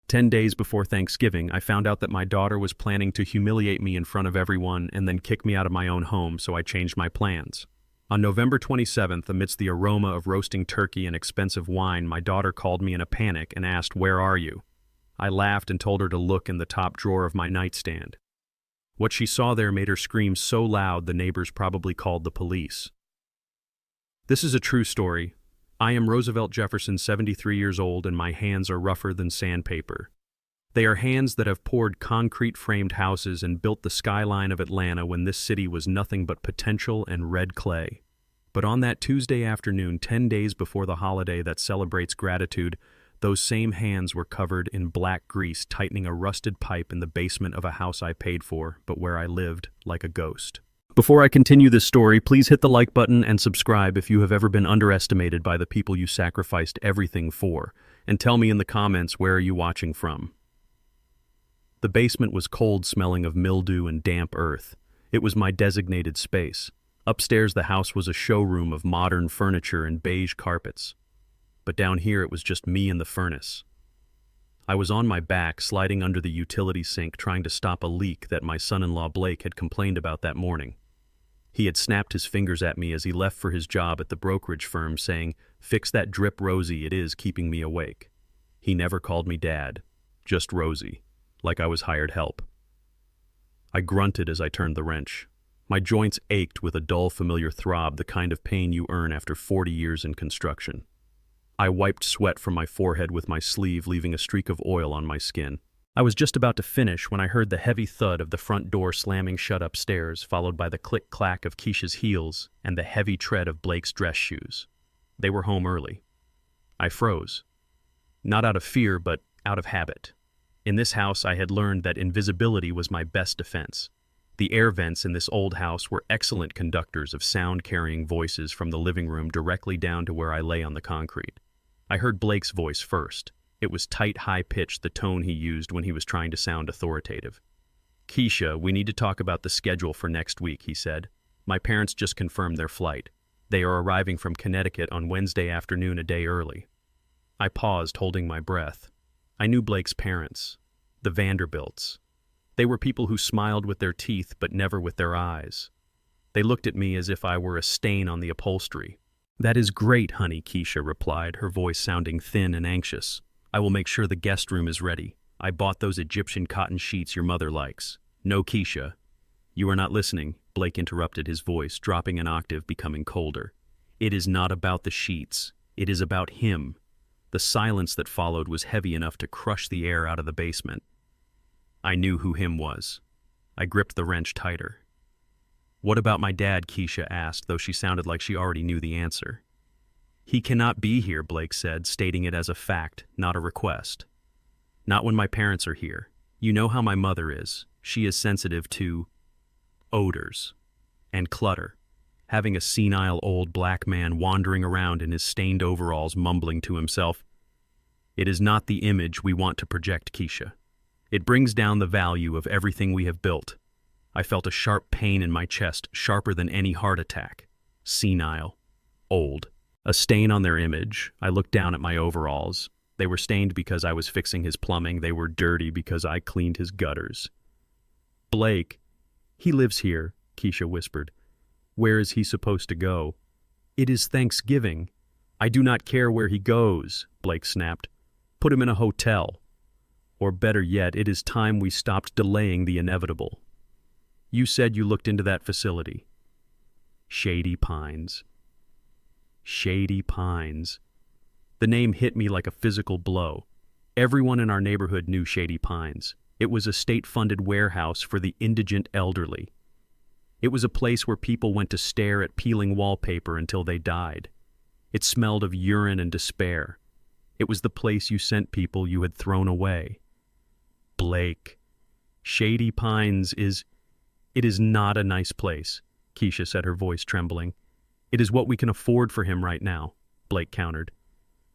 10 days before Thanksgiving, I found out that my daughter was planning to humiliate me in front of everyone and then kick me out of my own home, so I changed my plans. On November 27th, amidst the aroma of roasting turkey and expensive wine, my daughter called me in a panic and asked, "Where are you?" I laughed and told her to look in the top drawer of my nightstand. What she saw there made her scream so loud the neighbors probably called the police. This is a true story. I am Roosevelt Jefferson, 73 years old, and my hands are rougher than sandpaper. They are hands that have poured concrete-framed houses and built the skyline of Atlanta when this city was nothing but potential and red clay. But on that Tuesday afternoon, 10 days before the holiday that celebrates gratitude, those same hands were covered in black grease tightening a rusted pipe in the basement of a house I paid for, but where I lived like a ghost. Before I continue this story, please hit the like button and subscribe if you have ever been underestimated by the people you sacrificed everything for, and tell me in the comments where are you watching from. The basement was cold, smelling of mildew and damp earth. It was my designated space. Upstairs the house was a showroom of modern furniture and beige carpets. But down here it was just me and the furnace. I was on my back, sliding under the utility sink, trying to stop a leak that my son-in-law Blake had complained about that morning. He had snapped his fingers at me as he left for his job at the brokerage firm, saying, "Fix that drip, Rosie, it is keeping me awake." He never called me Dad, just Rosie, like I was hired help. I grunted as I turned the wrench. My joints ached with a dull, familiar throb, the kind of pain you earn after 40 years in construction. I wiped sweat from my forehead with my sleeve, leaving a streak of oil on my skin. I was just about to finish when I heard the heavy thud of the front door slamming shut upstairs, followed by the click-clack of Keisha's heels and the heavy tread of Blake's dress shoes. They were home early. I froze. Not out of fear, but out of habit. In this house, I had learned that invisibility was my best defense. The air vents in this old house were excellent conductors of sound-carrying voices from the living room directly down to where I lay on the concrete. I heard Blake's voice first. It was tight, high-pitched, the tone he used when he was trying to sound authoritative. "Keisha, we need to talk about the schedule for next week," he said. "My parents just confirmed their flight. They are arriving from Connecticut on Wednesday afternoon, a day early." I paused, holding my breath. I knew Blake's parents, the Vanderbilts. They were people who smiled with their teeth but never with their eyes. They looked at me as if I were a stain on the upholstery. "That is great, honey," Keisha replied, her voice sounding thin and anxious. "I will make sure the guest room is ready. I bought those Egyptian cotton sheets your mother likes." "No, Keisha." "You are not listening," Blake interrupted, his voice dropping an octave, becoming colder. "It is not about the sheets. It is about him." The silence that followed was heavy enough to crush the air out of the basement. I knew who him was. I gripped the wrench tighter. "What about my dad?" Keisha asked, though she sounded like she already knew the answer. "He cannot be here," Blake said, stating it as a fact, not a request. "Not when my parents are here. You know how my mother is. She is sensitive to odors and clutter." Having a senile old black man wandering around in his stained overalls mumbling to himself. "It is not the image we want to project, Keisha. It brings down the value of everything we have built." I felt a sharp pain in my chest, sharper than any heart attack. Senile. Old. A stain on their image. I looked down at my overalls. They were stained because I was fixing his plumbing. They were dirty because I cleaned his gutters. "Blake, he lives here," Keisha whispered. "Where is he supposed to go?" "It is Thanksgiving." "I do not care where he goes," Blake snapped. "Put him in a hotel. Or better yet, it is time we stopped delaying the inevitable. You said you looked into that facility." Shady Pines. Shady Pines. The name hit me like a physical blow. Everyone in our neighborhood knew Shady Pines. It was a state-funded warehouse for the indigent elderly. It was a place where people went to stare at peeling wallpaper until they died. It smelled of urine and despair. It was the place you sent people you had thrown away. Blake. Shady Pines is... "It is not a nice place," Keisha said, her voice trembling. "It is what we can afford for him right now," Blake countered.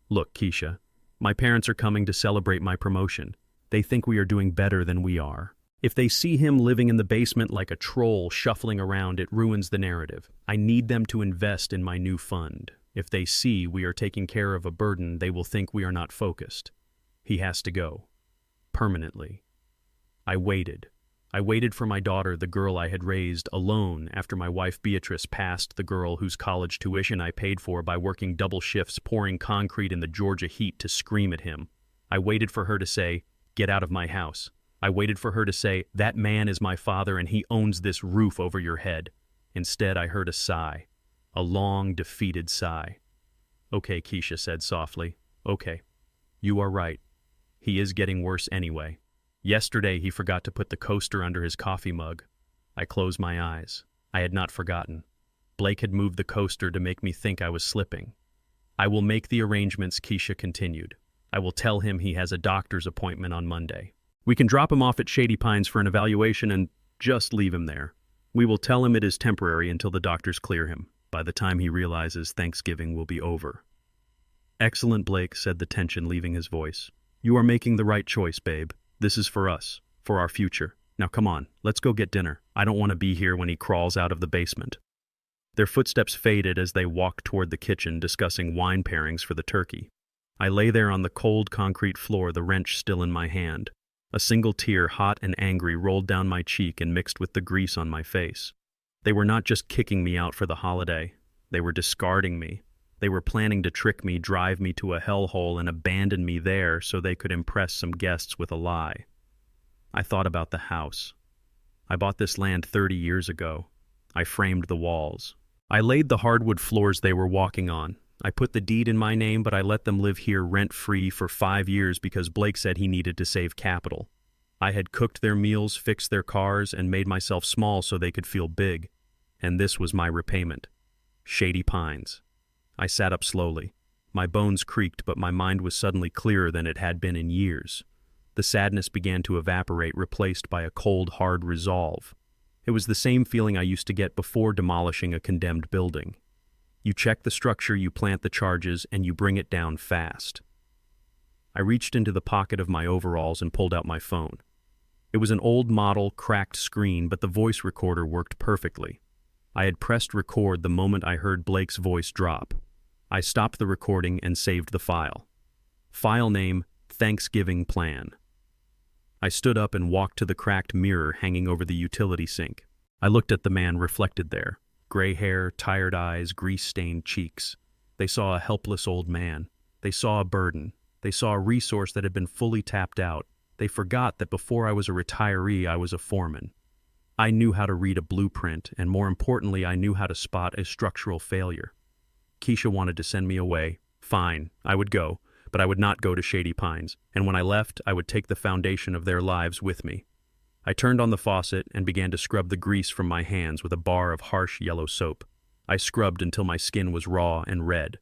"Look, Keisha, my parents are coming to celebrate my promotion. They think we are doing better than we are. If they see him living in the basement like a troll shuffling around, it ruins the narrative. I need them to invest in my new fund. If they see we are taking care of a burden, they will think we are not focused. He has to go." permanently. I waited. I waited for my daughter, the girl I had raised, alone after my wife Beatrice passed, the girl whose college tuition I paid for by working double shifts pouring concrete in the Georgia heat to scream at him. I waited for her to say, "Get out of my house." I waited for her to say, "That man is my father and he owns this roof over your head." Instead, I heard a sigh. A long, defeated sigh. "Okay," Keisha said softly. "Okay. You are right. He is getting worse anyway. Yesterday, he forgot to put the coaster under his coffee mug." I closed my eyes. I had not forgotten. Blake had moved the coaster to make me think I was slipping. "I will make the arrangements," Keisha continued. "I will tell him he has a doctor's appointment on Monday. We can drop him off at Shady Pines for an evaluation and just leave him there. We will tell him it is temporary until the doctors clear him. By the time he realizes, Thanksgiving will be over." "Excellent, Blake," said the tension leaving his voice. "You are making the right choice, babe. This is for us, for our future. Now come on, let's go get dinner. I don't want to be here when he crawls out of the basement." Their footsteps faded as they walked toward the kitchen, discussing wine pairings for the turkey. I lay there on the cold concrete floor, the wrench still in my hand. A single tear, hot and angry, rolled down my cheek and mixed with the grease on my face. They were not just kicking me out for the holiday. They were discarding me. They were planning to trick me, drive me to a hellhole, and abandon me there so they could impress some guests with a lie. I thought about the house. I bought this land 30 years ago. I framed the walls. I laid the hardwood floors they were walking on. I put the deed in my name, but I let them live here rent-free for 5 years because Blake said he needed to save capital. I had cooked their meals, fixed their cars, and made myself small so they could feel big. And this was my repayment. Shady Pines. I sat up slowly. My bones creaked, but my mind was suddenly clearer than it had been in years. The sadness began to evaporate, replaced by a cold, hard resolve. It was the same feeling I used to get before demolishing a condemned building. You check the structure, you plant the charges, and you bring it down fast. I reached into the pocket of my overalls and pulled out my phone. It was an old model, cracked screen, but the voice recorder worked perfectly. I had pressed record the moment I heard Blake's voice drop. I stopped the recording and saved the file. File name, Thanksgiving Plan. I stood up and walked to the cracked mirror hanging over the utility sink. I looked at the man reflected there. Gray hair, tired eyes, grease-stained cheeks. They saw a helpless old man. They saw a burden. They saw a resource that had been fully tapped out. They forgot that before I was a retiree, I was a foreman. I knew how to read a blueprint, and more importantly, I knew how to spot a structural failure. Keisha wanted to send me away. Fine, I would go, but I would not go to Shady Pines, and when I left, I would take the foundation of their lives with me. I turned on the faucet and began to scrub the grease from my hands with a bar of harsh yellow soap. I scrubbed until my skin was raw and red.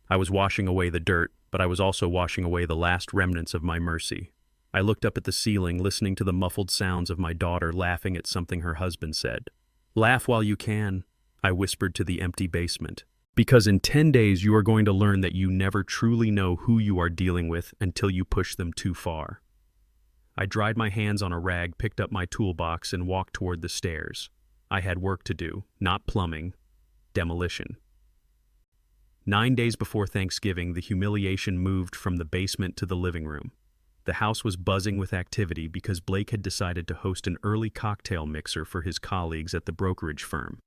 I was washing away the dirt, but I was also washing away the last remnants of my mercy. I looked up at the ceiling, listening to the muffled sounds of my daughter laughing at something her husband said. "Laugh while you can," I whispered to the empty basement. "Because in 10 days you are going to learn that you never truly know who you are dealing with until you push them too far." I dried my hands on a rag, picked up my toolbox, and walked toward the stairs. I had work to do, not plumbing, demolition. 9 days before Thanksgiving, the humiliation moved from the basement to the living room. The house was buzzing with activity because Blake had decided to host an early cocktail mixer for his colleagues at the brokerage firm.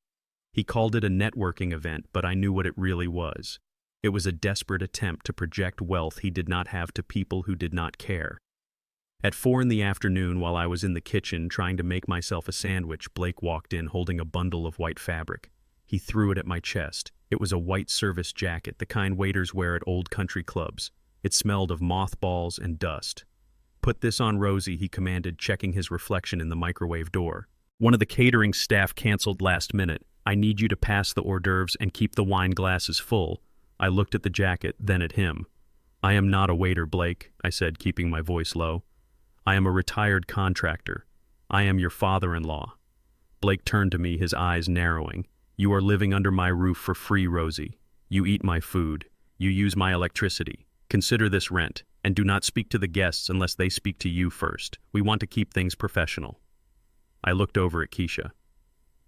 He called it a networking event, but I knew what it really was. It was a desperate attempt to project wealth he did not have to people who did not care. At 4 in the afternoon, while I was in the kitchen trying to make myself a sandwich, Blake walked in holding a bundle of white fabric. He threw it at my chest. It was a white service jacket, the kind waiters wear at old country clubs. It smelled of mothballs and dust. "Put this on Rosie," he commanded, checking his reflection in the microwave door. "One of the catering staff canceled last minute. I need you to pass the hors d'oeuvres and keep the wine glasses full." I looked at the jacket, then at him. "I am not a waiter, Blake," I said, keeping my voice low. "I am a retired contractor. I am your father-in-law." Blake turned to me, his eyes narrowing. "You are living under my roof for free, Rosie. You eat my food. You use my electricity. Consider this rent, and do not speak to the guests unless they speak to you first. We want to keep things professional." I looked over at Keisha.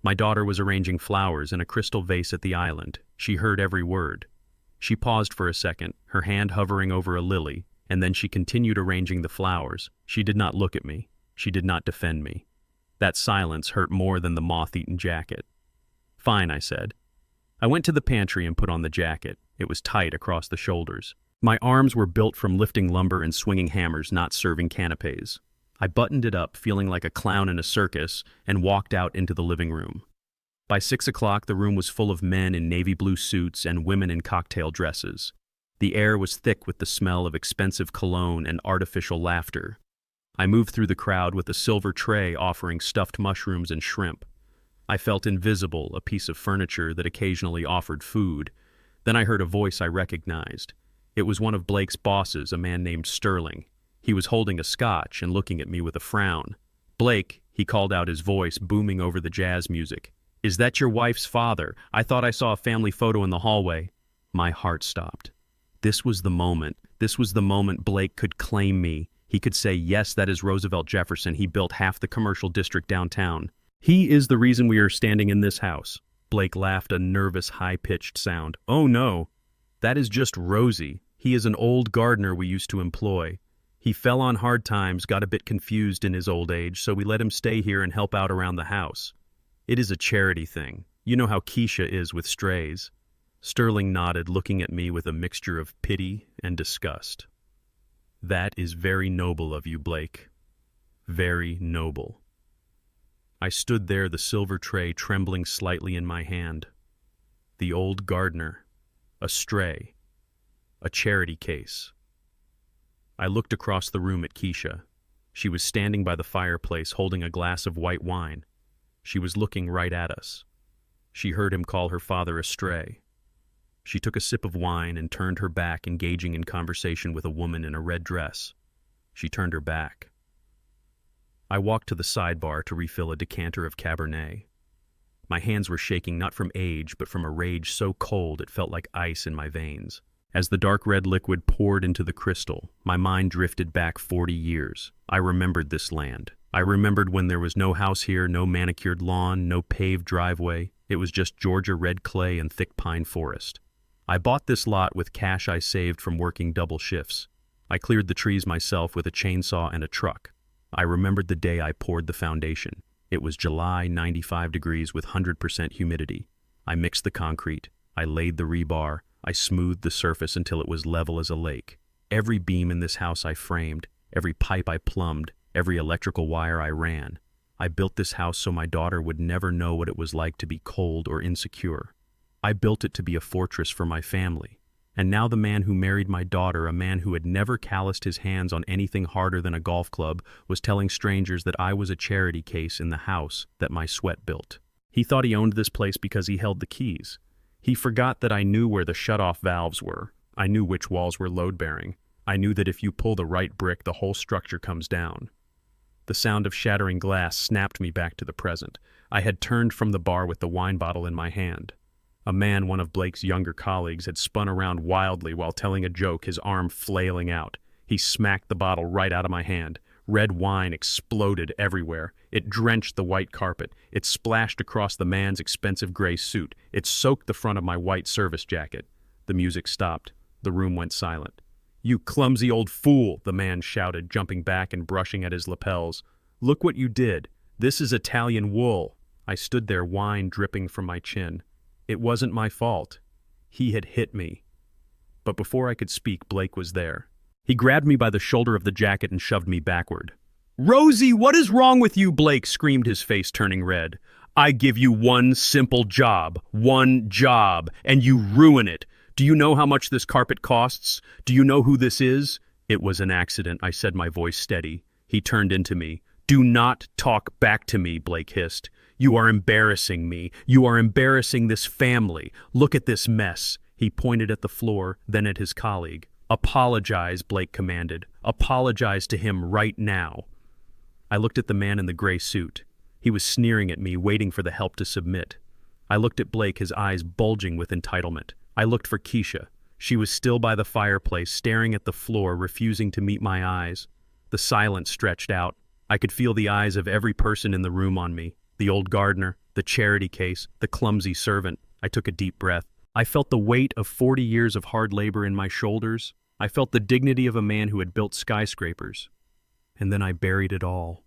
My daughter was arranging flowers in a crystal vase at the island. She heard every word. She paused for a second, her hand hovering over a lily, And then she continued arranging the flowers. She did not look at me. She did not defend me. That silence hurt more than the moth-eaten jacket. "Fine," I said. I went to the pantry and put on the jacket. It was tight across the shoulders. My arms were built from lifting lumber and swinging hammers, not serving canapes. I buttoned it up, feeling like a clown in a circus, and walked out into the living room. By 6 o'clock, the room was full of men in navy blue suits and women in cocktail dresses. The air was thick with the smell of expensive cologne and artificial laughter. I moved through the crowd with a silver tray offering stuffed mushrooms and shrimp. I felt invisible, a piece of furniture that occasionally offered food. Then I heard a voice I recognized. It was one of Blake's bosses, a man named Sterling. He was holding a scotch and looking at me with a frown. "Blake," he called out, his voice booming over the jazz music. "Is that your wife's father? I thought I saw a family photo in the hallway." My heart stopped. This was the moment. This was the moment Blake could claim me. He could say, "Yes, that is Roosevelt Jefferson. He built half the commercial district downtown. He is the reason we are standing in this house." Blake laughed, a nervous, high-pitched sound. "Oh no, that is just Rosie. He is an old gardener we used to employ. He fell on hard times, got a bit confused in his old age, so we let him stay here and help out around the house. It is a charity thing. You know how Keisha is with strays." Sterling nodded, looking at me with a mixture of pity and disgust. "That is very noble of you, Blake. Very noble." I stood there, the silver tray trembling slightly in my hand. The old gardener, a stray, a charity case. I looked across the room at Keisha. She was standing by the fireplace holding a glass of white wine. She was looking right at us. She heard him call her father a stray. She took a sip of wine and turned her back, engaging in conversation with a woman in a red dress. She turned her back. I walked to the sidebar to refill a decanter of Cabernet. My hands were shaking not from age, but from a rage so cold it felt like ice in my veins. As the dark red liquid poured into the crystal, my mind drifted back 40 years. I remembered this land. I remembered when there was no house here, no manicured lawn, no paved driveway. It was just Georgia red clay and thick pine forest. I bought this lot with cash I saved from working double shifts. I cleared the trees myself with a chainsaw and a truck. I remembered the day I poured the foundation. It was July, 95 degrees with 100% humidity. I mixed the concrete. I laid the rebar. I smoothed the surface until it was level as a lake. Every beam in this house I framed, every pipe I plumbed, every electrical wire I ran. I built this house so my daughter would never know what it was like to be cold or insecure. I built it to be a fortress for my family. And now the man who married my daughter, a man who had never calloused his hands on anything harder than a golf club, was telling strangers that I was a charity case in the house that my sweat built. He thought he owned this place because he held the keys. He forgot that I knew where the shut-off valves were. I knew which walls were load-bearing. I knew that if you pull the right brick, the whole structure comes down. The sound of shattering glass snapped me back to the present. I had turned from the bar with the wine bottle in my hand. A man, one of Blake's younger colleagues, had spun around wildly while telling a joke, his arm flailing out. He smacked the bottle right out of my hand. Red wine exploded everywhere. It drenched the white carpet. It splashed across the man's expensive gray suit. It soaked the front of my white service jacket. The music stopped. The room went silent. "You clumsy old fool," the man shouted, jumping back and brushing at his lapels. "Look what you did. This is Italian wool." I stood there, wine dripping from my chin. It wasn't my fault. He had hit me. But before I could speak, Blake was there. He grabbed me by the shoulder of the jacket and shoved me backward. "Rosie, what is wrong with you?" Blake screamed, his face turning red. "I give you one simple job, and you ruin it. Do you know how much this carpet costs? Do you know who this is?" "It was an accident," I said, my voice steady. He turned into me. "Do not talk back to me," Blake hissed. "You are embarrassing me. You are embarrassing this family. Look at this mess." He pointed at the floor, then at his colleague. "Apologize," Blake commanded. "Apologize to him right now." I looked at the man in the gray suit. He was sneering at me, waiting for the help to submit. I looked at Blake, his eyes bulging with entitlement. I looked for Keisha. She was still by the fireplace, staring at the floor, refusing to meet my eyes. The silence stretched out. I could feel the eyes of every person in the room on me. The old gardener, the charity case, the clumsy servant. I took a deep breath. I felt the weight of 40 years of hard labor in my shoulders. I felt the dignity of a man who had built skyscrapers. And then I buried it all.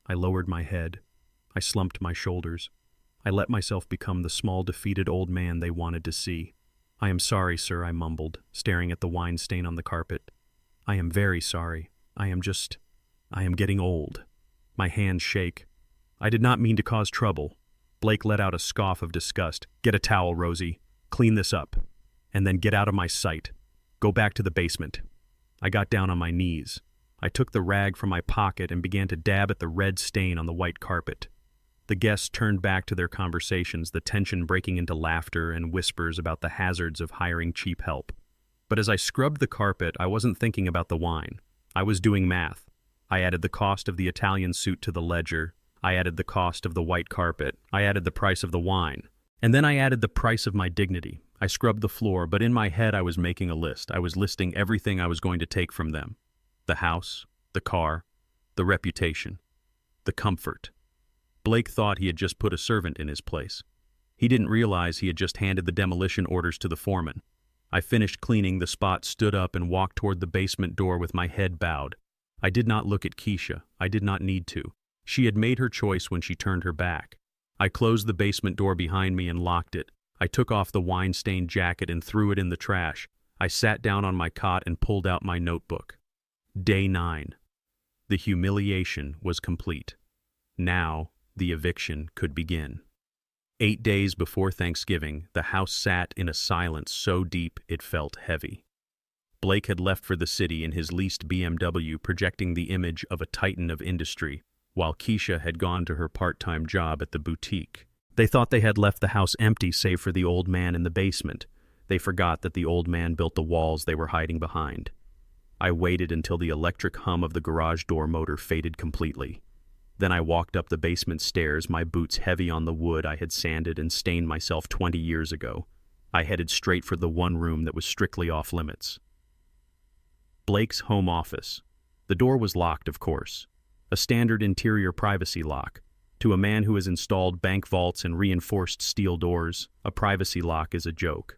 I lowered my head. I slumped my shoulders. I let myself become the small, defeated old man they wanted to see. "I am sorry, sir," I mumbled, staring at the wine stain on the carpet. "I am very sorry. I am getting old." My hands shake. "I did not mean to cause trouble." Blake let out a scoff of disgust. "Get a towel, Rosie. Clean this up. And then get out of my sight. Go back to the basement." I got down on my knees. I took the rag from my pocket and began to dab at the red stain on the white carpet. The guests turned back to their conversations, the tension breaking into laughter and whispers about the hazards of hiring cheap help. But as I scrubbed the carpet, I wasn't thinking about the wine. I was doing math. I added the cost of the Italian suit to the ledger. I added the cost of the white carpet. I added the price of the wine. And then I added the price of my dignity. I scrubbed the floor, but in my head I was making a list. I was listing everything I was going to take from them. The house, the car, the reputation, the comfort. Blake thought he had just put a servant in his place. He didn't realize he had just handed the demolition orders to the foreman. I finished cleaning the spot, stood up, and walked toward the basement door with my head bowed. I did not look at Keisha. I did not need to. She had made her choice when she turned her back. I closed the basement door behind me and locked it. I took off the wine-stained jacket and threw it in the trash. I sat down on my cot and pulled out my notebook. Day 9. The humiliation was complete. Now, the eviction could begin. 8 days before Thanksgiving, the house sat in a silence so deep it felt heavy. Blake had left for the city in his leased BMW, projecting the image of a titan of industry, while Keisha had gone to her part-time job at the boutique. They thought they had left the house empty save for the old man in the basement. They forgot that the old man built the walls they were hiding behind. I waited until the electric hum of the garage door motor faded completely. Then I walked up the basement stairs, my boots heavy on the wood I had sanded and stained myself 20 years ago. I headed straight for the one room that was strictly off-limits. Blake's home office. The door was locked, of course. A standard interior privacy lock. To a man who has installed bank vaults and reinforced steel doors, a privacy lock is a joke.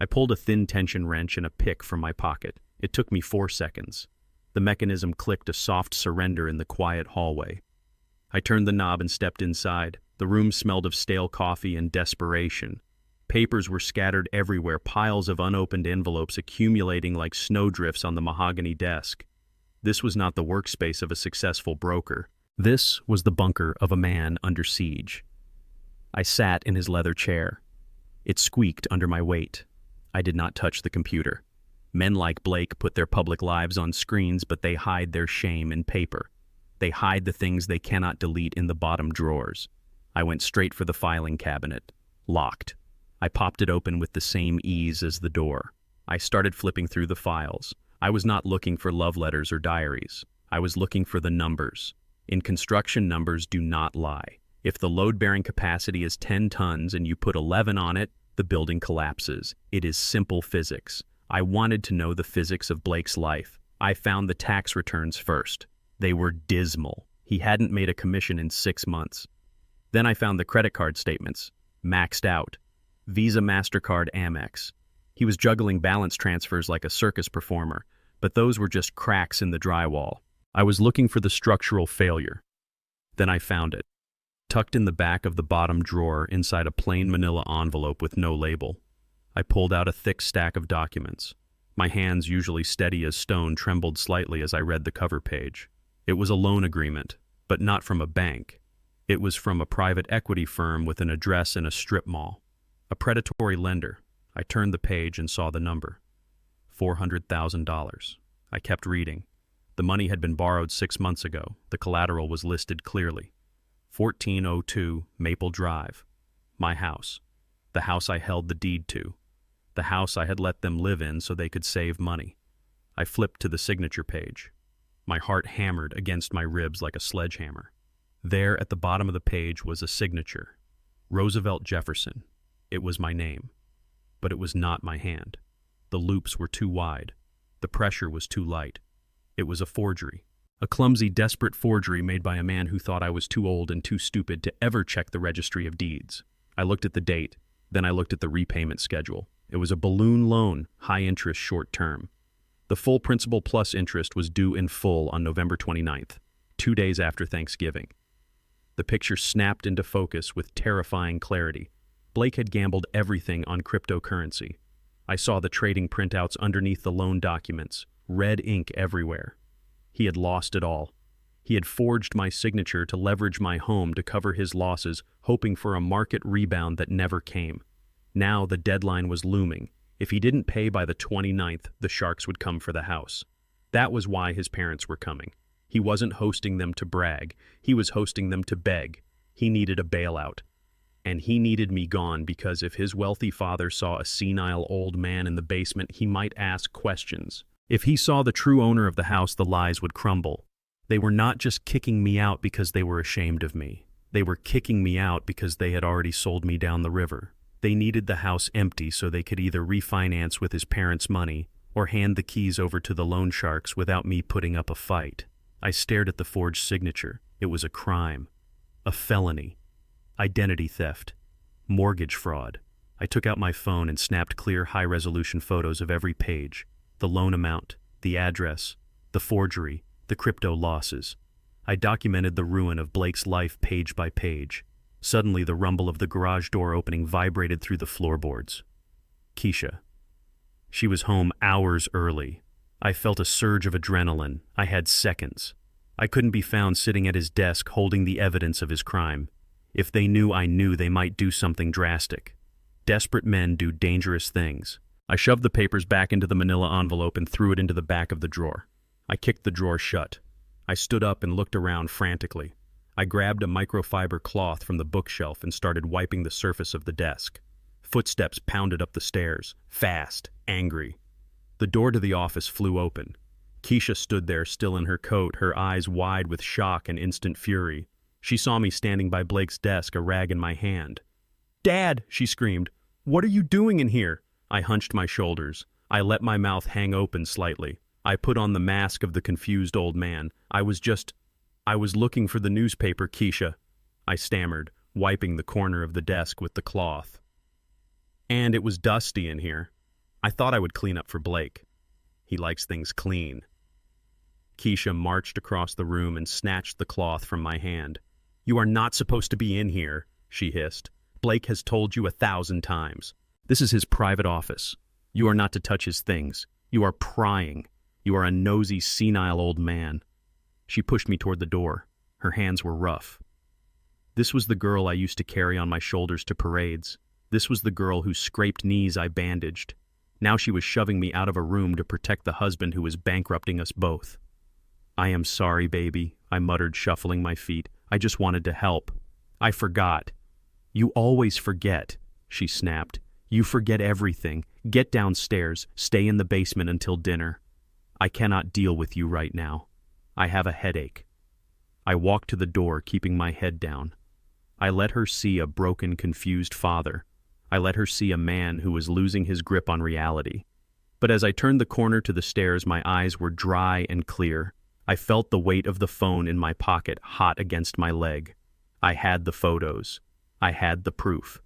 I pulled a thin tension wrench and a pick from my pocket. It took me 4 seconds. The mechanism clicked a soft surrender in the quiet hallway. I turned the knob and stepped inside. The room smelled of stale coffee and desperation. Papers were scattered everywhere, piles of unopened envelopes accumulating like snowdrifts on the mahogany desk. This was not the workspace of a successful broker. This was the bunker of a man under siege. I sat in his leather chair. It squeaked under my weight. I did not touch the computer. Men like Blake put their public lives on screens, but they hide their shame in paper. They hide the things they cannot delete in the bottom drawers. I went straight for the filing cabinet. Locked. I popped it open with the same ease as the door. I started flipping through the files. I was not looking for love letters or diaries. I was looking for the numbers. In construction, numbers do not lie. If the load-bearing capacity is 10 tons and you put 11 on it, the building collapses. It is simple physics. I wanted to know the physics of Blake's life. I found the tax returns first. They were dismal. He hadn't made a commission in 6 months. Then I found the credit card statements. Maxed out. Visa, MasterCard, Amex. He was juggling balance transfers like a circus performer, but those were just cracks in the drywall. I was looking for the structural failure. Then I found it. Tucked in the back of the bottom drawer inside a plain manila envelope with no label. I pulled out a thick stack of documents. My hands, usually steady as stone, trembled slightly as I read the cover page. It was a loan agreement, but not from a bank. It was from a private equity firm with an address in a strip mall. A predatory lender. I turned the page and saw the number. $400,000. I kept reading. The money had been borrowed 6 months ago. The collateral was listed clearly. 1402 Maple Drive. My house. The house I held the deed to. The house I had let them live in so they could save money. I flipped to the signature page. My heart hammered against my ribs like a sledgehammer. There at the bottom of the page was a signature. Roosevelt Jefferson. It was my name. But it was not my hand. The loops were too wide. The pressure was too light. It was a forgery. A clumsy, desperate forgery made by a man who thought I was too old and too stupid to ever check the registry of deeds. I looked at the date. Then I looked at the repayment schedule. It was a balloon loan, high interest short term. The full principal plus interest was due in full on November 29th, 2 days after Thanksgiving. The picture snapped into focus with terrifying clarity. Blake had gambled everything on cryptocurrency. I saw the trading printouts underneath the loan documents, red ink everywhere. He had lost it all. He had forged my signature to leverage my home to cover his losses, hoping for a market rebound that never came. Now the deadline was looming. If he didn't pay by the 29th, the sharks would come for the house. That was why his parents were coming. He wasn't hosting them to brag. He was hosting them to beg. He needed a bailout. And he needed me gone because if his wealthy father saw a senile old man in the basement, he might ask questions. If he saw the true owner of the house, the lies would crumble. They were not just kicking me out because they were ashamed of me. They were kicking me out because they had already sold me down the river. They needed the house empty so they could either refinance with his parents' money or hand the keys over to the loan sharks without me putting up a fight. I stared at the forged signature. It was a crime. A felony. Identity theft. Mortgage fraud. I took out my phone and snapped clear, high-resolution photos of every page. The loan amount, the address, the forgery, the crypto losses. I documented the ruin of Blake's life page by page. Suddenly, the rumble of the garage door opening vibrated through the floorboards. Keisha. She was home hours early. I felt a surge of adrenaline. I had seconds. I couldn't be found sitting at his desk holding the evidence of his crime. If they knew I knew, they might do something drastic. Desperate men do dangerous things. I shoved the papers back into the manila envelope and threw it into the back of the drawer. I kicked the drawer shut. I stood up and looked around frantically. I grabbed a microfiber cloth from the bookshelf and started wiping the surface of the desk. Footsteps pounded up the stairs, fast, angry. The door to the office flew open. Keisha stood there, still in her coat, her eyes wide with shock and instant fury. She saw me standing by Blake's desk, a rag in my hand. "Dad!" she screamed. "What are you doing in here?" I hunched my shoulders. I let my mouth hang open slightly. I put on the mask of the confused old man. I was looking for the newspaper, Keisha, I stammered, wiping the corner of the desk with the cloth. And it was dusty in here. I thought I would clean up for Blake. He likes things clean. Keisha marched across the room and snatched the cloth from my hand. "You are not supposed to be in here," she hissed. "Blake has told you 1,000 times. This is his private office. You are not to touch his things. You are prying. You are a nosy, senile old man." She pushed me toward the door. Her hands were rough. This was the girl I used to carry on my shoulders to parades. This was the girl whose scraped knees I bandaged. Now she was shoving me out of a room to protect the husband who was bankrupting us both. "I am sorry, baby," I muttered, shuffling my feet. "I just wanted to help. I forgot." "You always forget," she snapped. "You forget everything. Get downstairs. Stay in the basement until dinner. I cannot deal with you right now. I have a headache." I walked to the door, keeping my head down. I let her see a broken, confused father. I let her see a man who was losing his grip on reality. But as I turned the corner to the stairs, my eyes were dry and clear. I felt the weight of the phone in my pocket hot against my leg. I had the photos. I had the proof.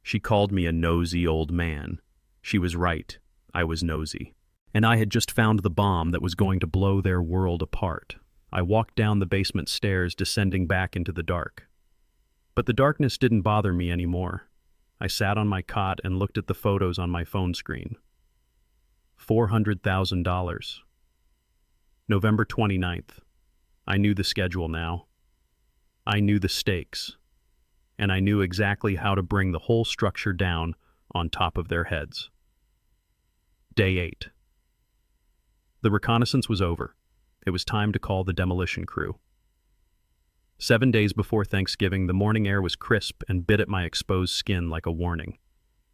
She called me a nosy old man. She was right. I was nosy. And I had just found the bomb that was going to blow their world apart. I walked down the basement stairs, descending back into the dark. But the darkness didn't bother me anymore. I sat on my cot and looked at the photos on my phone screen. $400,000. November 29th. I knew the schedule now. I knew the stakes. And I knew exactly how to bring the whole structure down on top of their heads. Day 8. The reconnaissance was over. It was time to call the demolition crew. 7 days before Thanksgiving, the morning air was crisp and bit at my exposed skin like a warning.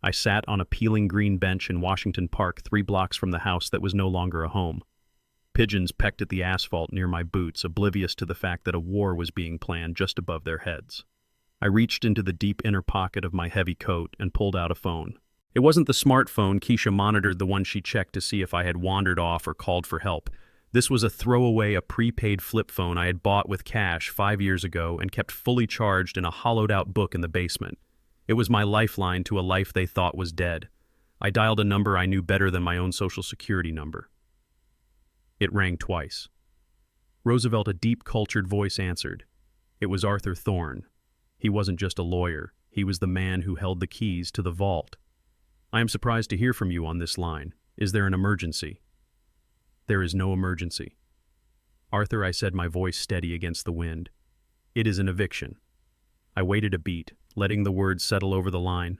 I sat on a peeling green bench in Washington Park, 3 blocks from the house that was no longer a home. Pigeons pecked at the asphalt near my boots, oblivious to the fact that a war was being planned just above their heads. I reached into the deep inner pocket of my heavy coat and pulled out a phone. It wasn't the smartphone Keisha monitored, the one she checked to see if I had wandered off or called for help. This was a prepaid flip phone I had bought with cash 5 years ago and kept fully charged in a hollowed-out book in the basement. It was my lifeline to a life they thought was dead. I dialed a number I knew better than my own social security number. It rang twice. Roosevelt, a deep, cultured voice, answered. It was Arthur Thorne. He wasn't just a lawyer. He was the man who held the keys to the vault. I am surprised to hear from you on this line. Is there an emergency? There is no emergency. Arthur, I said, my voice steady against the wind. It is an eviction. I waited a beat, letting the words settle over the line.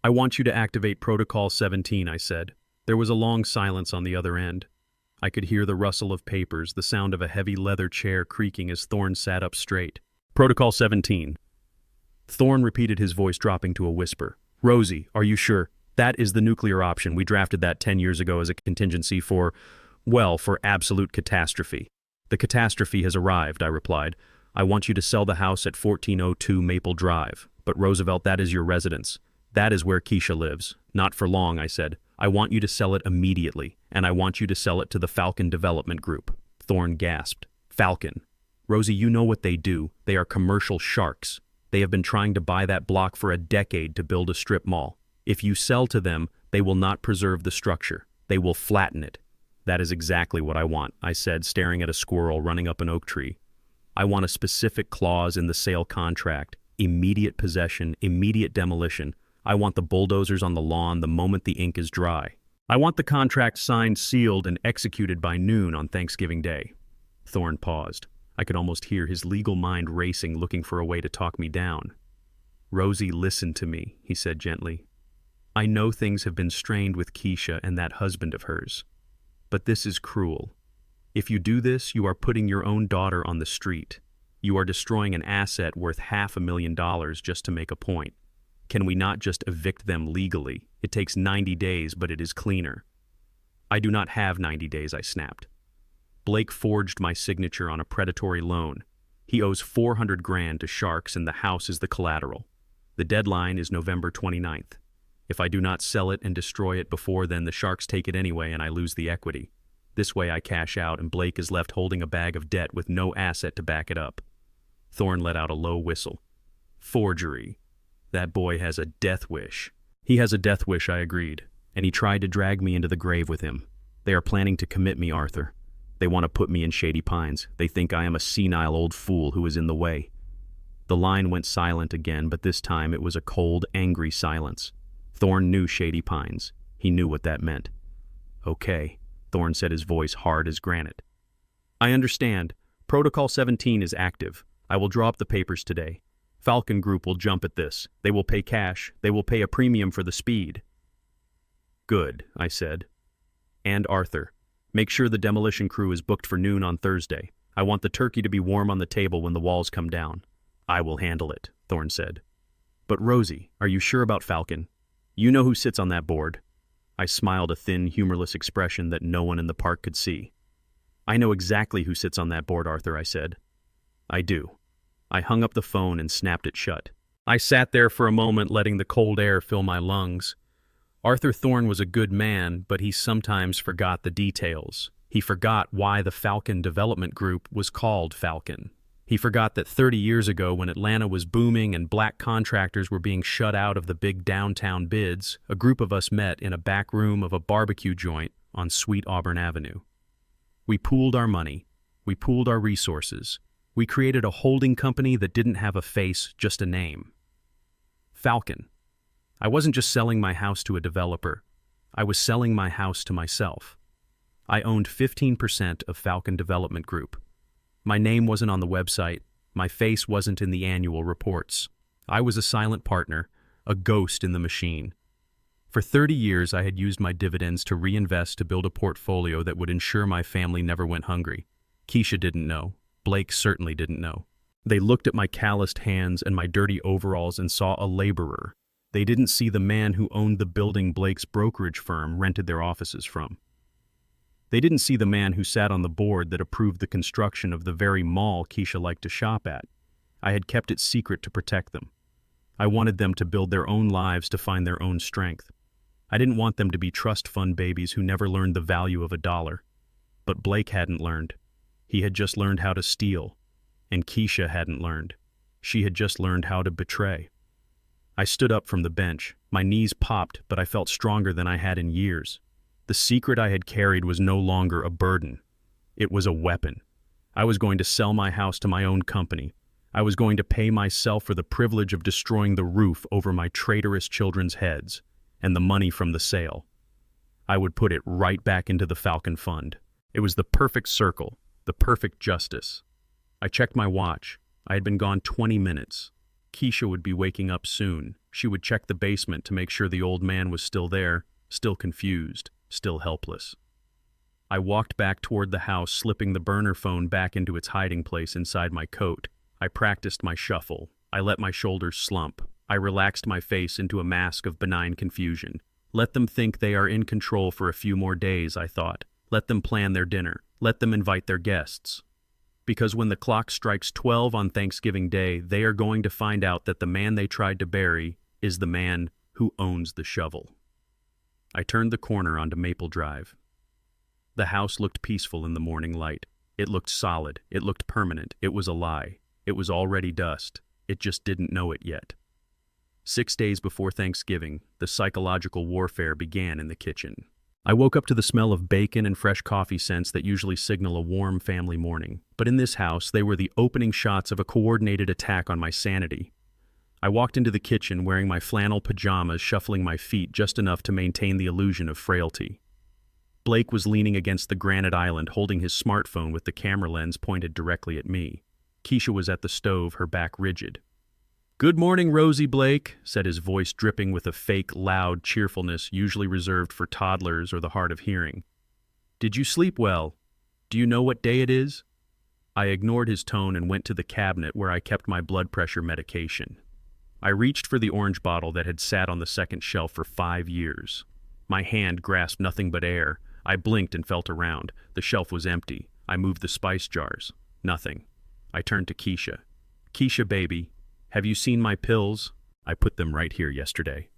I want you to activate Protocol 17, I said. There was a long silence on the other end. I could hear the rustle of papers, the sound of a heavy leather chair creaking as Thorne sat up straight. Protocol 17. Thorne repeated, his voice dropping to a whisper. Rosie, are you sure? That is the nuclear option. We drafted that 10 years ago as a contingency for absolute catastrophe. The catastrophe has arrived, I replied. I want you to sell the house at 1402 Maple Drive. But Roosevelt, that is your residence. That is where Keisha lives. Not for long, I said. I want you to sell it immediately, and I want you to sell it to the Falcon Development Group. Thorne gasped. Falcon. Rosie, you know what they do. They are commercial sharks. They have been trying to buy that block for a decade to build a strip mall. If you sell to them, they will not preserve the structure. They will flatten it. That is exactly what I want, I said, staring at a squirrel running up an oak tree. I want a specific clause in the sale contract. Immediate possession, immediate demolition. I want the bulldozers on the lawn the moment the ink is dry. I want the contract signed, sealed, and executed by noon on Thanksgiving Day. Thorne paused. I could almost hear his legal mind racing, looking for a way to talk me down. Rosie, listen to me, he said gently. I know things have been strained with Keisha and that husband of hers. But this is cruel. If you do this, you are putting your own daughter on the street. You are destroying an asset worth $500,000 just to make a point. Can we not just evict them legally? It takes 90 days, but it is cleaner. I do not have 90 days, I snapped. Blake forged my signature on a predatory loan. He owes $400,000 to sharks and the house is the collateral. The deadline is November 29th. If I do not sell it and destroy it before then, the sharks take it anyway and I lose the equity. This way I cash out and Blake is left holding a bag of debt with no asset to back it up. Thorne let out a low whistle. Forgery. That boy has a death wish. He has a death wish, I agreed, and he tried to drag me into the grave with him. They are planning to commit me, Arthur. They want to put me in Shady Pines. They think I am a senile old fool who is in the way. The line went silent again, but this time it was a cold, angry silence. Thorne knew Shady Pines. He knew what that meant. Okay, Thorne said, his voice hard as granite. I understand. Protocol 17 is active. I will draw up the papers today. Falcon Group will jump at this. They will pay cash. They will pay a premium for the speed. Good, I said. And Arthur, make sure the demolition crew is booked for noon on Thursday. I want the turkey to be warm on the table when the walls come down. I will handle it, Thorne said. But Rosie, are you sure about Falcon? You know who sits on that board. I smiled, a thin, humorless expression that no one in the park could see. I know exactly who sits on that board, Arthur, I said. I do. I hung up the phone and snapped it shut. I sat there for a moment, letting the cold air fill my lungs. Arthur Thorne was a good man, but he sometimes forgot the details. He forgot why the Falcon Development Group was called Falcon. He forgot that 30 years ago, when Atlanta was booming and black contractors were being shut out of the big downtown bids, a group of us met in a back room of a barbecue joint on Sweet Auburn Avenue. We pooled our money. We pooled our resources. We created a holding company that didn't have a face, just a name. Falcon. I wasn't just selling my house to a developer. I was selling my house to myself. I owned 15% of Falcon Development Group. My name wasn't on the website. My face wasn't in the annual reports. I was a silent partner, a ghost in the machine. For 30 years, I had used my dividends to reinvest to build a portfolio that would ensure my family never went hungry. Keisha didn't know. Blake certainly didn't know. They looked at my calloused hands and my dirty overalls and saw a laborer. They didn't see the man who owned the building Blake's brokerage firm rented their offices from. They didn't see the man who sat on the board that approved the construction of the very mall Keisha liked to shop at. I had kept it secret to protect them. I wanted them to build their own lives, to find their own strength. I didn't want them to be trust fund babies who never learned the value of a dollar. But Blake hadn't learned. He had just learned how to steal. And Keisha hadn't learned. She had just learned how to betray. I stood up from the bench. My knees popped, but I felt stronger than I had in years. The secret I had carried was no longer a burden. It was a weapon. I was going to sell my house to my own company. I was going to pay myself for the privilege of destroying the roof over my traitorous children's heads, and the money from the sale. I would put it right back into the Falcon Fund. It was the perfect circle, the perfect justice. I checked my watch. I had been gone 20 minutes. Keisha would be waking up soon. She would check the basement to make sure the old man was still there, still confused, still helpless. I walked back toward the house, slipping the burner phone back into its hiding place inside my coat. I practiced my shuffle. I let my shoulders slump. I relaxed my face into a mask of benign confusion. Let them think they are in control for a few more days, I thought. Let them plan their dinner. Let them invite their guests. Because when the clock strikes 12 on Thanksgiving Day, they are going to find out that the man they tried to bury is the man who owns the shovel. I turned the corner onto Maple Drive. The house looked peaceful in the morning light. It looked solid. It looked permanent. It was a lie. It was already dust. It just didn't know it yet. 6 days before Thanksgiving, the psychological warfare began in the kitchen. I woke up to the smell of bacon and fresh coffee scents that usually signal a warm family morning. But in this house, they were the opening shots of a coordinated attack on my sanity. I walked into the kitchen wearing my flannel pajamas, shuffling my feet just enough to maintain the illusion of frailty. Blake was leaning against the granite island, holding his smartphone with the camera lens pointed directly at me. Keisha was at the stove, her back rigid. "Good morning, Rosie," Blake said, his voice dripping with a fake, loud cheerfulness usually reserved for toddlers or the hard of hearing. "Did you sleep well? Do you know what day it is?" I ignored his tone and went to the cabinet where I kept my blood pressure medication. I reached for the orange bottle that had sat on the second shelf for 5 years. My hand grasped nothing but air. I blinked and felt around. The shelf was empty. I moved the spice jars. Nothing. I turned to Keisha. "Keisha, baby. Have you seen my pills? I put them right here yesterday."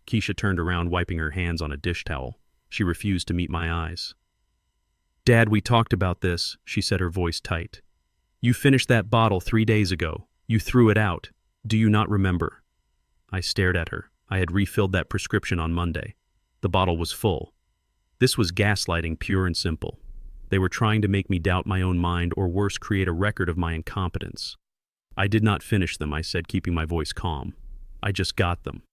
Keisha turned around, wiping her hands on a dish towel. She refused to meet my eyes. "Dad, we talked about this," she said, her voice tight. "You finished that bottle 3 days ago. You threw it out. Do you not remember?" I stared at her. I had refilled that prescription on Monday. The bottle was full. This was gaslighting, pure and simple. They were trying to make me doubt my own mind, or worse, create a record of my incompetence. "I did not finish them," I said, keeping my voice calm. "I just got them."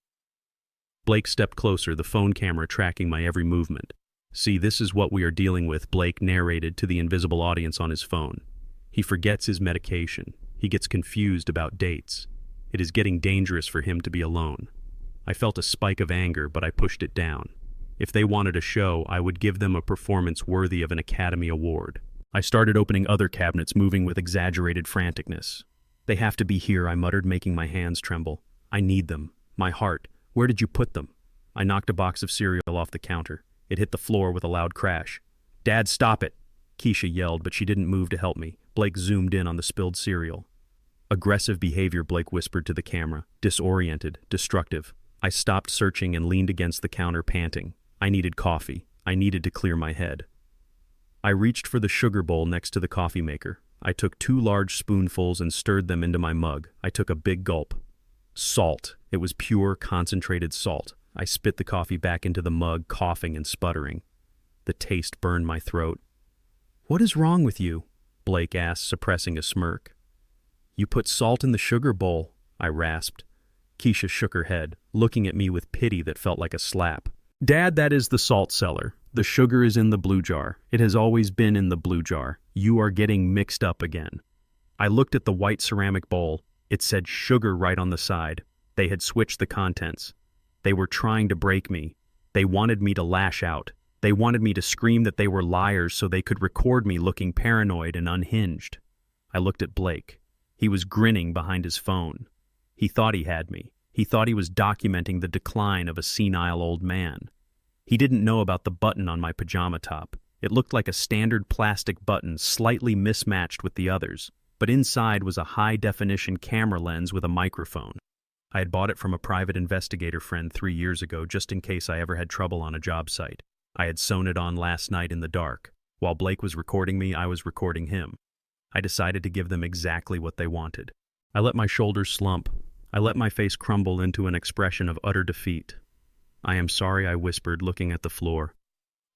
Blake stepped closer, the phone camera tracking my every movement. "See, this is what we are dealing with," Blake narrated to the invisible audience on his phone. "He forgets his medication. He gets confused about dates. It is getting dangerous for him to be alone." I felt a spike of anger, but I pushed it down. If they wanted a show, I would give them a performance worthy of an Academy Award. I started opening other cabinets, moving with exaggerated franticness. "They have to be here," I muttered, making my hands tremble. "I need them. My heart. Where did you put them?" I knocked a box of cereal off the counter. It hit the floor with a loud crash. "Dad, stop it!" Keisha yelled, but she didn't move to help me. Blake zoomed in on the spilled cereal. "Aggressive behavior," Blake whispered to the camera. "Disoriented. Destructive." I stopped searching and leaned against the counter, panting. I needed coffee. I needed to clear my head. I reached for the sugar bowl next to the coffee maker. I took 2 large spoonfuls and stirred them into my mug. I took a big gulp. Salt. It was pure, concentrated salt. I spit the coffee back into the mug, coughing and sputtering. The taste burned my throat. "What is wrong with you?" Blake asked, suppressing a smirk. "You put salt in the sugar bowl," I rasped. Keisha shook her head, looking at me with pity that felt like a slap. "Dad, that is the salt cellar. The sugar is in the blue jar. It has always been in the blue jar. You are getting mixed up again." I looked at the white ceramic bowl. It said sugar right on the side. They had switched the contents. They were trying to break me. They wanted me to lash out. They wanted me to scream that they were liars so they could record me looking paranoid and unhinged. I looked at Blake. He was grinning behind his phone. He thought he had me. He thought he was documenting the decline of a senile old man. He didn't know about the button on my pajama top. It looked like a standard plastic button, slightly mismatched with the others, but inside was a high-definition camera lens with a microphone. I had bought it from a private investigator friend 3 years ago, just in case I ever had trouble on a job site. I had sewn it on last night in the dark. While Blake was recording me, I was recording him. I decided to give them exactly what they wanted. I let my shoulders slump. I let my face crumble into an expression of utter defeat. "I am sorry," I whispered, looking at the floor.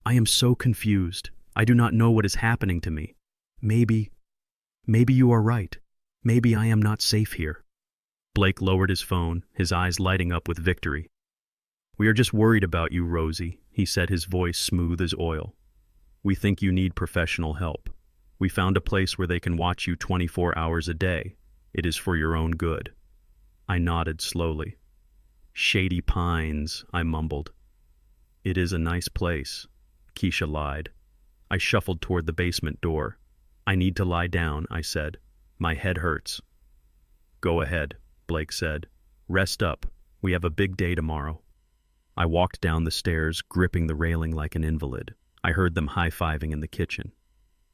"I am so confused. I do not know what is happening to me. Maybe you are right. Maybe I am not safe here." Blake lowered his phone, his eyes lighting up with victory. "We are just worried about you, Rosie," he said, his voice smooth as oil. "We think you need professional help. We found a place where they can watch you 24 hours a day. It is for your own good." I nodded slowly. "Shady Pines," I mumbled. "It is a nice place," Keisha lied. I shuffled toward the basement door. "I need to lie down," I said. "My head hurts." "Go ahead," Blake said. "Rest up. We have a big day tomorrow." I walked down the stairs, gripping the railing like an invalid. I heard them high-fiving in the kitchen.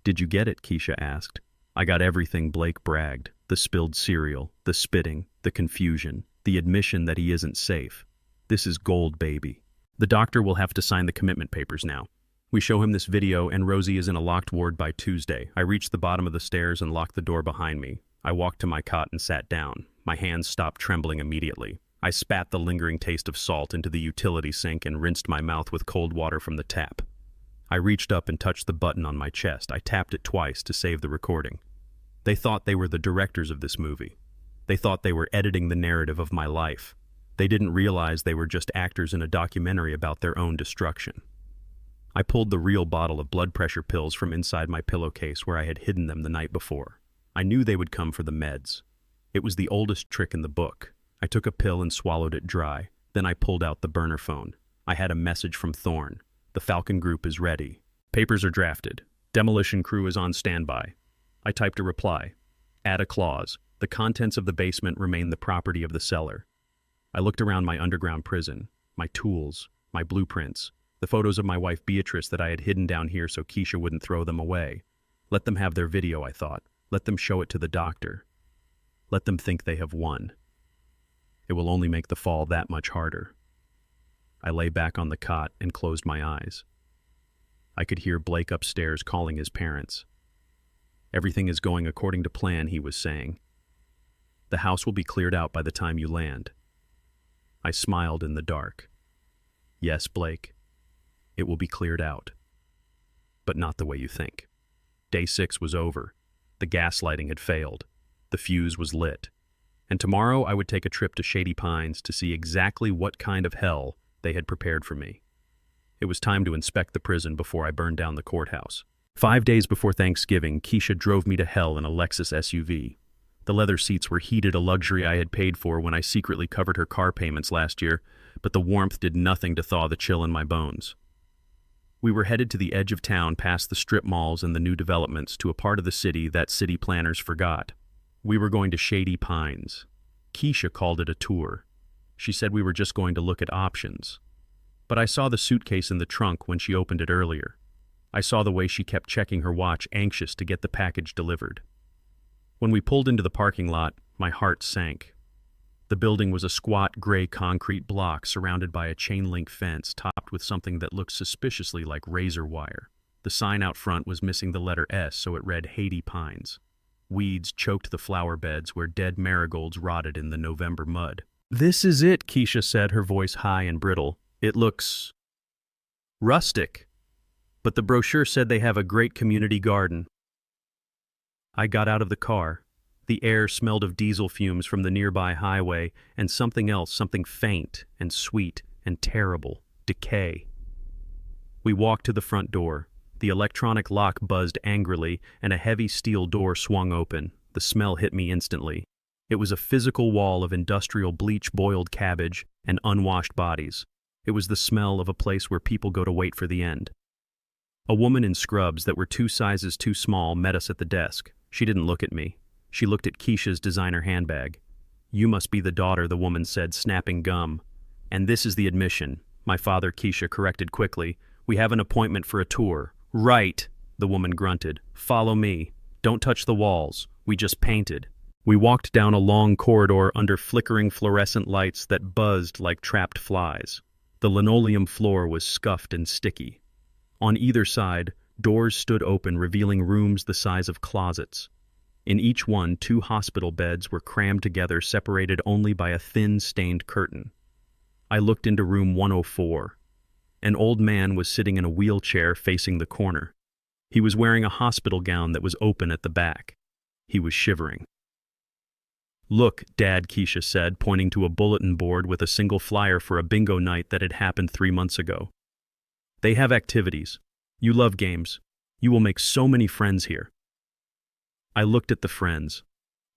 "Did you get it?" Keisha asked. "I got everything," Blake bragged. The spilled cereal, the spitting, the confusion, the admission that he isn't safe. This is gold, baby. The doctor will have to sign the commitment papers now. We show him this video, and Rosie is in a locked ward by Tuesday. I reached the bottom of the stairs and locked the door behind me. I walked to my cot and sat down. My hands stopped trembling immediately. I spat the lingering taste of salt into the utility sink and rinsed my mouth with cold water from the tap. I reached up and touched the button on my chest. I tapped it twice to save the recording. They thought they were the directors of this movie. They thought they were editing the narrative of my life. They didn't realize they were just actors in a documentary about their own destruction. I pulled the real bottle of blood pressure pills from inside my pillowcase where I had hidden them the night before. I knew they would come for the meds. It was the oldest trick in the book. I took a pill and swallowed it dry. Then I pulled out the burner phone. I had a message from Thorne. "The Falcon Group is ready. Papers are drafted. Demolition crew is on standby." I typed a reply. "Add a clause. The contents of the basement remain the property of the seller." I looked around my underground prison, my tools, my blueprints, the photos of my wife Beatrice that I had hidden down here so Keisha wouldn't throw them away. Let them have their video, I thought. Let them show it to the doctor. Let them think they have won. It will only make the fall that much harder. I lay back on the cot and closed my eyes. I could hear Blake upstairs calling his parents. "Everything is going according to plan," he was saying. "The house will be cleared out by the time you land." I smiled in the dark. "Yes, Blake. It will be cleared out. But not the way you think." Day 6 was over. The gaslighting had failed. The fuse was lit. And tomorrow I would take a trip to Shady Pines to see exactly what kind of hell they had prepared for me. It was time to inspect the prison before I burned down the courthouse. 5 days before Thanksgiving, Keisha drove me to hell in a Lexus SUV. The leather seats were heated, a luxury I had paid for when I secretly covered her car payments last year, but the warmth did nothing to thaw the chill in my bones. We were headed to the edge of town past the strip malls and the new developments to a part of the city that city planners forgot. We were going to Shady Pines. Keisha called it a tour. She said we were just going to look at options. But I saw the suitcase in the trunk when she opened it earlier. I saw the way she kept checking her watch, anxious to get the package delivered. When we pulled into the parking lot, my heart sank. The building was a squat gray concrete block surrounded by a chain-link fence topped with something that looked suspiciously like razor wire. The sign out front was missing the letter S, so it read Shady Pines. Weeds choked the flower beds where dead marigolds rotted in the November mud. "This is it," Keisha said, her voice high and brittle. "It looks rustic, but the brochure said they have a great community garden." I got out of the car. The air smelled of diesel fumes from the nearby highway and something else, something faint and sweet and terrible, decay. We walked to the front door. The electronic lock buzzed angrily and a heavy steel door swung open. The smell hit me instantly. It was a physical wall of industrial bleach, boiled cabbage, and unwashed bodies. It was the smell of a place where people go to wait for the end. A woman in scrubs that were 2 sizes too small met us at the desk. She didn't look at me. She looked at Keisha's designer handbag. "You must be the daughter," the woman said, snapping gum. "And this is the admission." "My father," Keisha corrected quickly. "We have an appointment for a tour." "Right," the woman grunted. "Follow me. Don't touch the walls. We just painted." We walked down a long corridor under flickering fluorescent lights that buzzed like trapped flies. The linoleum floor was scuffed and sticky. On either side, doors stood open, revealing rooms the size of closets. In each one, 2 hospital beds were crammed together, separated only by a thin, stained curtain. I looked into room 104. An old man was sitting in a wheelchair facing the corner. He was wearing a hospital gown that was open at the back. He was shivering. "Look, Dad," Keisha said, pointing to a bulletin board with a single flyer for a bingo night that had happened 3 months ago. "They have activities. You love games. You will make so many friends here." I looked at the friends.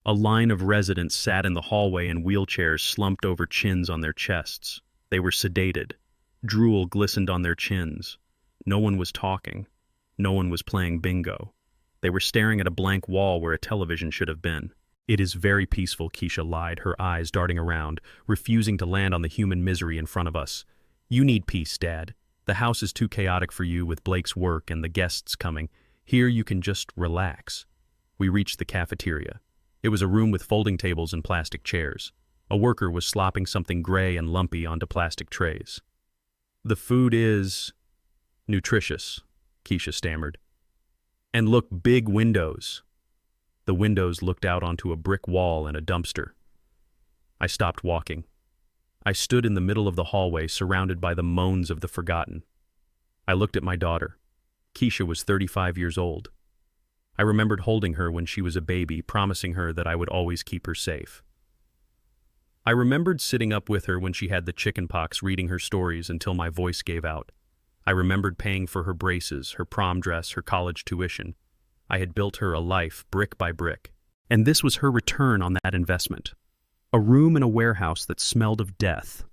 A line of residents sat in the hallway in wheelchairs, slumped over, chins on their chests. They were sedated. Drool glistened on their chins. No one was talking. No one was playing bingo. They were staring at a blank wall where a television should have been. "It is very peaceful," Keisha lied, her eyes darting around, refusing to land on the human misery in front of us. "You need peace, Dad. The house is too chaotic for you with Blake's work and the guests coming. Here you can just relax." We reached the cafeteria. It was a room with folding tables and plastic chairs. A worker was slopping something gray and lumpy onto plastic trays. "The food is nutritious," Keisha stammered. "And look, big windows." The windows looked out onto a brick wall and a dumpster. I stopped walking. I stood in the middle of the hallway, surrounded by the moans of the forgotten. I looked at my daughter. Keisha was 35 years old. I remembered holding her when she was a baby, promising her that I would always keep her safe. I remembered sitting up with her when she had the chickenpox, reading her stories until my voice gave out. I remembered paying for her braces, her prom dress, her college tuition. I had built her a life, brick by brick. And this was her return on that investment. A room in a warehouse that smelled of death.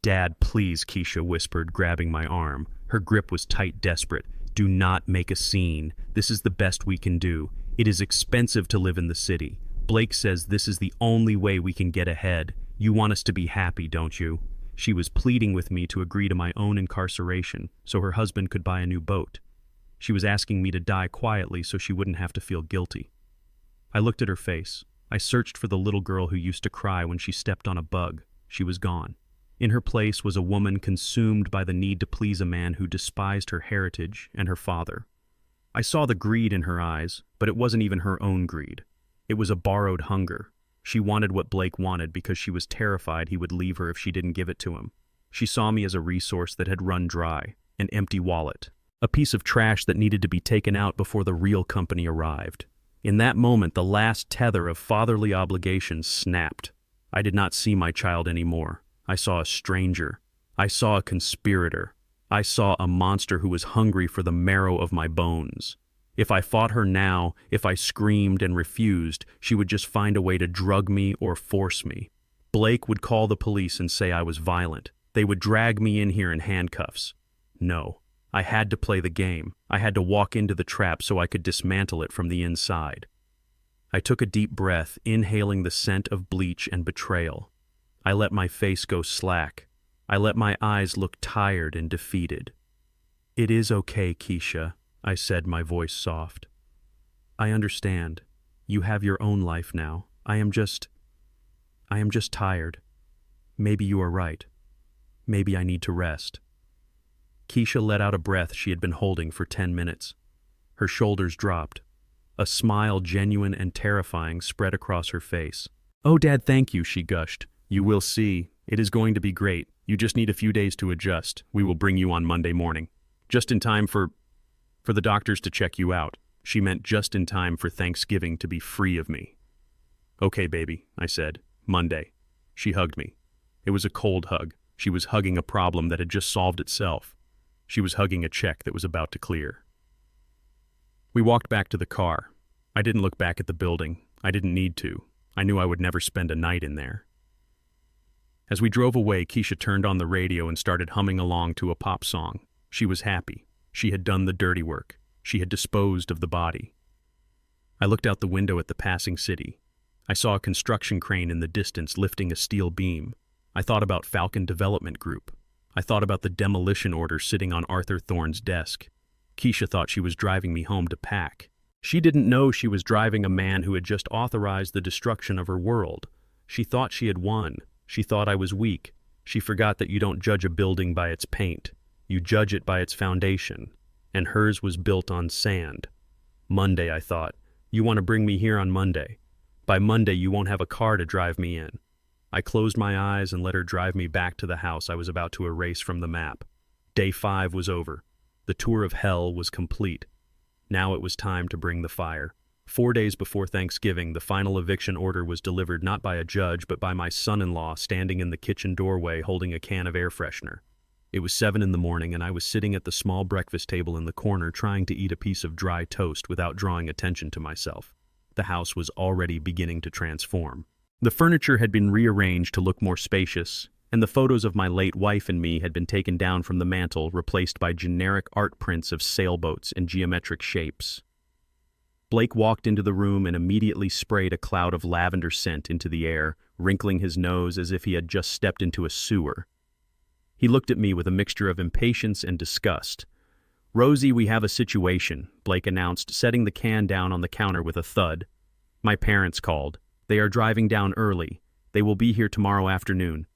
"Dad, please," Keisha whispered, grabbing my arm. Her grip was tight, desperate. "Do not make a scene. This is the best we can do. It is expensive to live in the city. Blake says this is the only way we can get ahead. You want us to be happy, don't you?" She was pleading with me to agree to my own incarceration so her husband could buy a new boat. She was asking me to die quietly so she wouldn't have to feel guilty. I looked at her face. I searched for the little girl who used to cry when she stepped on a bug. She was gone. In her place was a woman consumed by the need to please a man who despised her heritage and her father. I saw the greed in her eyes, but it wasn't even her own greed. It was a borrowed hunger. She wanted what Blake wanted because she was terrified he would leave her if she didn't give it to him. She saw me as a resource that had run dry, an empty wallet, a piece of trash that needed to be taken out before the real company arrived. In that moment, the last tether of fatherly obligations snapped. I did not see my child anymore. I saw a stranger. I saw a conspirator. I saw a monster who was hungry for the marrow of my bones. If I fought her now, if I screamed and refused, she would just find a way to drug me or force me. Blake would call the police and say I was violent. They would drag me in here in handcuffs. No, I had to play the game. I had to walk into the trap so I could dismantle it from the inside. I took a deep breath, inhaling the scent of bleach and betrayal. I let my face go slack. I let my eyes look tired and defeated. "It is okay, Keisha," I said, my voice soft. "I understand. You have your own life now. I am just tired. Maybe you are right. Maybe I need to rest." Keisha let out a breath she had been holding for 10 minutes. Her shoulders dropped. A smile, genuine and terrifying, spread across her face. "Oh, Dad, thank you," she gushed. "You will see. It is going to be great. You just need a few days to adjust. We will bring you on Monday morning. Just in time for the doctors to check you out." She meant just in time for Thanksgiving to be free of me. "Okay, baby," I said. "Monday." She hugged me. It was a cold hug. She was hugging a problem that had just solved itself. She was hugging a check that was about to clear. We walked back to the car. I didn't look back at the building. I didn't need to. I knew I would never spend a night in there. As we drove away, Keisha turned on the radio and started humming along to a pop song. She was happy. She had done the dirty work. She had disposed of the body. I looked out the window at the passing city. I saw a construction crane in the distance lifting a steel beam. I thought about Falcon Development Group. I thought about the demolition order sitting on Arthur Thorne's desk. Keisha thought she was driving me home to pack. She didn't know she was driving a man who had just authorized the destruction of her world. She thought she had won. She thought I was weak. She forgot that you don't judge a building by its paint. You judge it by its foundation. And hers was built on sand. Monday, I thought, You want to bring me here on Monday. By Monday, you won't have a car to drive me in. I closed my eyes and let her drive me back to the house I was about to erase from the map. Day 5 was over. The tour of hell was complete. Now it was time to bring the fire. 4 days before Thanksgiving, the final eviction order was delivered not by a judge but by my son-in-law standing in the kitchen doorway holding a can of air freshener. It was 7 in the morning and I was sitting at the small breakfast table in the corner trying to eat a piece of dry toast without drawing attention to myself. The house was already beginning to transform. The furniture had been rearranged to look more spacious, and the photos of my late wife and me had been taken down from the mantel, replaced by generic art prints of sailboats and geometric shapes. Blake walked into the room and immediately sprayed a cloud of lavender scent into the air, wrinkling his nose as if he had just stepped into a sewer. He looked at me with a mixture of impatience and disgust. "Rosie, we have a situation," Blake announced, setting the can down on the counter with a thud. "My parents called. They are driving down early. They will be here tomorrow afternoon."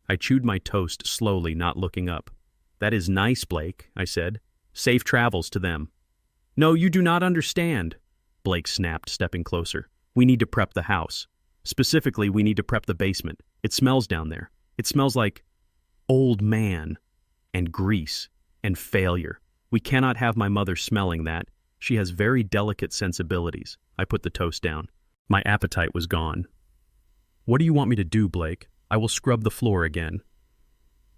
I chewed my toast slowly, not looking up. "That is nice, Blake," I said. "Safe travels to them." "No, you do not understand," Blake snapped, stepping closer. "We need to prep the house. Specifically, we need to prep the basement. It smells down there. It smells like old man and grease and failure. We cannot have my mother smelling that. She has very delicate sensibilities." I put the toast down. My appetite was gone. "What do you want me to do, Blake? I will scrub the floor again."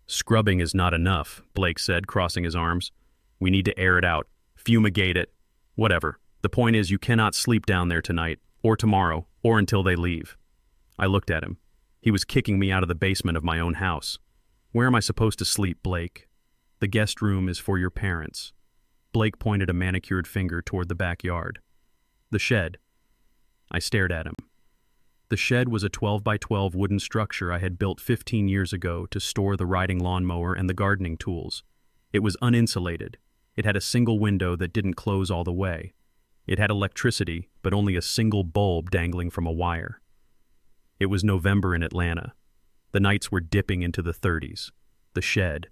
"Scrubbing is not enough," Blake said, crossing his arms. "We need to air it out, fumigate it, whatever. The point is you cannot sleep down there tonight, or tomorrow, or until they leave." I looked at him. He was kicking me out of the basement of my own house. "Where am I supposed to sleep, Blake?" "The guest room is for your parents." Blake pointed a manicured finger toward the backyard. "The shed." I stared at him. The shed was a 12 by 12 wooden structure I had built 15 years ago to store the riding lawnmower and the gardening tools. It was uninsulated. It had a single window that didn't close all the way. It had electricity, but only a single bulb dangling from a wire. It was November in Atlanta. The nights were dipping into the 30s. The shed.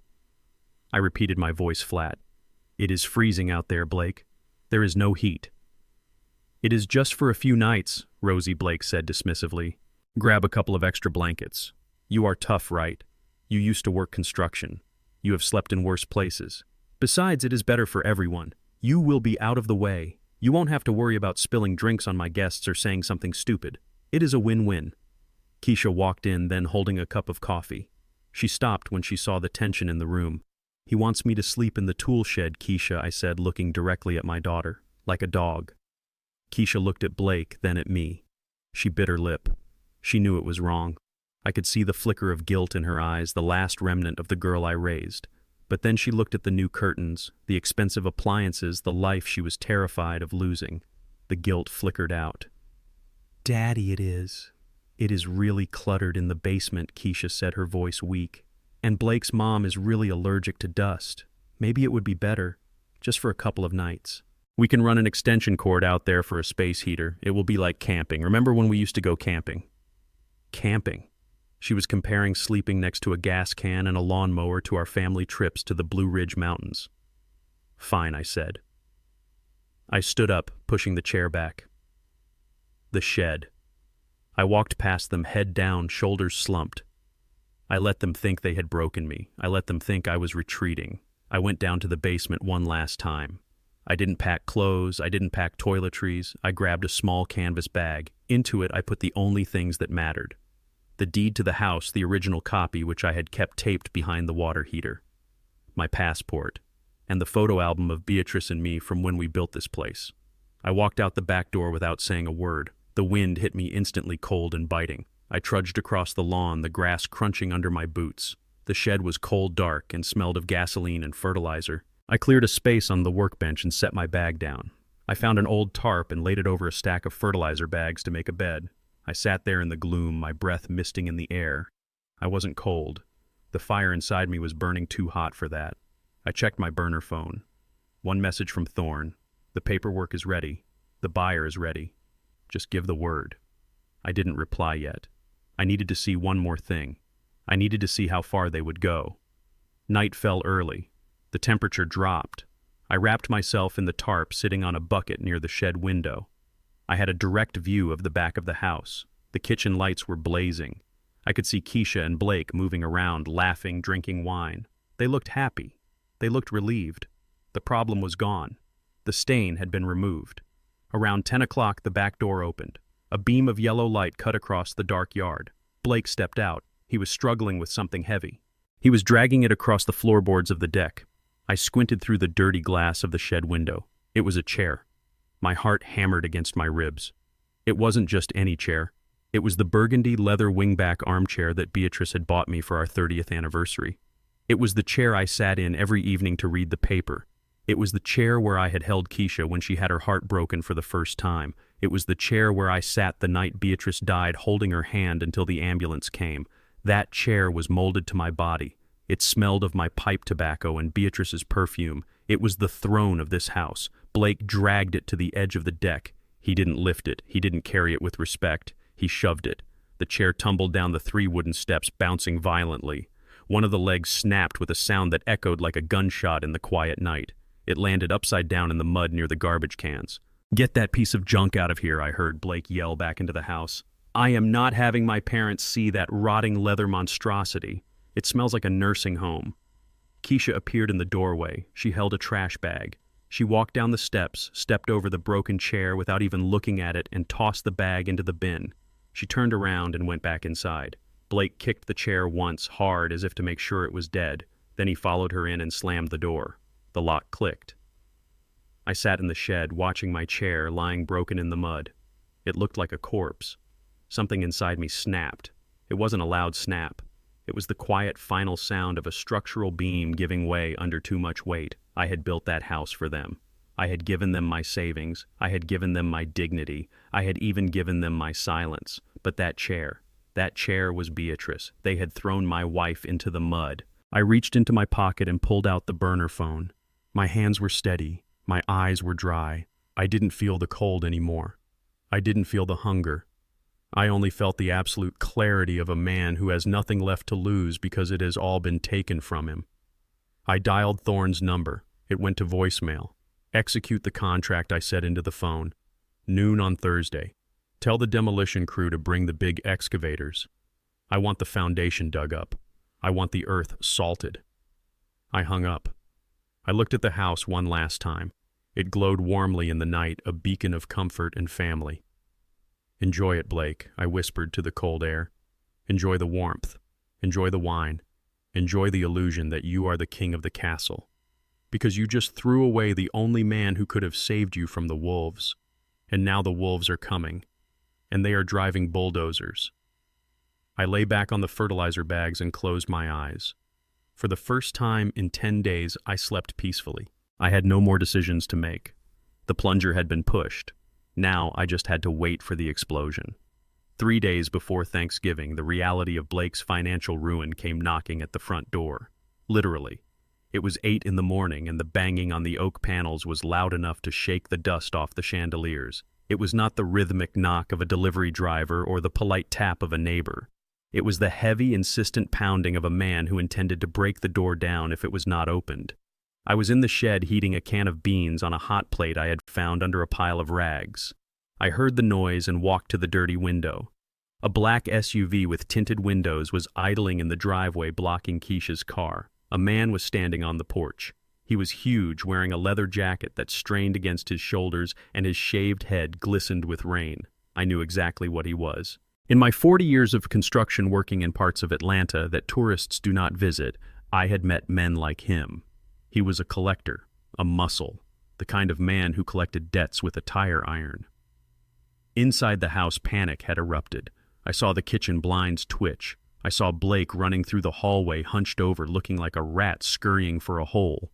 I repeated, my voice flat. "It is freezing out there, Blake. There is no heat." "It is just for a few nights," Rosie, Blake said dismissively. "Grab a couple of extra blankets. You are tough, right? You used to work construction. You have slept in worse places. Besides, it is better for everyone. You will be out of the way. You won't have to worry about spilling drinks on my guests or saying something stupid. It is a win-win." Keisha walked in, then holding a cup of coffee. She stopped when she saw the tension in the room. "He wants me to sleep in the tool shed, Keisha," I said, looking directly at my daughter, like a dog. Keisha looked at Blake, then at me. She bit her lip. She knew it was wrong. I could see the flicker of guilt in her eyes, the last remnant of the girl I raised. But then she looked at the new curtains, the expensive appliances, the life she was terrified of losing. The guilt flickered out. "Daddy, it is. It is really cluttered in the basement," Keisha said, her voice weak. "And Blake's mom is really allergic to dust. Maybe it would be better, just for a couple of nights. We can run an extension cord out there for a space heater. It will be like camping. Remember when we used to go camping?" Camping. She was comparing sleeping next to a gas can and a lawnmower to our family trips to the Blue Ridge Mountains. "Fine," I said. I stood up, pushing the chair back. The shed. I walked past them, head down, shoulders slumped. I let them think they had broken me. I let them think I was retreating. I went down to the basement one last time. I didn't pack clothes, I didn't pack toiletries, I grabbed a small canvas bag. Into it I put the only things that mattered. The deed to the house, the original copy which I had kept taped behind the water heater. My passport, and the photo album of Beatrice and me from when we built this place. I walked out the back door without saying a word. The wind hit me instantly cold and biting. I trudged across the lawn, the grass crunching under my boots. The shed was cold dark and smelled of gasoline and fertilizer. I cleared a space on the workbench and set my bag down. I found an old tarp and laid it over a stack of fertilizer bags to make a bed. I sat there in the gloom, my breath misting in the air. I wasn't cold. The fire inside me was burning too hot for that. I checked my burner phone. One message from Thorne. "The paperwork is ready. The buyer is ready. Just give the word." I didn't reply yet. I needed to see one more thing. I needed to see how far they would go. Night fell early. The temperature dropped. I wrapped myself in the tarp, sitting on a bucket near the shed window. I had a direct view of the back of the house. The kitchen lights were blazing. I could see Keisha and Blake moving around, laughing, drinking wine. They looked happy. They looked relieved. The problem was gone. The stain had been removed. Around 10 o'clock, the back door opened. A beam of yellow light cut across the dark yard. Blake stepped out. He was struggling with something heavy. He was dragging it across the floorboards of the deck. I squinted through the dirty glass of the shed window. It was a chair. My heart hammered against my ribs. It wasn't just any chair. It was the burgundy leather wingback armchair that Beatrice had bought me for our 30th anniversary. It was the chair I sat in every evening to read the paper. It was the chair where I had held Keisha when she had her heart broken for the first time. It was the chair where I sat the night Beatrice died, holding her hand until the ambulance came. That chair was molded to my body. It smelled of my pipe tobacco and Beatrice's perfume. It was the throne of this house. Blake dragged it to the edge of the deck. He didn't lift it. He didn't carry it with respect. He shoved it. The chair tumbled down the 3 wooden steps, bouncing violently. One of the legs snapped with a sound that echoed like a gunshot in the quiet night. It landed upside down in the mud near the garbage cans. "Get that piece of junk out of here," I heard Blake yell back into the house. "I am not having my parents see that rotting leather monstrosity. It smells like a nursing home." Keisha appeared in the doorway. She held a trash bag. She walked down the steps, stepped over the broken chair without even looking at it, and tossed the bag into the bin. She turned around and went back inside. Blake kicked the chair once, hard, as if to make sure it was dead. Then he followed her in and slammed the door. The lock clicked. I sat in the shed, watching my chair lying broken in the mud. It looked like a corpse. Something inside me snapped. It wasn't a loud snap. It was the quiet final sound of a structural beam giving way under too much weight. I had built that house for them. I had given them my savings. I had given them my dignity. I had even given them my silence. But that chair was Beatrice. They had thrown my wife into the mud. I reached into my pocket and pulled out the burner phone. My hands were steady. My eyes were dry. I didn't feel the cold anymore. I didn't feel the hunger. I only felt the absolute clarity of a man who has nothing left to lose because it has all been taken from him. I dialed Thorne's number. It went to voicemail. "Execute the contract," I said into the phone. "Noon on Thursday. Tell the demolition crew to bring the big excavators. I want the foundation dug up. I want the earth salted." I hung up. I looked at the house one last time. It glowed warmly in the night, a beacon of comfort and family. "Enjoy it, Blake," I whispered to the cold air. "Enjoy the warmth. Enjoy the wine. Enjoy the illusion that you are the king of the castle. Because you just threw away the only man who could have saved you from the wolves. And now the wolves are coming. And they are driving bulldozers." I lay back on the fertilizer bags and closed my eyes. For the first time in 10 days, I slept peacefully. I had no more decisions to make. The plunger had been pushed. Now I just had to wait for the explosion. 3 days before Thanksgiving, the reality of Blake's financial ruin came knocking at the front door. Literally. It was 8 in the morning, and the banging on the oak panels was loud enough to shake the dust off the chandeliers. It was not the rhythmic knock of a delivery driver or the polite tap of a neighbor. It was the heavy, insistent pounding of a man who intended to break the door down if it was not opened. I was in the shed heating a can of beans on a hot plate I had found under a pile of rags. I heard the noise and walked to the dirty window. A black SUV with tinted windows was idling in the driveway, blocking Keisha's car. A man was standing on the porch. He was huge, wearing a leather jacket that strained against his shoulders, and his shaved head glistened with rain. I knew exactly what he was. In my 40 years of construction working in parts of Atlanta that tourists do not visit, I had met men like him. He was a collector, a muscle, the kind of man who collected debts with a tire iron. Inside the house, panic had erupted. I saw the kitchen blinds twitch. I saw Blake running through the hallway, hunched over, looking like a rat scurrying for a hole.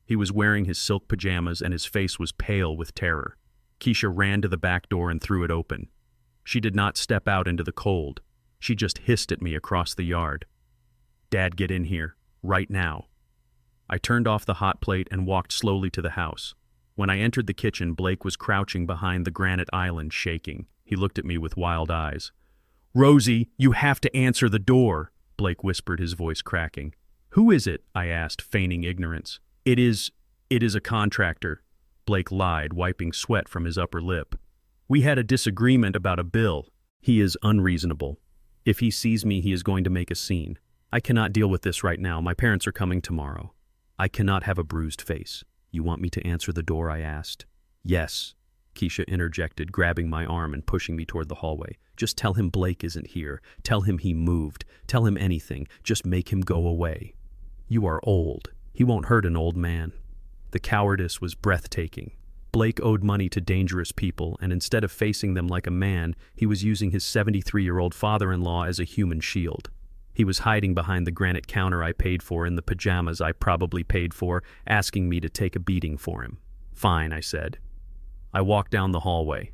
He was wearing his silk pajamas, and his face was pale with terror. Keisha ran to the back door and threw it open. She did not step out into the cold. She just hissed at me across the yard. "Dad, get in here, right now." I turned off the hot plate and walked slowly to the house. When I entered the kitchen, Blake was crouching behind the granite island, shaking. He looked at me with wild eyes. "Rosie, you have to answer the door," Blake whispered, his voice cracking. "Who is it?" I asked, feigning ignorance. It is a contractor," Blake lied, wiping sweat from his upper lip. We had a disagreement about a bill. He is unreasonable. If he sees me, he is going to make a scene. I cannot deal with this right now. My parents are coming tomorrow. I cannot have a bruised face. You want me to answer the door? I asked. Yes, Keisha interjected, grabbing my arm and pushing me toward the hallway. Just tell him Blake isn't here. Tell him he moved. Tell him anything. Just make him go away. You are old. He won't hurt an old man. The cowardice was breathtaking. Blake owed money to dangerous people, and instead of facing them like a man, he was using his 73-year-old father-in-law as a human shield. He was hiding behind the granite counter I paid for in the pajamas I probably paid for, asking me to take a beating for him. Fine, I said. I walked down the hallway.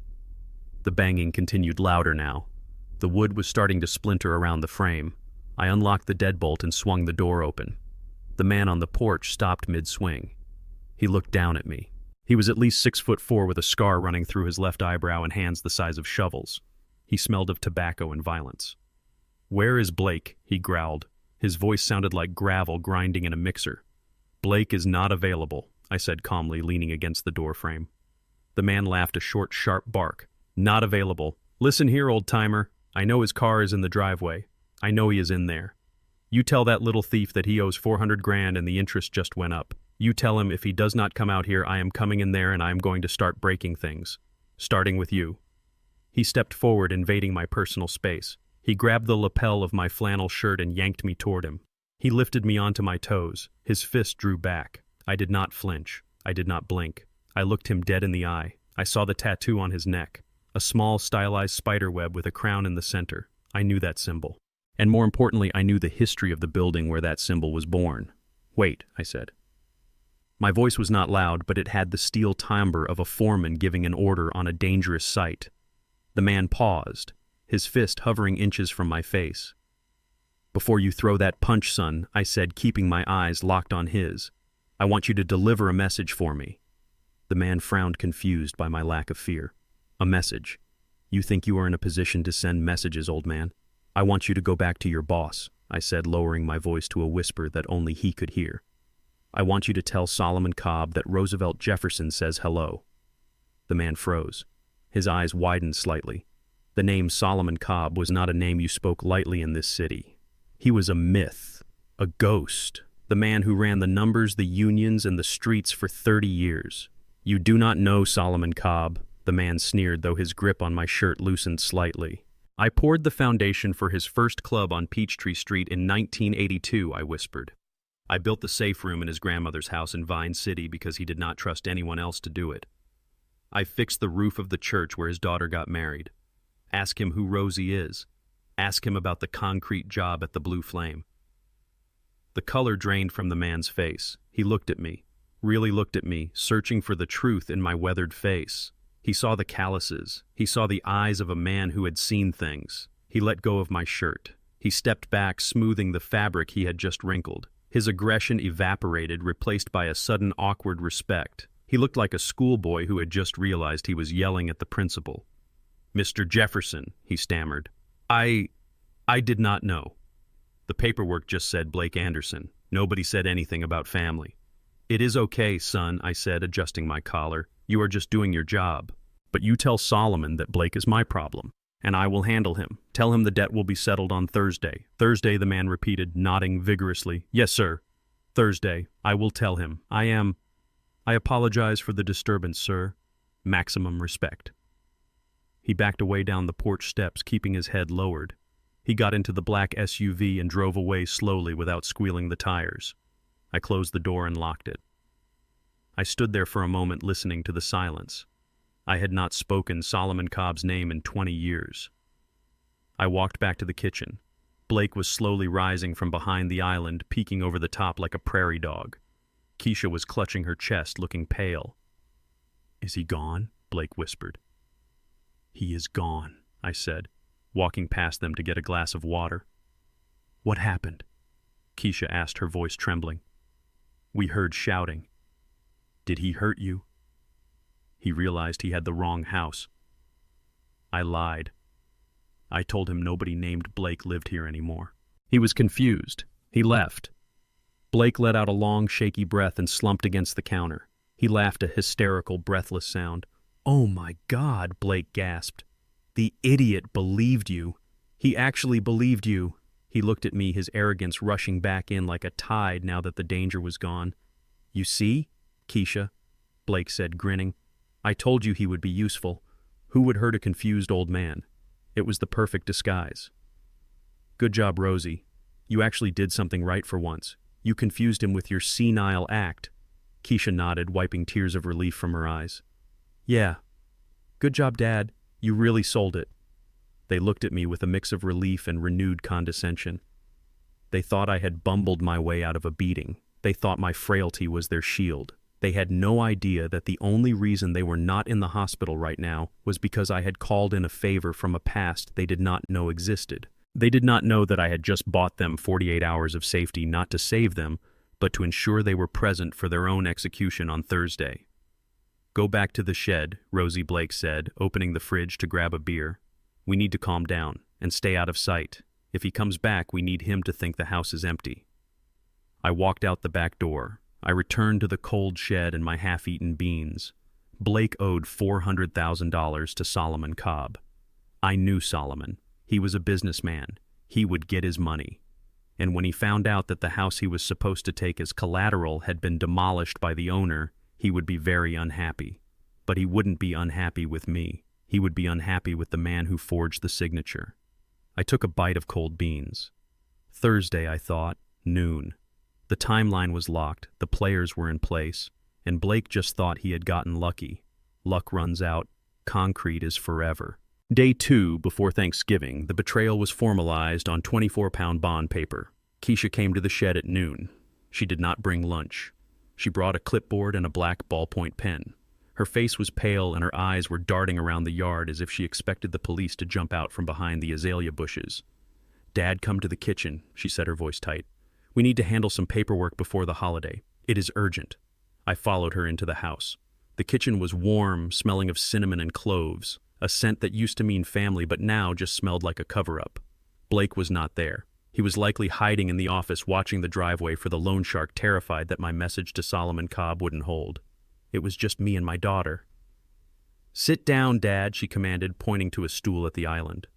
The banging continued louder now. The wood was starting to splinter around the frame. I unlocked the deadbolt and swung the door open. The man on the porch stopped mid-swing. He looked down at me. He was at least 6'4" with a scar running through his left eyebrow and hands the size of shovels. He smelled of tobacco and violence. Where is Blake? He growled. His voice sounded like gravel grinding in a mixer. Blake is not available, I said calmly, leaning against the door frame. The man laughed a short, sharp bark. Not available. Listen here, old-timer. I know his car is in the driveway. I know he is in there. You tell that little thief that he owes 400 grand and the interest just went up. You tell him if he does not come out here, I am coming in there and I am going to start breaking things. Starting with you. He stepped forward, invading my personal space. He grabbed the lapel of my flannel shirt and yanked me toward him. He lifted me onto my toes. His fist drew back. I did not flinch. I did not blink. I looked him dead in the eye. I saw the tattoo on his neck. A small, stylized spiderweb with a crown in the center. I knew that symbol. And more importantly, I knew the history of the building where that symbol was born. Wait, I said. My voice was not loud, but it had the steel timbre of a foreman giving an order on a dangerous site. The man paused, his fist hovering inches from my face. Before you throw that punch, son, I said, keeping my eyes locked on his. I want you to deliver a message for me. The man frowned, confused by my lack of fear. A message. You think you are in a position to send messages, old man? I want you to go back to your boss, I said, lowering my voice to a whisper that only he could hear. I want you to tell Solomon Cobb that Roosevelt Jefferson says hello. The man froze. His eyes widened slightly. The name Solomon Cobb was not a name you spoke lightly in this city. He was a myth, a ghost, the man who ran the numbers, the unions, and the streets for 30 years. You do not know Solomon Cobb, the man sneered, though his grip on my shirt loosened slightly. I poured the foundation for his first club on Peachtree Street in 1982, I whispered. I built the safe room in his grandmother's house in Vine City because he did not trust anyone else to do it. I fixed the roof of the church where his daughter got married. Ask him who Rosie is. Ask him about the concrete job at the Blue Flame. The color drained from the man's face. He looked at me, really looked at me, searching for the truth in my weathered face. He saw the calluses. He saw the eyes of a man who had seen things. He let go of my shirt. He stepped back, smoothing the fabric he had just wrinkled. His aggression evaporated, replaced by a sudden awkward respect. He looked like a schoolboy who had just realized he was yelling at the principal. Mr. Jefferson, he stammered. I did not know. The paperwork just said Blake Anderson. Nobody said anything about family. It is okay, son, I said, adjusting my collar. You are just doing your job. But you tell Solomon that Blake is my problem, and I will handle him. Tell him the debt will be settled on Thursday. Thursday, the man repeated, nodding vigorously. Yes, sir. Thursday. I will tell him. I apologize for the disturbance, sir. Maximum respect. He backed away down the porch steps, keeping his head lowered. He got into the black SUV and drove away slowly without squealing the tires. I closed the door and locked it. I stood there for a moment listening to the silence. I had not spoken Solomon Cobb's name in 20 years. I walked back to the kitchen. Blake was slowly rising from behind the island, peeking over the top like a prairie dog. Keisha was clutching her chest, looking pale. Is he gone? Blake whispered. He is gone, I said, walking past them to get a glass of water. What happened? Keisha asked, her voice trembling. We heard shouting. Did he hurt you? He realized he had the wrong house. I lied. I told him nobody named Blake lived here anymore. He was confused. He left. Blake let out a long, shaky breath and slumped against the counter. He laughed a hysterical, breathless sound. "Oh my God," Blake gasped. "The idiot believed you. He actually believed you." He looked at me, his arrogance rushing back in like a tide now that the danger was gone. "You see, Keisha," Blake said, grinning. "I told you he would be useful. Who would hurt a confused old man? It was the perfect disguise." "Good job, Rosie. You actually did something right for once. You confused him with your senile act." Keisha nodded, wiping tears of relief from her eyes. "Yeah. Good job, Dad. You really sold it." They looked at me with a mix of relief and renewed condescension. They thought I had bumbled my way out of a beating. They thought my frailty was their shield. They had no idea that the only reason they were not in the hospital right now was because I had called in a favor from a past they did not know existed. They did not know that I had just bought them 48 hours of safety not to save them, but to ensure they were present for their own execution on Thursday. "Go back to the shed," Rosie Blake said, opening the fridge to grab a beer. "We need to calm down and stay out of sight. If he comes back, we need him to think the house is empty." I walked out the back door. I returned to the cold shed and my half-eaten beans. Blake owed $400,000 to Solomon Cobb. I knew Solomon. He was a businessman. He would get his money. And when he found out that the house he was supposed to take as collateral had been demolished by the owner, he would be very unhappy. But he wouldn't be unhappy with me. He would be unhappy with the man who forged the signature. I took a bite of cold beans. Thursday, I thought, noon. The timeline was locked, the players were in place, and Blake just thought he had gotten lucky. Luck runs out. Concrete is forever. Day 2, before Thanksgiving, the betrayal was formalized on 24-pound bond paper. Keisha came to the shed at noon. She did not bring lunch. She brought a clipboard and a black ballpoint pen. Her face was pale and her eyes were darting around the yard as if she expected the police to jump out from behind the azalea bushes. "Dad, come to the kitchen," she said, her voice tight. "We need to handle some paperwork before the holiday. It is urgent." I followed her into the house. The kitchen was warm, smelling of cinnamon and cloves, a scent that used to mean family but now just smelled like a cover-up. Blake was not there. He was likely hiding in the office watching the driveway for the loan shark, terrified that my message to Solomon Cobb wouldn't hold. It was just me and my daughter. "Sit down, Dad," she commanded, pointing to a stool at the island.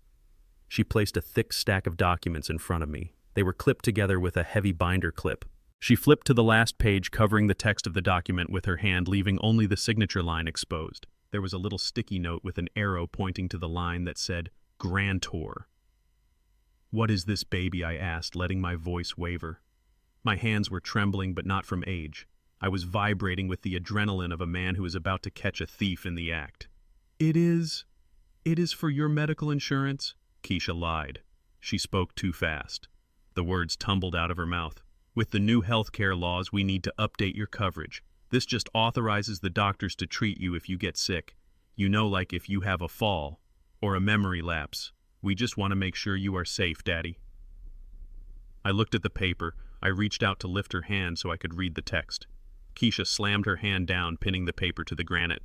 She placed a thick stack of documents in front of me. They were clipped together with a heavy binder clip. She flipped to the last page, covering the text of the document with her hand, leaving only the signature line exposed. There was a little sticky note with an arrow pointing to the line that said, "Grantor." "What is this baby?" I asked, letting my voice waver. My hands were trembling, but not from age. I was vibrating with the adrenaline of a man who is about to catch a thief in the act. It is for your medical insurance," Keisha lied. She spoke too fast. The words tumbled out of her mouth. "With the new healthcare laws, we need to update your coverage. This just authorizes the doctors to treat you if you get sick. You know, like if you have a fall or a memory lapse. We just want to make sure you are safe, Daddy." I looked at the paper. I reached out to lift her hand so I could read the text. Keisha slammed her hand down, pinning the paper to the granite.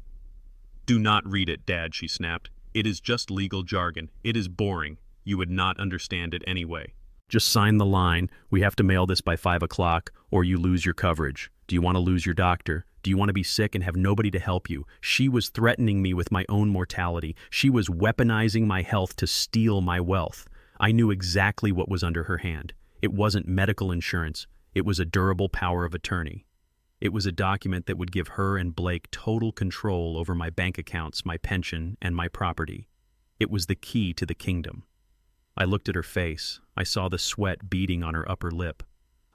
"Do not read it, Dad," she snapped. "It is just legal jargon. It is boring. You would not understand it anyway. Just sign the line. We have to mail this by 5 o'clock, or you lose your coverage. Do you want to lose your doctor? Do you want to be sick and have nobody to help you?" She was threatening me with my own mortality. She was weaponizing my health to steal my wealth. I knew exactly what was under her hand. It wasn't medical insurance. It was a durable power of attorney. It was a document that would give her and Blake total control over my bank accounts, my pension, and my property. It was the key to the kingdom. I looked at her face. I saw the sweat beading on her upper lip.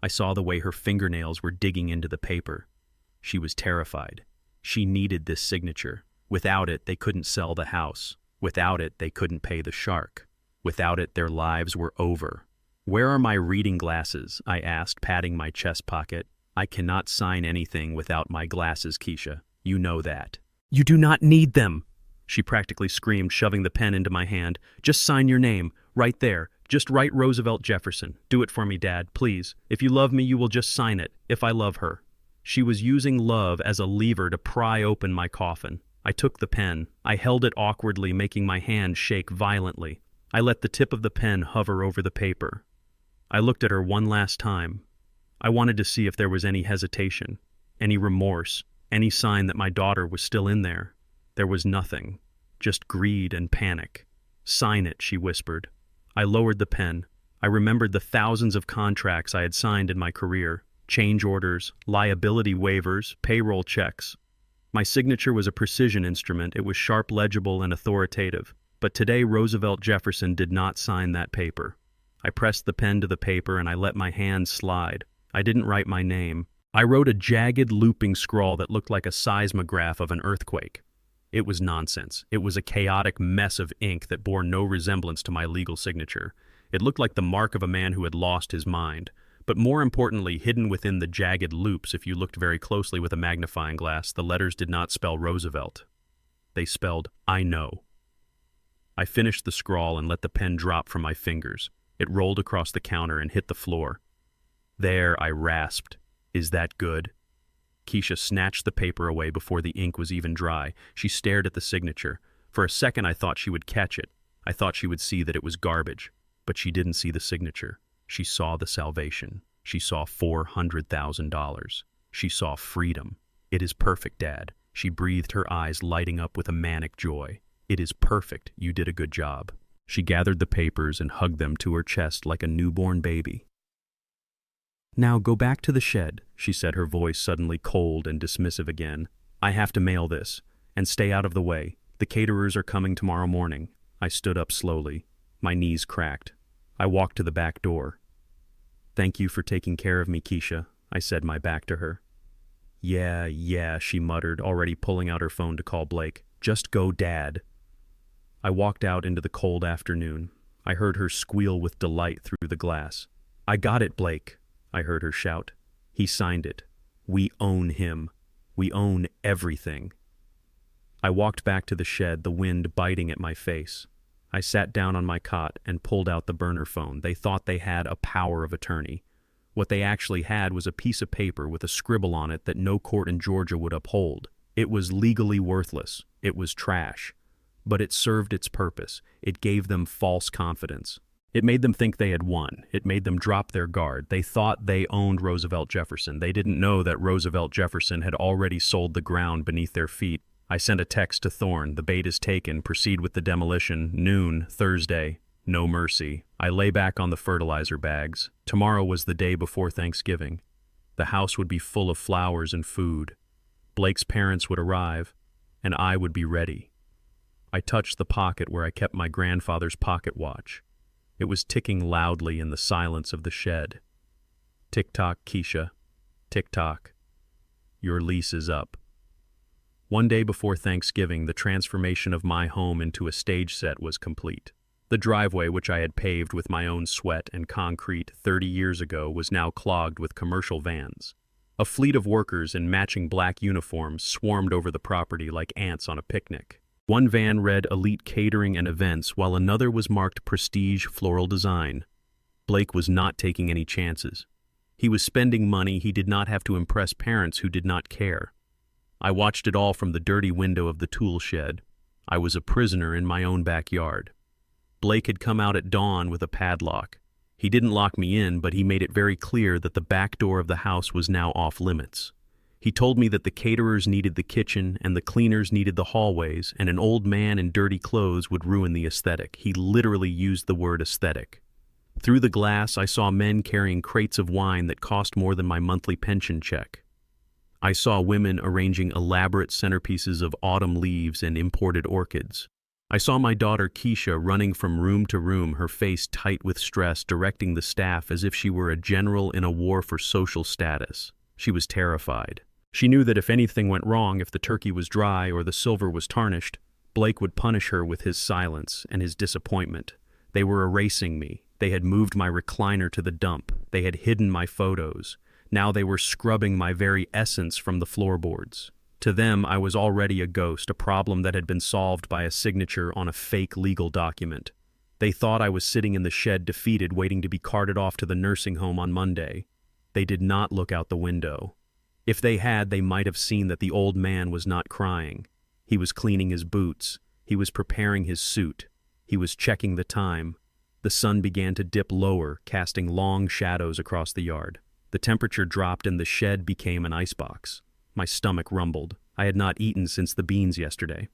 I saw the way her fingernails were digging into the paper. She was terrified. She needed this signature. Without it, they couldn't sell the house. Without it, they couldn't pay the shark. Without it, their lives were over. "Where are my reading glasses?" I asked, patting my chest pocket. "I cannot sign anything without my glasses, Keisha. You know that." "You do not need them," she practically screamed, shoving the pen into my hand. "Just sign your name, right there. Just write Roosevelt Jefferson. Do it for me, Dad, please. If you love me, you will just sign it, if I love her." She was using love as a lever to pry open my coffin. I took the pen. I held it awkwardly, making my hand shake violently. I let the tip of the pen hover over the paper. I looked at her one last time. I wanted to see if there was any hesitation, any remorse, any sign that my daughter was still in there. There was nothing, just greed and panic. "Sign it," she whispered. I lowered the pen. I remembered the thousands of contracts I had signed in my career, change orders, liability waivers, payroll checks. My signature was a precision instrument. It was sharp, legible, and authoritative. But today Roosevelt Jefferson did not sign that paper. I pressed the pen to the paper and I let my hand slide. I didn't write my name. I wrote a jagged, looping scrawl that looked like a seismograph of an earthquake. It was nonsense. It was a chaotic mess of ink that bore no resemblance to my legal signature. It looked like the mark of a man who had lost his mind. But more importantly, hidden within the jagged loops, if you looked very closely with a magnifying glass, the letters did not spell Roosevelt. They spelled, "I know." I finished the scrawl and let the pen drop from my fingers. It rolled across the counter and hit the floor. "There," I rasped. "Is that good?" Keisha snatched the paper away before the ink was even dry. She stared at the signature. For a second I thought she would catch it. I thought she would see that it was garbage. But she didn't see the signature. She saw the salvation. She saw $400,000. She saw freedom. "It is perfect, Dad." She breathed, her eyes lighting up with a manic joy. "It is perfect. You did a good job." She gathered the papers and hugged them to her chest like a newborn baby. "Now go back to the shed," she said, her voice suddenly cold and dismissive again. "I have to mail this. And stay out of the way. The caterers are coming tomorrow morning." I stood up slowly. My knees cracked. I walked to the back door. "Thank you for taking care of me, Keisha," I said, my back to her. Yeah, she muttered, already pulling out her phone to call Blake. "Just go, Dad." I walked out into the cold afternoon. I heard her squeal with delight through the glass. "I got it, Blake," I heard her shout. "He signed it. We own him. We own everything." I walked back to the shed, the wind biting at my face. I sat down on my cot and pulled out the burner phone. They thought they had a power of attorney. What they actually had was a piece of paper with a scribble on it that no court in Georgia would uphold. It was legally worthless. It was trash. But it served its purpose. It gave them false confidence. It made them think they had won. It made them drop their guard. They thought they owned Roosevelt Jefferson. They didn't know that Roosevelt Jefferson had already sold the ground beneath their feet. I sent a text to Thorne. "The bait is taken. Proceed with the demolition. Noon, Thursday. No mercy." I lay back on the fertilizer bags. Tomorrow was the day before Thanksgiving. The house would be full of flowers and food. Blake's parents would arrive, and I would be ready. I touched the pocket where I kept my grandfather's pocket watch. It was ticking loudly in the silence of the shed. "Tick-tock, Keisha. Tick-tock. Your lease is up." One day before Thanksgiving, the transformation of my home into a stage set was complete. The driveway, which I had paved with my own sweat and concrete 30 years ago, was now clogged with commercial vans. A fleet of workers in matching black uniforms swarmed over the property like ants on a picnic. One van read Elite Catering and Events, while another was marked Prestige Floral Design. Blake was not taking any chances. He was spending money he did not have to impress parents who did not care. I watched it all from the dirty window of the tool shed. I was a prisoner in my own backyard. Blake had come out at dawn with a padlock. He didn't lock me in, but he made it very clear that the back door of the house was now off limits. He told me that the caterers needed the kitchen and the cleaners needed the hallways, and an old man in dirty clothes would ruin the aesthetic. He literally used the word aesthetic. Through the glass, I saw men carrying crates of wine that cost more than my monthly pension check. I saw women arranging elaborate centerpieces of autumn leaves and imported orchids. I saw my daughter Keisha running from room to room, her face tight with stress, directing the staff as if she were a general in a war for social status. She was terrified. She knew that if anything went wrong, if the turkey was dry or the silver was tarnished, Blake would punish her with his silence and his disappointment. They were erasing me. They had moved my recliner to the dump. They had hidden my photos. Now they were scrubbing my very essence from the floorboards. To them, I was already a ghost, a problem that had been solved by a signature on a fake legal document. They thought I was sitting in the shed defeated, waiting to be carted off to the nursing home on Monday. They did not look out the window. If they had, they might have seen that the old man was not crying. He was cleaning his boots. He was preparing his suit. He was checking the time. The sun began to dip lower, casting long shadows across the yard. The temperature dropped and the shed became an icebox. My stomach rumbled. I had not eaten since the beans yesterday.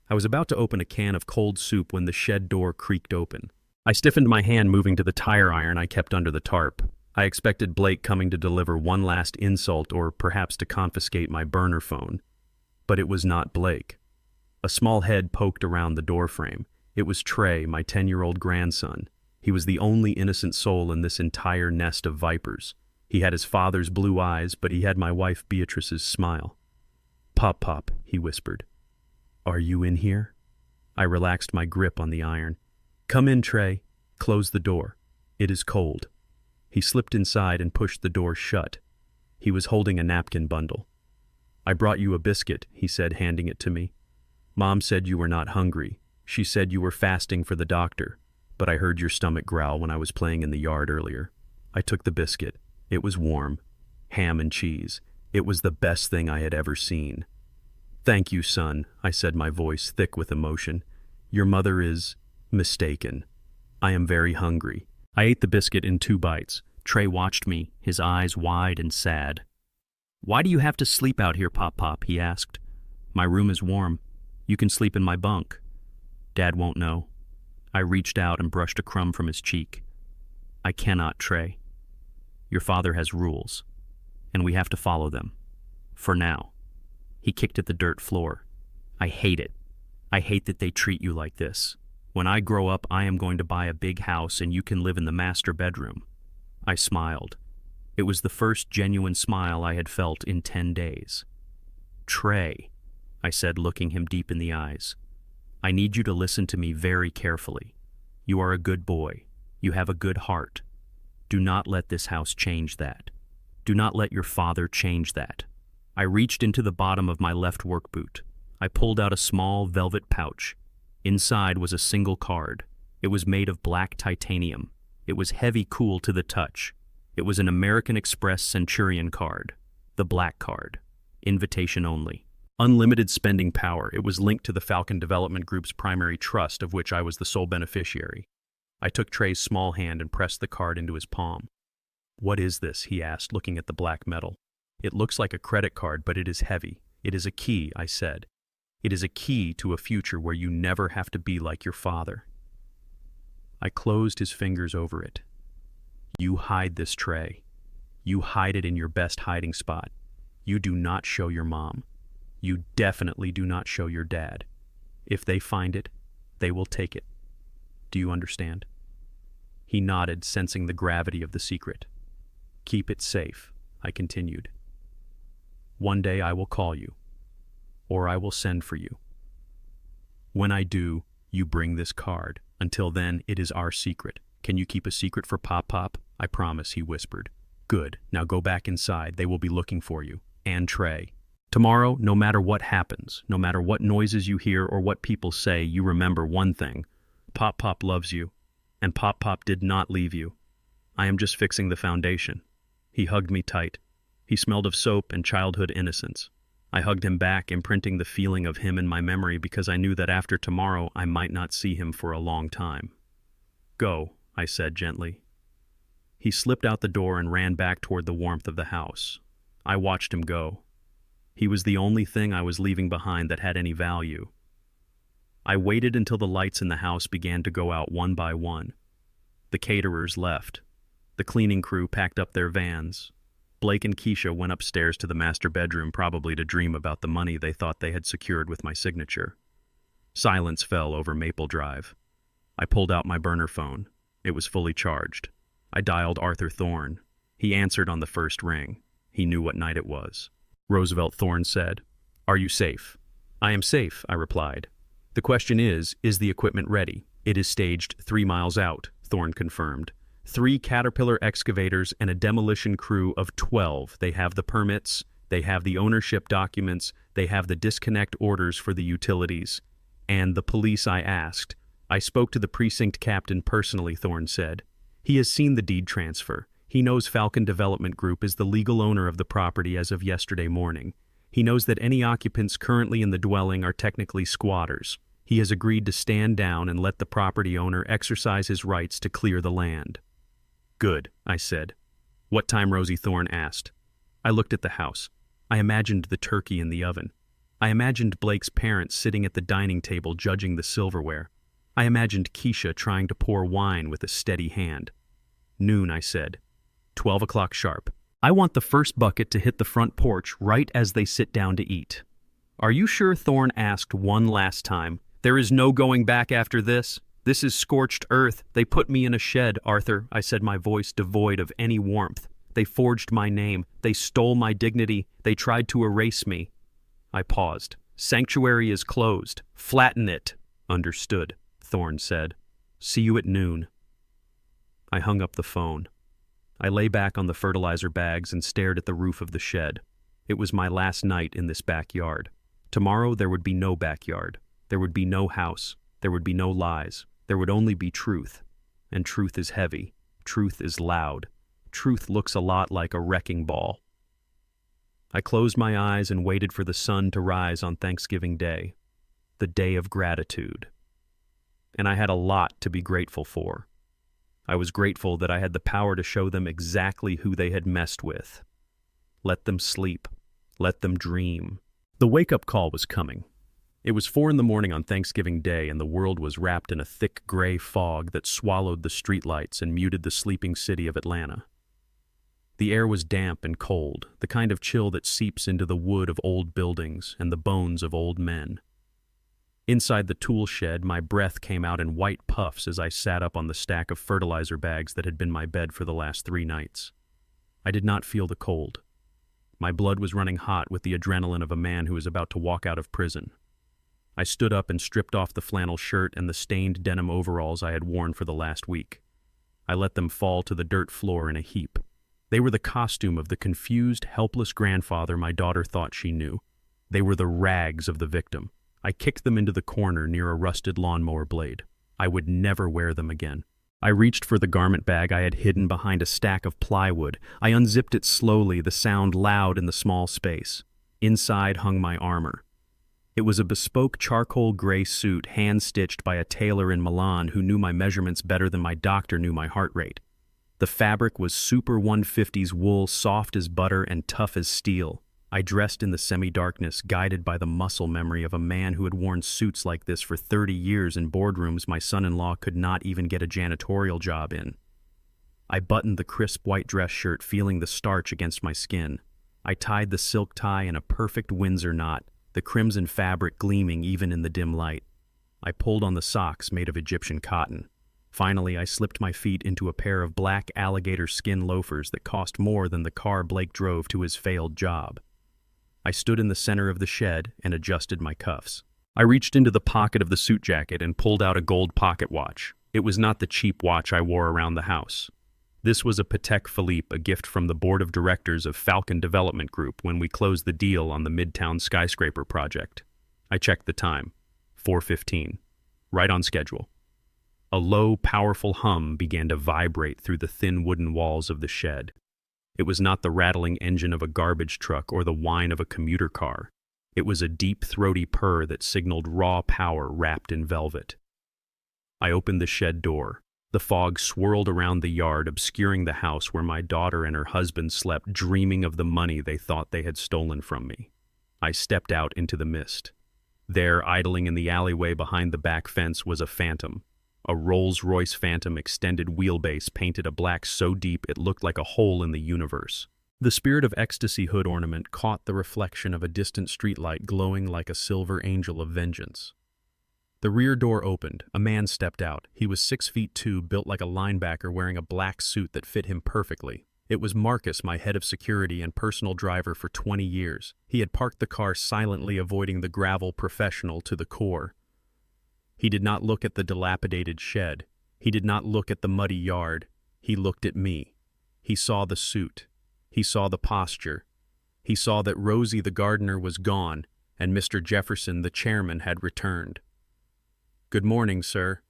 I was about to open a can of cold soup when the shed door creaked open. I stiffened my hand moving to the tire iron I kept under the tarp. I expected Blake coming to deliver one last insult or perhaps to confiscate my burner phone. But it was not Blake. A small head poked around the doorframe. It was Trey, my 10-year-old grandson. He was the only innocent soul in this entire nest of vipers. He had his father's blue eyes, but he had my wife Beatrice's smile. "Pop, Pop," he whispered. "Are you in here?" I relaxed my grip on the iron. "Come in, Trey. Close the door. It is cold." He slipped inside and pushed the door shut. He was holding a napkin bundle. "I brought you a biscuit," he said, handing it to me. "Mom said you were not hungry. She said you were fasting for the doctor, but I heard your stomach growl when I was playing in the yard earlier." I took the biscuit. It was warm. Ham and cheese. It was the best thing I had ever seen. "Thank you, son," I said, my voice thick with emotion. "Your mother is mistaken. I am very hungry." I ate the biscuit in 2 bites. Trey watched me, his eyes wide and sad. "Why do you have to sleep out here, Pop Pop?" he asked. "My room is warm. You can sleep in my bunk." "Dad won't know." I reached out and brushed a crumb from his cheek. "I cannot, Trey. Your father has rules, and we have to follow them. For now." He kicked at the dirt floor. "I hate it. I hate that they treat you like this. When I grow up, I am going to buy a big house and you can live in the master bedroom." I smiled. It was the first genuine smile I had felt in 10 days. "Trey," I said, looking him deep in the eyes, "I need you to listen to me very carefully. You are a good boy. You have a good heart. Do not let this house change that. Do not let your father change that." I reached into the bottom of my left work boot. I pulled out a small velvet pouch. Inside was a single card. It was made of black titanium. It was heavy cool to the touch. It was an American Express Centurion card. The black card. Invitation only. Unlimited spending power. It was linked to the Falcon Development Group's primary trust, of which I was the sole beneficiary. I took Trey's small hand and pressed the card into his palm. "What is this?" he asked, looking at the black metal. "It looks like a credit card, but it is heavy. It is a key," I said. "It is a key to a future where you never have to be like your father." I closed his fingers over it. "You hide this, Trey. You hide it in your best hiding spot. You do not show your mom. You definitely do not show your dad. If they find it, they will take it. Do you understand?" He nodded, sensing the gravity of the secret. "Keep it safe," I continued. "One day I will call you, or I will send for you. When I do, you bring this card. Until then, it is our secret. Can you keep a secret for Pop Pop?" "I promise," he whispered. "Good. Now go back inside. They will be looking for you. And Trey. Tomorrow, no matter what happens, no matter what noises you hear or what people say, you remember one thing. Pop Pop loves you, and Pop Pop did not leave you. I am just fixing the foundation." He hugged me tight. He smelled of soap and childhood innocence. I hugged him back, imprinting the feeling of him in my memory because I knew that after tomorrow I might not see him for a long time. "Go," I said gently. He slipped out the door and ran back toward the warmth of the house. I watched him go. He was the only thing I was leaving behind that had any value. I waited until the lights in the house began to go out one by one. The caterers left. The cleaning crew packed up their vans. Blake and Keisha went upstairs to the master bedroom, probably to dream about the money they thought they had secured with my signature. Silence fell over Maple Drive. I pulled out my burner phone. It was fully charged. I dialed Arthur Thorne. He answered on the first ring. He knew what night it was. Roosevelt Thorne said, "Are you safe?" "I am safe," I replied. "The question is the equipment ready?" "It is staged 3 miles out," Thorne confirmed. 3 Caterpillar excavators and a demolition crew of 12. They have the permits, they have the ownership documents, they have the disconnect orders for the utilities. "And the police?" I asked. "I spoke to the precinct captain personally," Thorne said. "He has seen the deed transfer. He knows Falcon Development Group is the legal owner of the property as of yesterday morning. He knows that any occupants currently in the dwelling are technically squatters. He has agreed to stand down and let the property owner exercise his rights to clear the land." "Good," I said. "What time?" Rosie Thorne asked. I looked at the house. I imagined the turkey in the oven. I imagined Blake's parents sitting at the dining table judging the silverware. I imagined Keisha trying to pour wine with a steady hand. Noon, I said. 12 o'clock sharp. I want the first bucket to hit the front porch right as they sit down to eat. Are you sure? Thorne asked one last time. There is no going back after this. This is scorched earth. They put me in a shed, Arthur, I said, my voice devoid of any warmth. They forged my name. They stole my dignity. They tried to erase me. I paused. Sanctuary is closed. Flatten it. Understood, Thorne said. See you at noon. I hung up the phone. I lay back on the fertilizer bags and stared at the roof of the shed. It was my last night in this backyard. Tomorrow there would be no backyard. There would be no house. There would be no lies. There would only be truth. And truth is heavy. Truth is loud. Truth looks a lot like a wrecking ball. I closed my eyes and waited for the sun to rise on Thanksgiving Day, the day of gratitude. And I had a lot to be grateful for. I was grateful that I had the power to show them exactly who they had messed with. Let them sleep. Let them dream. The wake-up call was coming. It was 4 a.m. on Thanksgiving Day, and the world was wrapped in a thick gray fog that swallowed the streetlights and muted the sleeping city of Atlanta. The air was damp and cold, the kind of chill that seeps into the wood of old buildings and the bones of old men. Inside the tool shed, my breath came out in white puffs as I sat up on the stack of fertilizer bags that had been my bed for the last 3 nights. I did not feel the cold. My blood was running hot with the adrenaline of a man who is about to walk out of prison. I stood up and stripped off the flannel shirt and the stained denim overalls I had worn for the last week. I let them fall to the dirt floor in a heap. They were the costume of the confused, helpless grandfather my daughter thought she knew. They were the rags of the victim. I kicked them into the corner near a rusted lawnmower blade. I would never wear them again. I reached for the garment bag I had hidden behind a stack of plywood. I unzipped it slowly, the sound loud in the small space. Inside hung my armor. It was a bespoke charcoal gray suit hand-stitched by a tailor in Milan who knew my measurements better than my doctor knew my heart rate. The fabric was Super 150s wool, soft as butter and tough as steel. I dressed in the semi-darkness, guided by the muscle memory of a man who had worn suits like this for 30 years in boardrooms my son-in-law could not even get a janitorial job in. I buttoned the crisp white dress shirt, feeling the starch against my skin. I tied the silk tie in a perfect Windsor knot, the crimson fabric gleaming even in the dim light. I pulled on the socks made of Egyptian cotton. Finally, I slipped my feet into a pair of black alligator skin loafers that cost more than the car Blake drove to his failed job. I stood in the center of the shed and adjusted my cuffs. I reached into the pocket of the suit jacket and pulled out a gold pocket watch. It was not the cheap watch I wore around the house. This was a Patek Philippe, a gift from the board of directors of Falcon Development Group when we closed the deal on the Midtown skyscraper project. I checked the time. 4:15. Right on schedule. A low, powerful hum began to vibrate through the thin wooden walls of the shed. It was not the rattling engine of a garbage truck or the whine of a commuter car. It was a deep, throaty purr that signaled raw power wrapped in velvet. I opened the shed door. The fog swirled around the yard, obscuring the house where my daughter and her husband slept, dreaming of the money they thought they had stolen from me. I stepped out into the mist. There, idling in the alleyway behind the back fence, was a Phantom. A Rolls-Royce Phantom extended wheelbase painted a black so deep it looked like a hole in the universe. The Spirit of Ecstasy hood ornament caught the reflection of a distant streetlight glowing like a silver angel of vengeance. The rear door opened. A man stepped out. He was 6'2", built like a linebacker, wearing a black suit that fit him perfectly. It was Marcus, my head of security and personal driver for 20 years. He had parked the car silently, avoiding the gravel, professional to the core. He did not look at the dilapidated shed. He did not look at the muddy yard. He looked at me. He saw the suit. He saw the posture. He saw that Rosie the gardener was gone, and Mr. Jefferson, the chairman, had returned. "Good morning, sir,"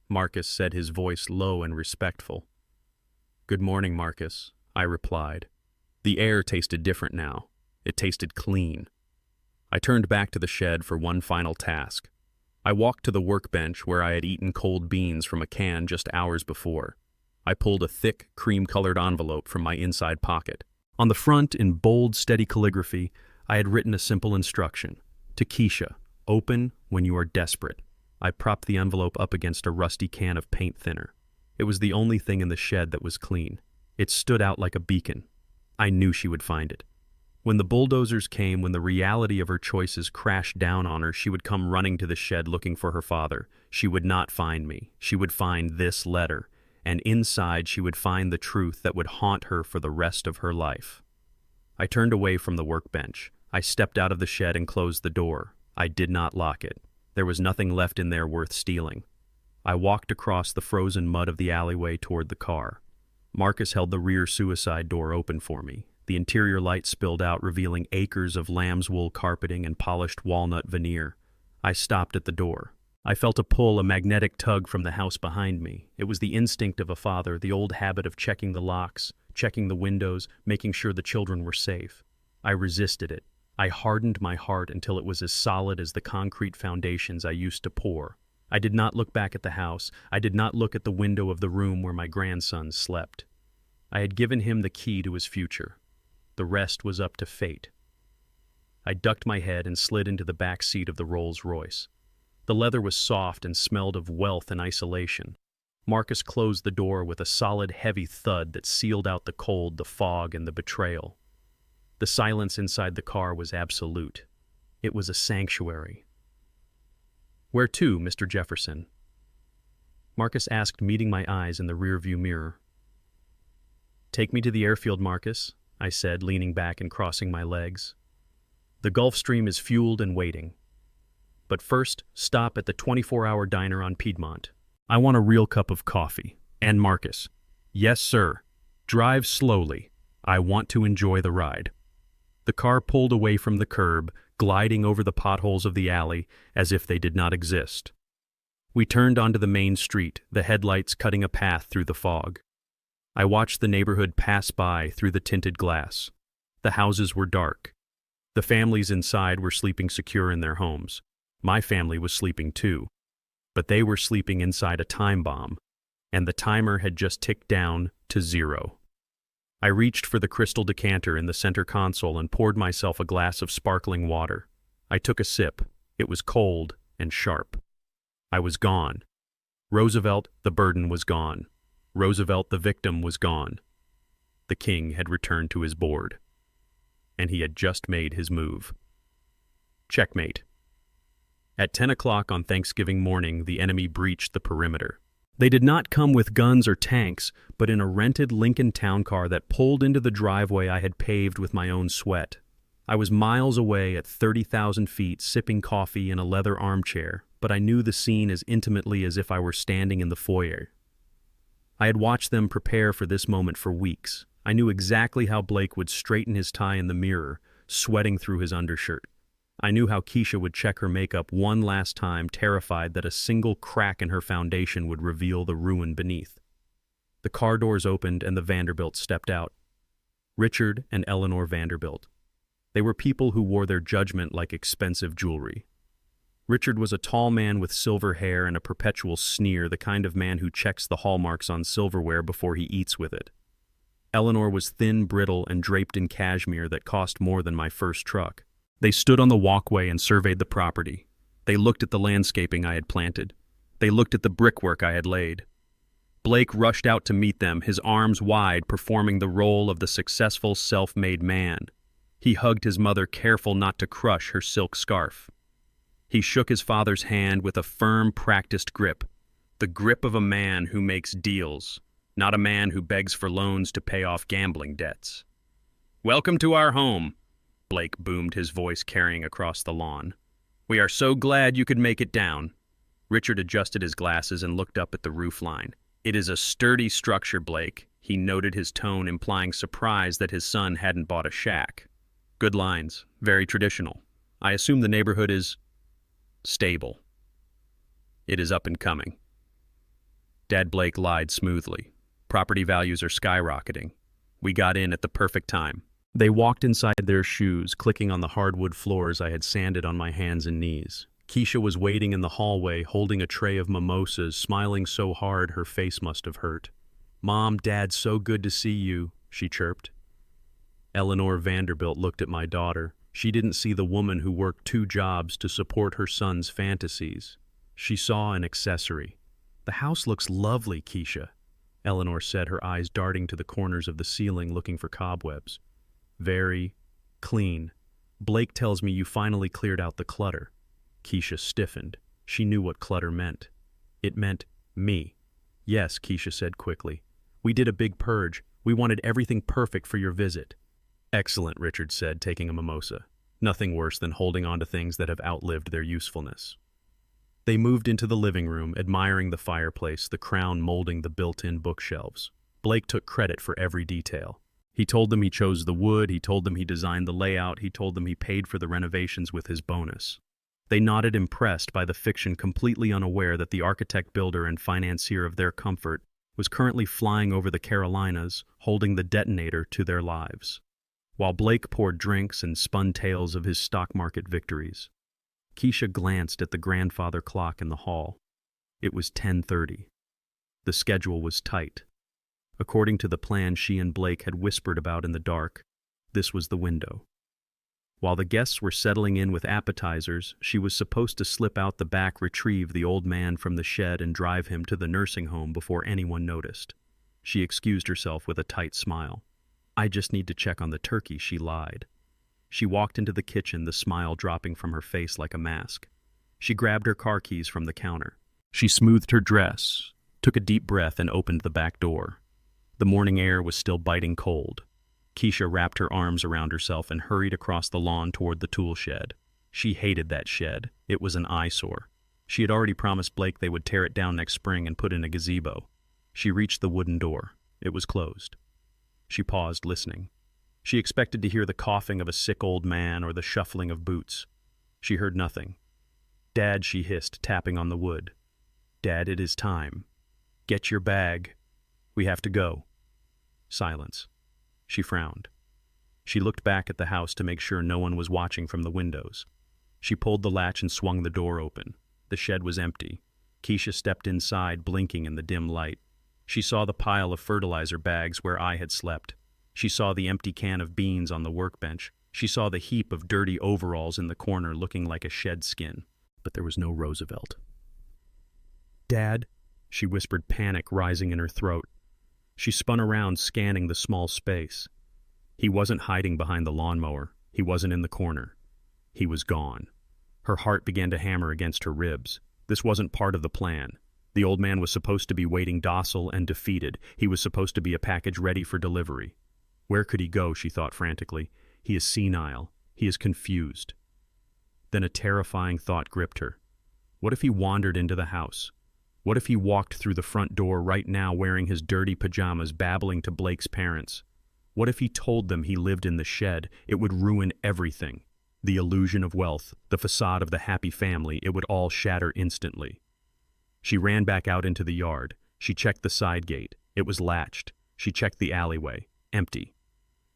Marcus said, his voice low and respectful. "Good morning, Marcus," I replied. The air tasted different now. It tasted clean. I turned back to the shed for one final task. I walked to the workbench where I had eaten cold beans from a can just hours before. I pulled a thick, cream-colored envelope from my inside pocket. On the front, in bold, steady calligraphy, I had written a simple instruction: To Keisha, open when you are desperate. I propped the envelope up against a rusty can of paint thinner. It was the only thing in the shed that was clean. It stood out like a beacon. I knew she would find it. When the bulldozers came, when the reality of her choices crashed down on her, she would come running to the shed looking for her father. She would not find me. She would find this letter, and inside she would find the truth that would haunt her for the rest of her life. I turned away from the workbench. I stepped out of the shed and closed the door. I did not lock it. There was nothing left in there worth stealing. I walked across the frozen mud of the alleyway toward the car. Marcus held the rear suicide door open for me. The interior light spilled out, revealing acres of lamb's wool carpeting and polished walnut veneer. I stopped at the door. I felt a pull, a magnetic tug from the house behind me. It was the instinct of a father, the old habit of checking the locks, checking the windows, making sure the children were safe. I resisted it. I hardened my heart until it was as solid as the concrete foundations I used to pour. I did not look back at the house. I did not look at the window of the room where my grandson slept. I had given him the key to his future. The rest was up to fate. I ducked my head and slid into the back seat of the Rolls-Royce. The leather was soft and smelled of wealth and isolation. Marcus closed the door with a solid, heavy thud that sealed out the cold, the fog, and the betrayal. The silence inside the car was absolute. It was a sanctuary. "Where to, Mr. Jefferson?" Marcus asked, meeting my eyes in the rearview mirror. "Take me to the airfield, Marcus," I said, leaning back and crossing my legs. "The Gulf Stream is fueled and waiting. But first, stop at the 24-hour diner on Piedmont. I want a real cup of coffee." And Marcus, "Yes, sir. Drive slowly. I want to enjoy the ride." The car pulled away from the curb, gliding over the potholes of the alley as if they did not exist. We turned onto the main street, the headlights cutting a path through the fog. I watched the neighborhood pass by through the tinted glass. The houses were dark. The families inside were sleeping secure in their homes. My family was sleeping too. But they were sleeping inside a time bomb, and the timer had just ticked down to 0. I reached for the crystal decanter in the center console and poured myself a glass of sparkling water. I took a sip. It was cold and sharp. I was gone. Roosevelt, the burden, was gone. Roosevelt, the victim, was gone. The king had returned to his board. And he had just made his move. Checkmate. At 10 o'clock on Thanksgiving morning, the enemy breached the perimeter. They did not come with guns or tanks, but in a rented Lincoln town car that pulled into the driveway I had paved with my own sweat. I was miles away at 30,000 feet, sipping coffee in a leather armchair, but I knew the scene as intimately as if I were standing in the foyer. I had watched them prepare for this moment for weeks. I knew exactly how Blake would straighten his tie in the mirror, sweating through his undershirt. I knew how Keisha would check her makeup one last time, terrified that a single crack in her foundation would reveal the ruin beneath. The car doors opened and the Vanderbilts stepped out. Richard and Eleanor Vanderbilt. They were people who wore their judgment like expensive jewelry. Richard was a tall man with silver hair and a perpetual sneer, the kind of man who checks the hallmarks on silverware before he eats with it. Eleanor was thin, brittle, and draped in cashmere that cost more than my first truck. They stood on the walkway and surveyed the property. They looked at the landscaping I had planted. They looked at the brickwork I had laid. Blake rushed out to meet them, his arms wide, performing the role of the successful, self-made man. He hugged his mother, careful not to crush her silk scarf. He shook his father's hand with a firm, practiced grip, the grip of a man who makes deals, not a man who begs for loans to pay off gambling debts. "Welcome to our home," Blake boomed, his voice carrying across the lawn. "We are so glad you could make it down." Richard adjusted his glasses and looked up at the roof line. "It is a sturdy structure, Blake," he noted, his tone implying surprise that his son hadn't bought a shack. "Good lines, very traditional. I assume the neighborhood is stable. It is up and coming." Dad Blake lied smoothly. "Property values are skyrocketing. We got in at the perfect time." They walked inside their shoes, clicking on the hardwood floors I had sanded on my hands and knees. Keisha was waiting in the hallway, holding a tray of mimosas, smiling so hard her face must have hurt. "Mom, Dad, so good to see you," she chirped. Eleanor Vanderbilt looked at my daughter, She didn't see the woman who worked 2 jobs to support her son's fantasies. She saw an accessory. "The house looks lovely, Keisha," Eleanor said, her eyes darting to the corners of the ceiling looking for cobwebs. "Very clean. Blake tells me you finally cleared out the clutter." Keisha stiffened. She knew what clutter meant. It meant me. "Yes," Keisha said quickly. "We did a big purge. We wanted everything perfect for your visit." "Excellent," Richard said, taking a mimosa. "Nothing worse than holding on to things that have outlived their usefulness." They moved into the living room, admiring the fireplace, the crown molding the built-in bookshelves. Blake took credit for every detail. He told them he chose the wood, he told them he designed the layout, he told them he paid for the renovations with his bonus. They nodded, impressed by the fiction, completely unaware that the architect, builder, and financier of their comfort was currently flying over the Carolinas, holding the detonator to their lives. While Blake poured drinks and spun tales of his stock market victories, Keisha glanced at the grandfather clock in the hall. It was 10:30. The schedule was tight. According to the plan she and Blake had whispered about in the dark, this was the window. While the guests were settling in with appetizers, she was supposed to slip out the back, retrieve the old man from the shed, and drive him to the nursing home before anyone noticed. She excused herself with a tight smile. "I just need to check on the turkey," she lied. She walked into the kitchen, the smile dropping from her face like a mask. She grabbed her car keys from the counter. She smoothed her dress, took a deep breath, and opened the back door. The morning air was still biting cold. Keisha wrapped her arms around herself and hurried across the lawn toward the tool shed. She hated that shed. It was an eyesore. She had already promised Blake they would tear it down next spring and put in a gazebo. She reached the wooden door. It was closed. She paused, listening. She expected to hear the coughing of a sick old man or the shuffling of boots. She heard nothing. "Dad," she hissed, tapping on the wood. "Dad, it is time. Get your bag. We have to go." Silence. She frowned. She looked back at the house to make sure no one was watching from the windows. She pulled the latch and swung the door open. The shed was empty. Keisha stepped inside, blinking in the dim light. She saw the pile of fertilizer bags where I had slept. She saw the empty can of beans on the workbench. She saw the heap of dirty overalls in the corner looking like a shed skin. But there was no Roosevelt. "Dad," she whispered, panic rising in her throat. She spun around, scanning the small space. He wasn't hiding behind the lawnmower. He wasn't in the corner. He was gone. Her heart began to hammer against her ribs. This wasn't part of the plan. The old man was supposed to be waiting docile and defeated. He was supposed to be a package ready for delivery. Where could he go, she thought frantically. He is senile. He is confused. Then a terrifying thought gripped her. What if he wandered into the house? What if he walked through the front door right now wearing his dirty pajamas, babbling to Blake's parents? What if he told them he lived in the shed? It would ruin everything. The illusion of wealth, the facade of the happy family, it would all shatter instantly. She ran back out into the yard. She checked the side gate. It was latched. She checked the alleyway. Empty.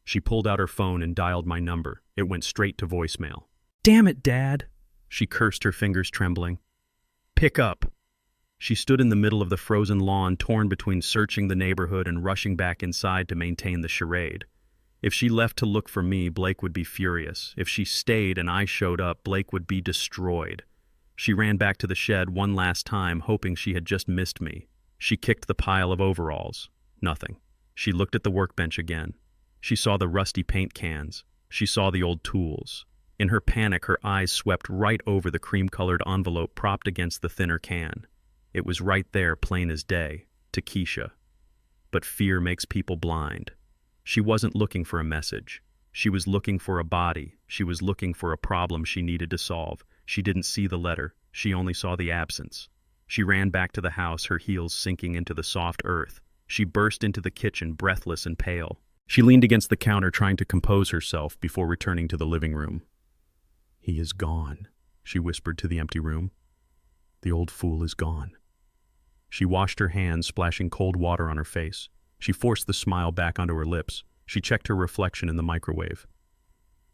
She pulled out her phone and dialed my number. It went straight to voicemail. "Damn it, Dad!" She cursed, her fingers trembling. "Pick up." She stood in the middle of the frozen lawn, torn between searching the neighborhood and rushing back inside to maintain the charade. If she left to look for me, Blake would be furious. If she stayed and I showed up, Blake would be destroyed. She ran back to the shed one last time, hoping she had just missed me. She kicked the pile of overalls. Nothing. She looked at the workbench again. She saw the rusty paint cans. She saw the old tools. In her panic, her eyes swept right over the cream-colored envelope propped against the thinner can. It was right there, plain as day, to Keisha. But fear makes people blind. She wasn't looking for a message. She was looking for a body. She was looking for a problem she needed to solve. She didn't see the letter. She only saw the absence. She ran back to the house, her heels sinking into the soft earth. She burst into the kitchen, breathless and pale. She leaned against the counter, trying to compose herself before returning to the living room. "He is gone," she whispered to the empty room. "The old fool is gone." She washed her hands, splashing cold water on her face. She forced the smile back onto her lips. She checked her reflection in the microwave.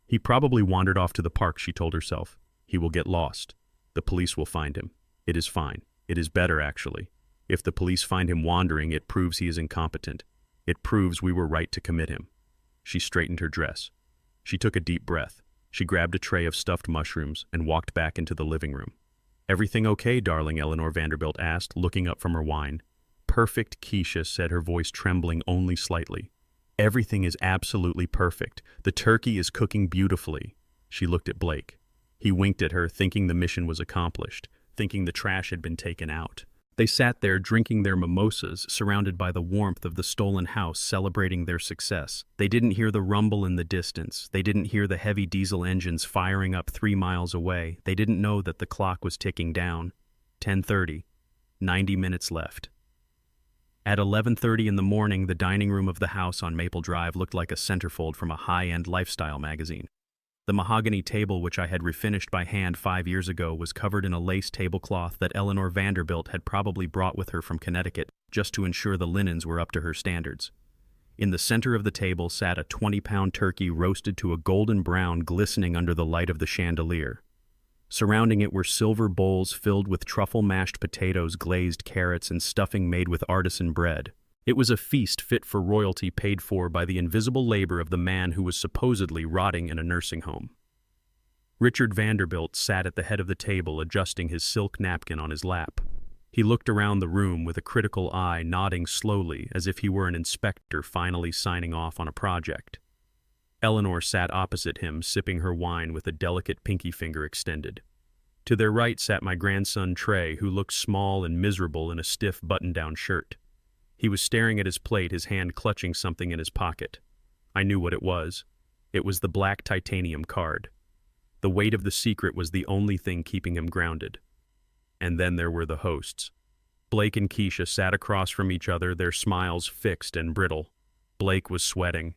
"He probably wandered off to the park," she told herself. "He will get lost. The police will find him. It is fine. It is better, actually. If the police find him wandering, it proves he is incompetent. It proves we were right to commit him." She straightened her dress. She took a deep breath. She grabbed a tray of stuffed mushrooms and walked back into the living room. "Everything okay, darling?" Eleanor Vanderbilt asked, looking up from her wine. "Perfect," Keisha said, her voice trembling only slightly. "Everything is absolutely perfect. The turkey is cooking beautifully." She looked at Blake. He winked at her, thinking the mission was accomplished, thinking the trash had been taken out. They sat there drinking their mimosas, surrounded by the warmth of the stolen house, celebrating their success. They didn't hear the rumble in the distance. They didn't hear the heavy diesel engines firing up 3 miles away. They didn't know that the clock was ticking down. 10:30. 90 minutes left. At 11:30 in the morning, the dining room of the house on Maple Drive looked like a centerfold from a high-end lifestyle magazine. The mahogany table, which I had refinished by hand 5 years ago, was covered in a lace tablecloth that Eleanor Vanderbilt had probably brought with her from Connecticut, just to ensure the linens were up to her standards. In the center of the table sat a 20-pound turkey roasted to a golden brown, glistening under the light of the chandelier. Surrounding it were silver bowls filled with truffle mashed potatoes, glazed carrots, and stuffing made with artisan bread. It was a feast fit for royalty, paid for by the invisible labor of the man who was supposedly rotting in a nursing home. Richard Vanderbilt sat at the head of the table, adjusting his silk napkin on his lap. He looked around the room with a critical eye, nodding slowly as if he were an inspector finally signing off on a project. Eleanor sat opposite him, sipping her wine with a delicate pinky finger extended. To their right sat my grandson Trey, who looked small and miserable in a stiff button-down shirt. He was staring at his plate, his hand clutching something in his pocket. I knew what it was. It was the black titanium card. The weight of the secret was the only thing keeping him grounded. And then there were the hosts. Blake and Keisha sat across from each other, their smiles fixed and brittle. Blake was sweating.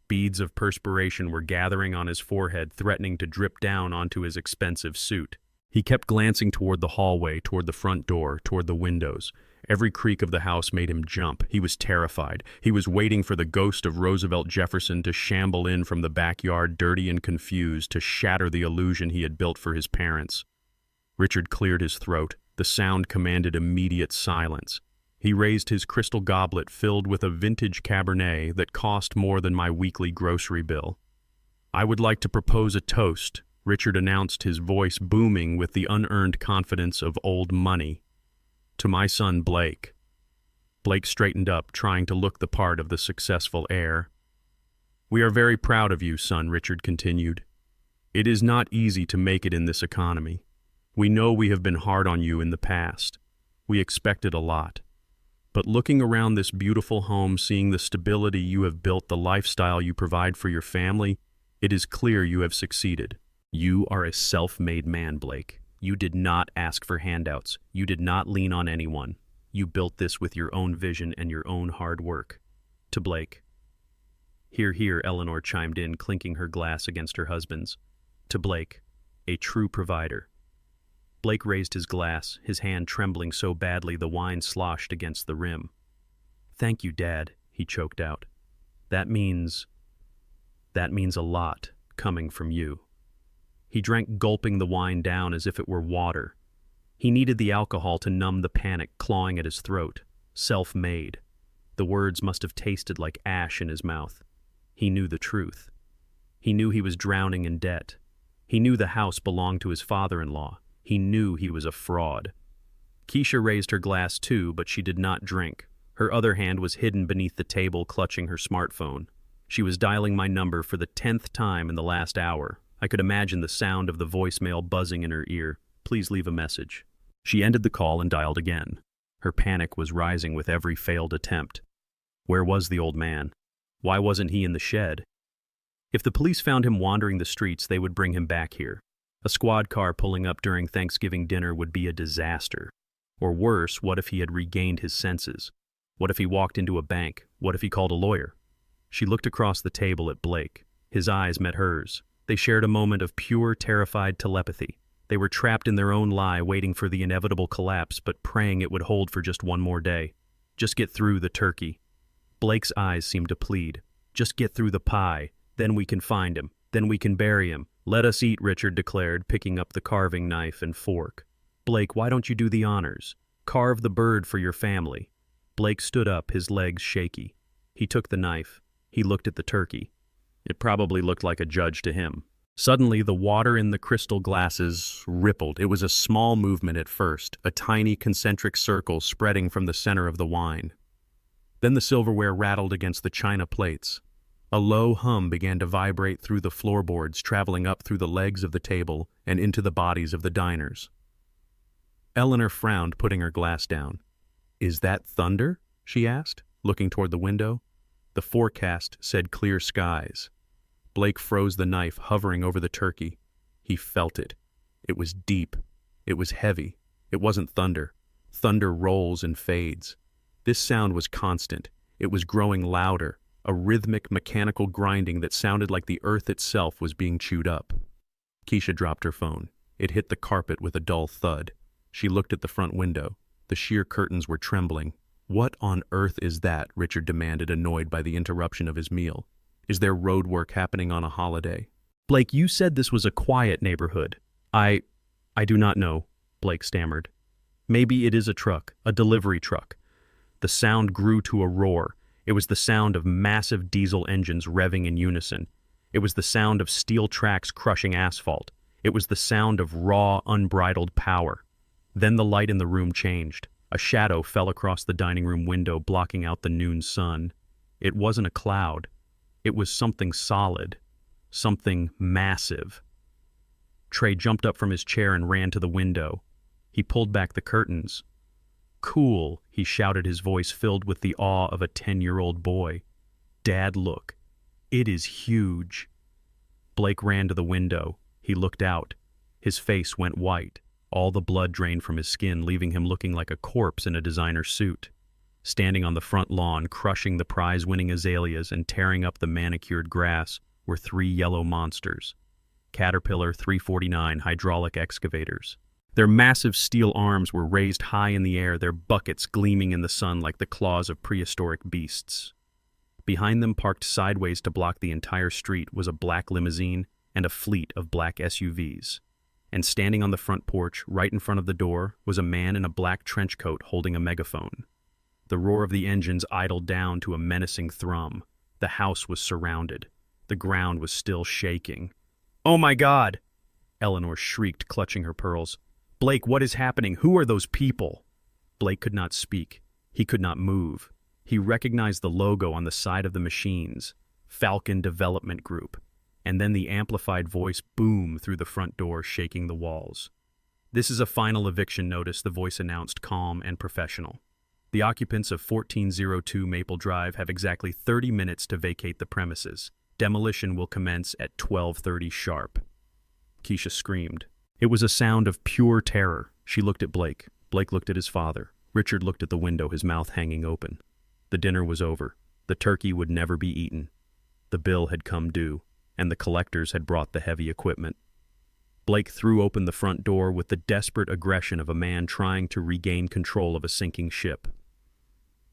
Beads of perspiration were gathering on his forehead, threatening to drip down onto his expensive suit. He kept glancing toward the hallway, toward the front door, toward the windows. Every creak of the house made him jump. He was terrified. He was waiting for the ghost of Roosevelt Jefferson to shamble in from the backyard, dirty and confused, to shatter the illusion he had built for his parents. Richard cleared his throat. The sound commanded immediate silence. He raised his crystal goblet filled with a vintage Cabernet that cost more than my weekly grocery bill. "I would like to propose a toast," Richard announced, his voice booming with the unearned confidence of old money. "To my son Blake." Blake straightened up, trying to look the part of the successful heir. "We are very proud of you, son," Richard continued. "It is not easy to make it in this economy. We know we have been hard on you in the past. We expected a lot. But looking around this beautiful home, seeing the stability you have built, the lifestyle you provide for your family, it is clear you have succeeded. You are a self-made man, Blake. You did not ask for handouts. You did not lean on anyone. You built this with your own vision and your own hard work." To Blake. "Hear, hear," Eleanor chimed in, clinking her glass against her husband's. To Blake, a true provider. Blake raised his glass, his hand trembling so badly the wine sloshed against the rim. "Thank you, Dad," he choked out. That means a lot, coming from you." He drank, gulping the wine down as if it were water. He needed the alcohol to numb the panic clawing at his throat. Self-made. The words must have tasted like ash in his mouth. He knew the truth. He knew he was drowning in debt. He knew the house belonged to his father-in-law. He knew he was a fraud. Keisha raised her glass too, but she did not drink. Her other hand was hidden beneath the table, clutching her smartphone. She was dialing my number for the 10th time in the last hour. I could imagine the sound of the voicemail buzzing in her ear. "Please leave a message." She ended the call and dialed again. Her panic was rising with every failed attempt. Where was the old man? Why wasn't he in the shed? If the police found him wandering the streets, they would bring him back here. A squad car pulling up during Thanksgiving dinner would be a disaster. Or worse, what if he had regained his senses? What if he walked into a bank? What if he called a lawyer? She looked across the table at Blake. His eyes met hers. They shared a moment of pure, terrified telepathy. They were trapped in their own lie, waiting for the inevitable collapse, but praying it would hold for just one more day. Just get through the turkey. Blake's eyes seemed to plead. Just get through the pie. Then we can find him. Then we can bury him. "Let us eat," Richard declared, picking up the carving knife and fork. "Blake, why don't you do the honors? Carve the bird for your family." Blake stood up, his legs shaky. He took the knife. He looked at the turkey. It probably looked like a judge to him. Suddenly, the water in the crystal glasses rippled. It was a small movement at first, a tiny concentric circle spreading from the center of the wine. Then the silverware rattled against the china plates. A low hum began to vibrate through the floorboards, traveling up through the legs of the table and into the bodies of the diners. Eleanor frowned, putting her glass down. "Is that thunder?" she asked, looking toward the window. The forecast said clear skies. Blake froze the knife, hovering over the turkey. He felt it. It was deep. It was heavy. It wasn't thunder. Thunder rolls and fades. This sound was constant. It was growing louder, a rhythmic, mechanical grinding that sounded like the earth itself was being chewed up. Keisha dropped her phone. It hit the carpet with a dull thud. She looked at the front window. The sheer curtains were trembling. "What on earth is that?" Richard demanded, annoyed by the interruption of his meal. "Is there road work happening on a holiday?" "Blake, you said this was a quiet neighborhood." I do not know," Blake stammered. "Maybe it is a truck, a delivery truck." The sound grew to a roar. It was the sound of massive diesel engines revving in unison. It was the sound of steel tracks crushing asphalt. It was the sound of raw, unbridled power. Then the light in the room changed. A shadow fell across the dining room window, blocking out the noon sun. It wasn't a cloud. It was something solid, something massive. Trey jumped up from his chair and ran to the window. He pulled back the curtains. "Cool," he shouted, his voice filled with the awe of a 10-year-old boy. "Dad, look. It is huge." Blake ran to the window. He looked out. His face went white. All the blood drained from his skin, leaving him looking like a corpse in a designer suit. Standing on the front lawn, crushing the prize-winning azaleas and tearing up the manicured grass, were 3 yellow monsters. Caterpillar 349 hydraulic excavators. Their massive steel arms were raised high in the air, their buckets gleaming in the sun like the claws of prehistoric beasts. Behind them, parked sideways to block the entire street, was a black limousine and a fleet of black SUVs. And standing on the front porch, right in front of the door, was a man in a black trench coat holding a megaphone. The roar of the engines idled down to a menacing thrum. The house was surrounded. The ground was still shaking. "Oh my God!" Eleanor shrieked, clutching her pearls. "Blake, what is happening? Who are those people?" Blake could not speak. He could not move. He recognized the logo on the side of the machines, Falcon Development Group, and then the amplified voice boomed through the front door, shaking the walls. "This is a final eviction notice," the voice announced, calm and professional. "The occupants of 1402 Maple Drive have exactly 30 minutes to vacate the premises. Demolition will commence at 12:30 sharp." Keisha screamed. It was a sound of pure terror. She looked at Blake. Blake looked at his father. Richard looked at the window, his mouth hanging open. The dinner was over. The turkey would never be eaten. The bill had come due, and the collectors had brought the heavy equipment. Blake threw open the front door with the desperate aggression of a man trying to regain control of a sinking ship.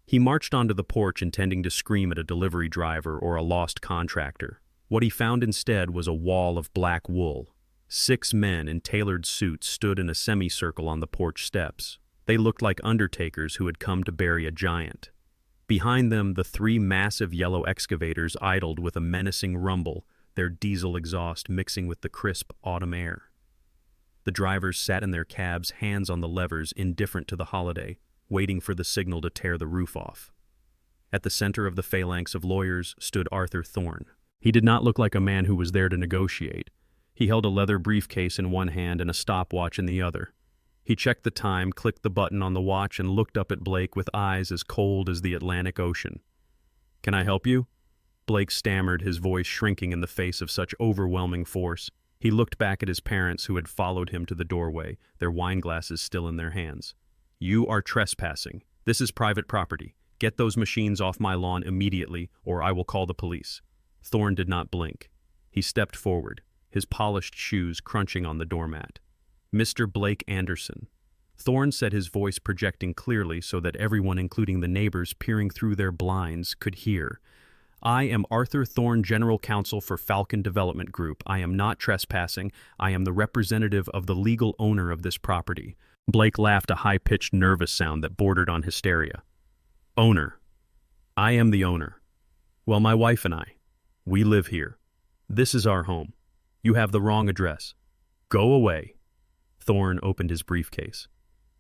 He marched onto the porch, intending to scream at a delivery driver or a lost contractor. What he found instead was a wall of black wool. 6 men in tailored suits stood in a semicircle on the porch steps. They looked like undertakers who had come to bury a giant. Behind them, the 3 massive yellow excavators idled with a menacing rumble, their diesel exhaust mixing with the crisp autumn air. The drivers sat in their cabs, hands on the levers, indifferent to the holiday, waiting for the signal to tear the roof off. At the center of the phalanx of lawyers stood Arthur Thorne. He did not look like a man who was there to negotiate. He held a leather briefcase in one hand and a stopwatch in the other. He checked the time, clicked the button on the watch, and looked up at Blake with eyes as cold as the Atlantic Ocean. "Can I help you?" Blake stammered, his voice shrinking in the face of such overwhelming force. He looked back at his parents, who had followed him to the doorway, their wine glasses still in their hands. "You are trespassing. This is private property. Get those machines off my lawn immediately, or I will call the police." Thorne did not blink. He stepped forward, his polished shoes crunching on the doormat. "Mr. Blake Anderson." Thorne said, his voice projecting clearly so that everyone, including the neighbors peering through their blinds, could hear. "I am Arthur Thorne, General Counsel for Falcon Development Group. I am not trespassing. I am the representative of the legal owner of this property." Blake laughed, a high-pitched, nervous sound that bordered on hysteria. "Owner. I am the owner. Well, my wife and I, we live here. This is our home. You have the wrong address. Go away. Thorne opened his briefcase.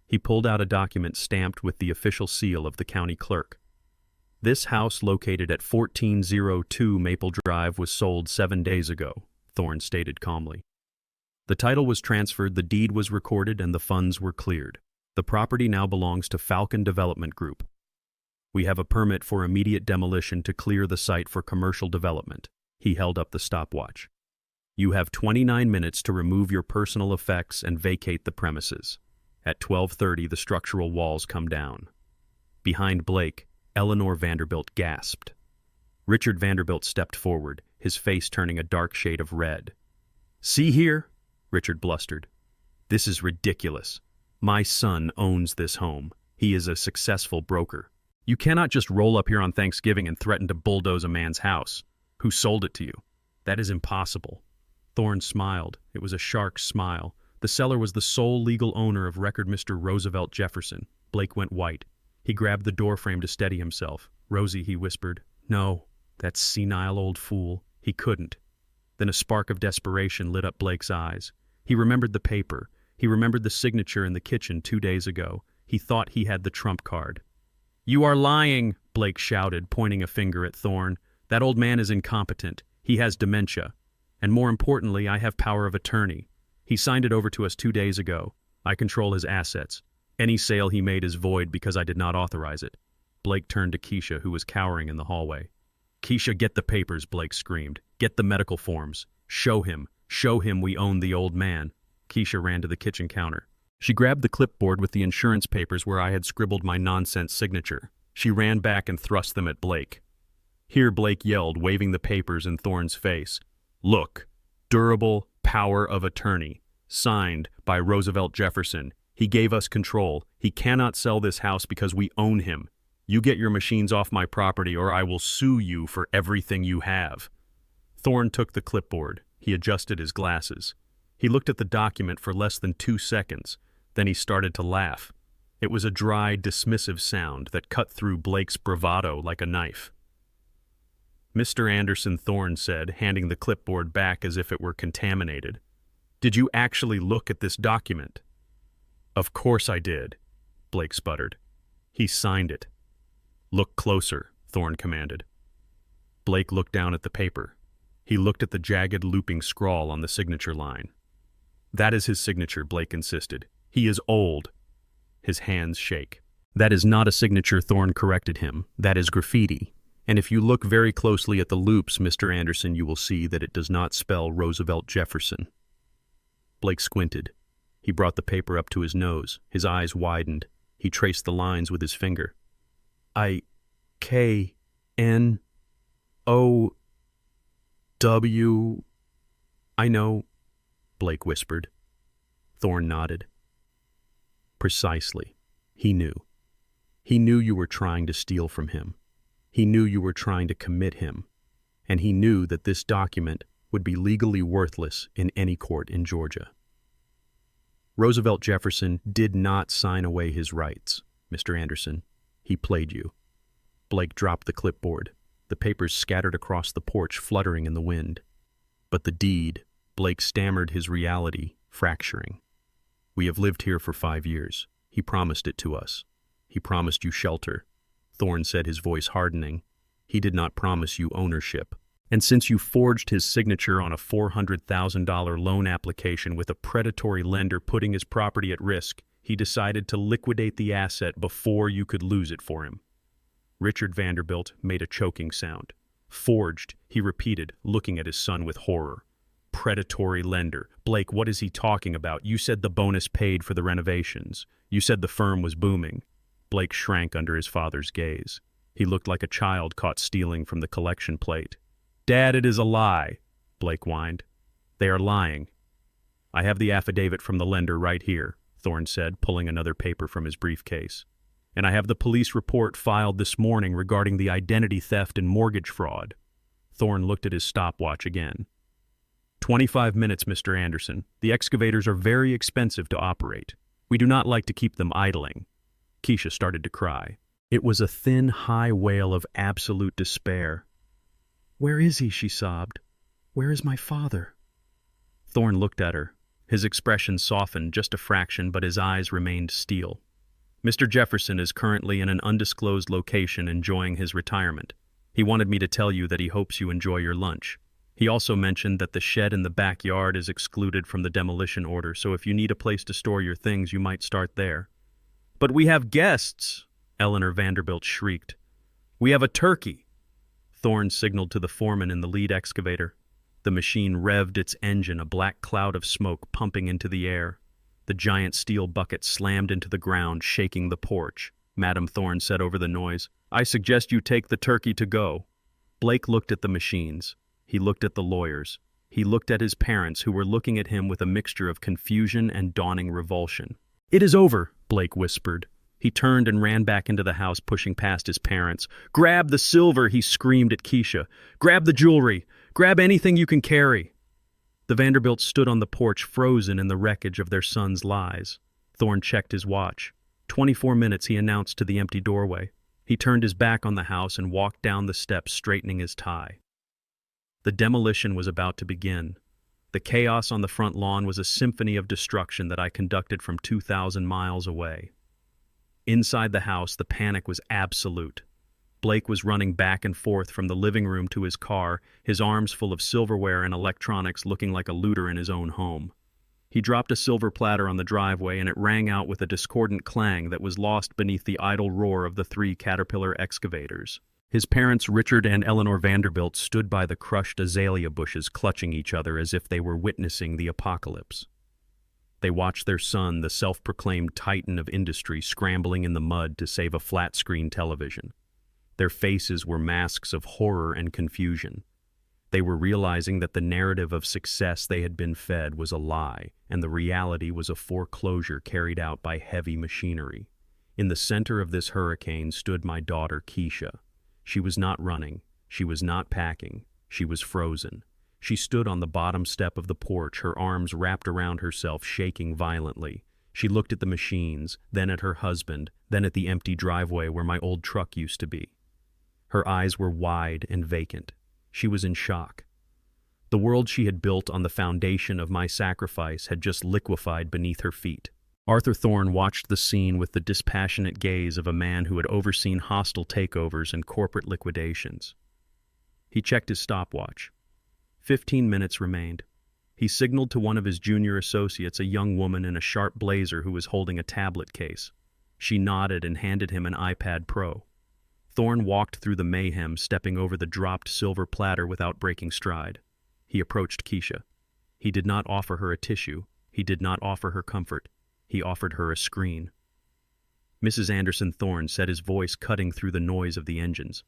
He pulled out a document stamped with the official seal of the county clerk. This house, located at 1402 Maple Drive, was sold 7 days ago, Thorne stated calmly. The title was transferred, the deed was recorded, and the funds were cleared. The property now belongs to Falcon Development Group. We have a permit for immediate demolition to clear the site for commercial development. He held up the stopwatch. You have 29 minutes to remove your personal effects and vacate the premises. At 12:30, the structural walls come down. Behind Blake, Eleanor Vanderbilt gasped. Richard Vanderbilt stepped forward, his face turning a dark shade of red. "See here," Richard blustered. "This is ridiculous. My son owns this home. He is a successful broker. You cannot just roll up here on Thanksgiving and threaten to bulldoze a man's house. Who sold it to you? That is impossible." Thorne smiled. It was a shark smile. The seller was the sole legal owner of record Mr. Roosevelt Jefferson. Blake went white. He grabbed the doorframe to steady himself. "Rosie," he whispered. "No, that senile old fool." He couldn't. Then a spark of desperation lit up Blake's eyes. He remembered the paper. He remembered the signature in the kitchen 2 days ago. He thought he had the trump card. "You are lying," Blake shouted, pointing a finger at Thorne. "That old man is incompetent. He has dementia. And more importantly, I have power of attorney. He signed it over to us 2 days ago. I control his assets. Any sale he made is void because I did not authorize it." Blake turned to Keisha, who was cowering in the hallway. "Keisha, get the papers," Blake screamed. "Get the medical forms. Show him we own the old man." Keisha ran to the kitchen counter. She grabbed the clipboard with the insurance papers where I had scribbled my nonsense signature. She ran back and thrust them at Blake. "Here," Blake yelled, waving the papers in Thorne's face. "Look, durable power of attorney, signed by Roosevelt Jefferson. He gave us control. He cannot sell this house because we own him. You get your machines off my property or I will sue you for everything you have." Thorne took the clipboard. He adjusted his glasses. He looked at the document for less than 2 seconds. Then he started to laugh. It was a dry, dismissive sound that cut through Blake's bravado like a knife. "Mr. Anderson," Thorne said, handing the clipboard back as if it were contaminated. "Did you actually look at this document?" "Of course I did," Blake sputtered. "He signed it." "Look closer," Thorne commanded. Blake looked down at the paper. He looked at the jagged, looping scrawl on the signature line. "That is his signature," Blake insisted. "He is old." His hands shake. "That is not a signature," Thorne corrected him. "That is graffiti. And if you look very closely at the loops, Mr. Anderson, you will see that it does not spell Roosevelt Jefferson." Blake squinted. He brought the paper up to his nose. His eyes widened. He traced the lines with his finger. "I-K-N-O-W... I know," Blake whispered. Thorne nodded. "Precisely. He knew. He knew you were trying to steal from him. He knew you were trying to commit him. And he knew that this document would be legally worthless in any court in Georgia. Roosevelt Jefferson did not sign away his rights, Mr. Anderson. He played you." Blake dropped the clipboard. The papers scattered across the porch, fluttering in the wind. "But the deed," Blake stammered, his reality fracturing. "We have lived here for 5 years. He promised it to us. He promised you shelter." Thorne said, his voice hardening. "He did not promise you ownership. And since you forged his signature on a $400,000 loan application with a predatory lender putting his property at risk, he decided to liquidate the asset before you could lose it for him." Richard Vanderbilt made a choking sound. "Forged," he repeated, looking at his son with horror. "Predatory lender. Blake, what is he talking about? You said the bonus paid for the renovations. You said the firm was booming." Blake shrank under his father's gaze. He looked like a child caught stealing from the collection plate. "Dad, it is a lie," Blake whined. "They are lying." "I have the affidavit from the lender right here," Thorne said, pulling another paper from his briefcase. "And I have the police report filed this morning regarding the identity theft and mortgage fraud." Thorne looked at his stopwatch again. 25 minutes, Mr. Anderson. The excavators are very expensive to operate. We do not like to keep them idling." Keisha started to cry. It was a thin, high wail of absolute despair. "Where is he?" she sobbed. "Where is my father?" Thorne looked at her. His expression softened just a fraction, but his eyes remained steel. Mr. Jefferson is currently in an undisclosed location enjoying his retirement. He wanted me to tell you that he hopes you enjoy your lunch. He also mentioned that the shed in the backyard is excluded from the demolition order, so if you need a place to store your things, you might start there. But we have guests, Eleanor Vanderbilt shrieked. We have a turkey. Thorne signaled to the foreman in the lead excavator. The machine revved its engine, a black cloud of smoke pumping into the air. The giant steel bucket slammed into the ground, shaking the porch. Madam Thorne said over the noise, I suggest you take the turkey to go. Blake looked at the machines. He looked at the lawyers. He looked at his parents, who were looking at him with a mixture of confusion and dawning revulsion. It is over, Blake whispered. He turned and ran back into the house, pushing past his parents. Grab the silver, he screamed at Keisha. Grab the jewelry. Grab anything you can carry. The Vanderbilts stood on the porch, frozen in the wreckage of their son's lies. Thorne checked his watch. 24 minutes, he announced to the empty doorway. He turned his back on the house and walked down the steps, straightening his tie. The demolition was about to begin. The chaos on the front lawn was a symphony of destruction that I conducted from 2,000 miles away. Inside the house, the panic was absolute. Blake was running back and forth from the living room to his car, his arms full of silverware and electronics, looking like a looter in his own home. He dropped a silver platter on the driveway, and it rang out with a discordant clang that was lost beneath the idle roar of the 3 Caterpillar excavators. His parents, Richard and Eleanor Vanderbilt, stood by the crushed azalea bushes, clutching each other as if they were witnessing the apocalypse. They watched their son, the self-proclaimed titan of industry, scrambling in the mud to save a flat-screen television. Their faces were masks of horror and confusion. They were realizing that the narrative of success they had been fed was a lie, and the reality was a foreclosure carried out by heavy machinery. In the center of this hurricane stood my daughter, Keisha. She was not running. She was not packing. She was frozen. She stood on the bottom step of the porch, her arms wrapped around herself, shaking violently. She looked at the machines, then at her husband, then at the empty driveway where my old truck used to be. Her eyes were wide and vacant. She was in shock. The world she had built on the foundation of my sacrifice had just liquefied beneath her feet. Arthur Thorne watched the scene with the dispassionate gaze of a man who had overseen hostile takeovers and corporate liquidations. He checked his stopwatch. 15 minutes remained. He signaled to one of his junior associates, a young woman in a sharp blazer who was holding a tablet case. She nodded and handed him an iPad Pro. Thorne walked through the mayhem, stepping over the dropped silver platter without breaking stride. He approached Keisha. He did not offer her a tissue. He did not offer her comfort. He offered her a screen. Mrs. Anderson Thorne said, his voice cutting through the noise of the engines.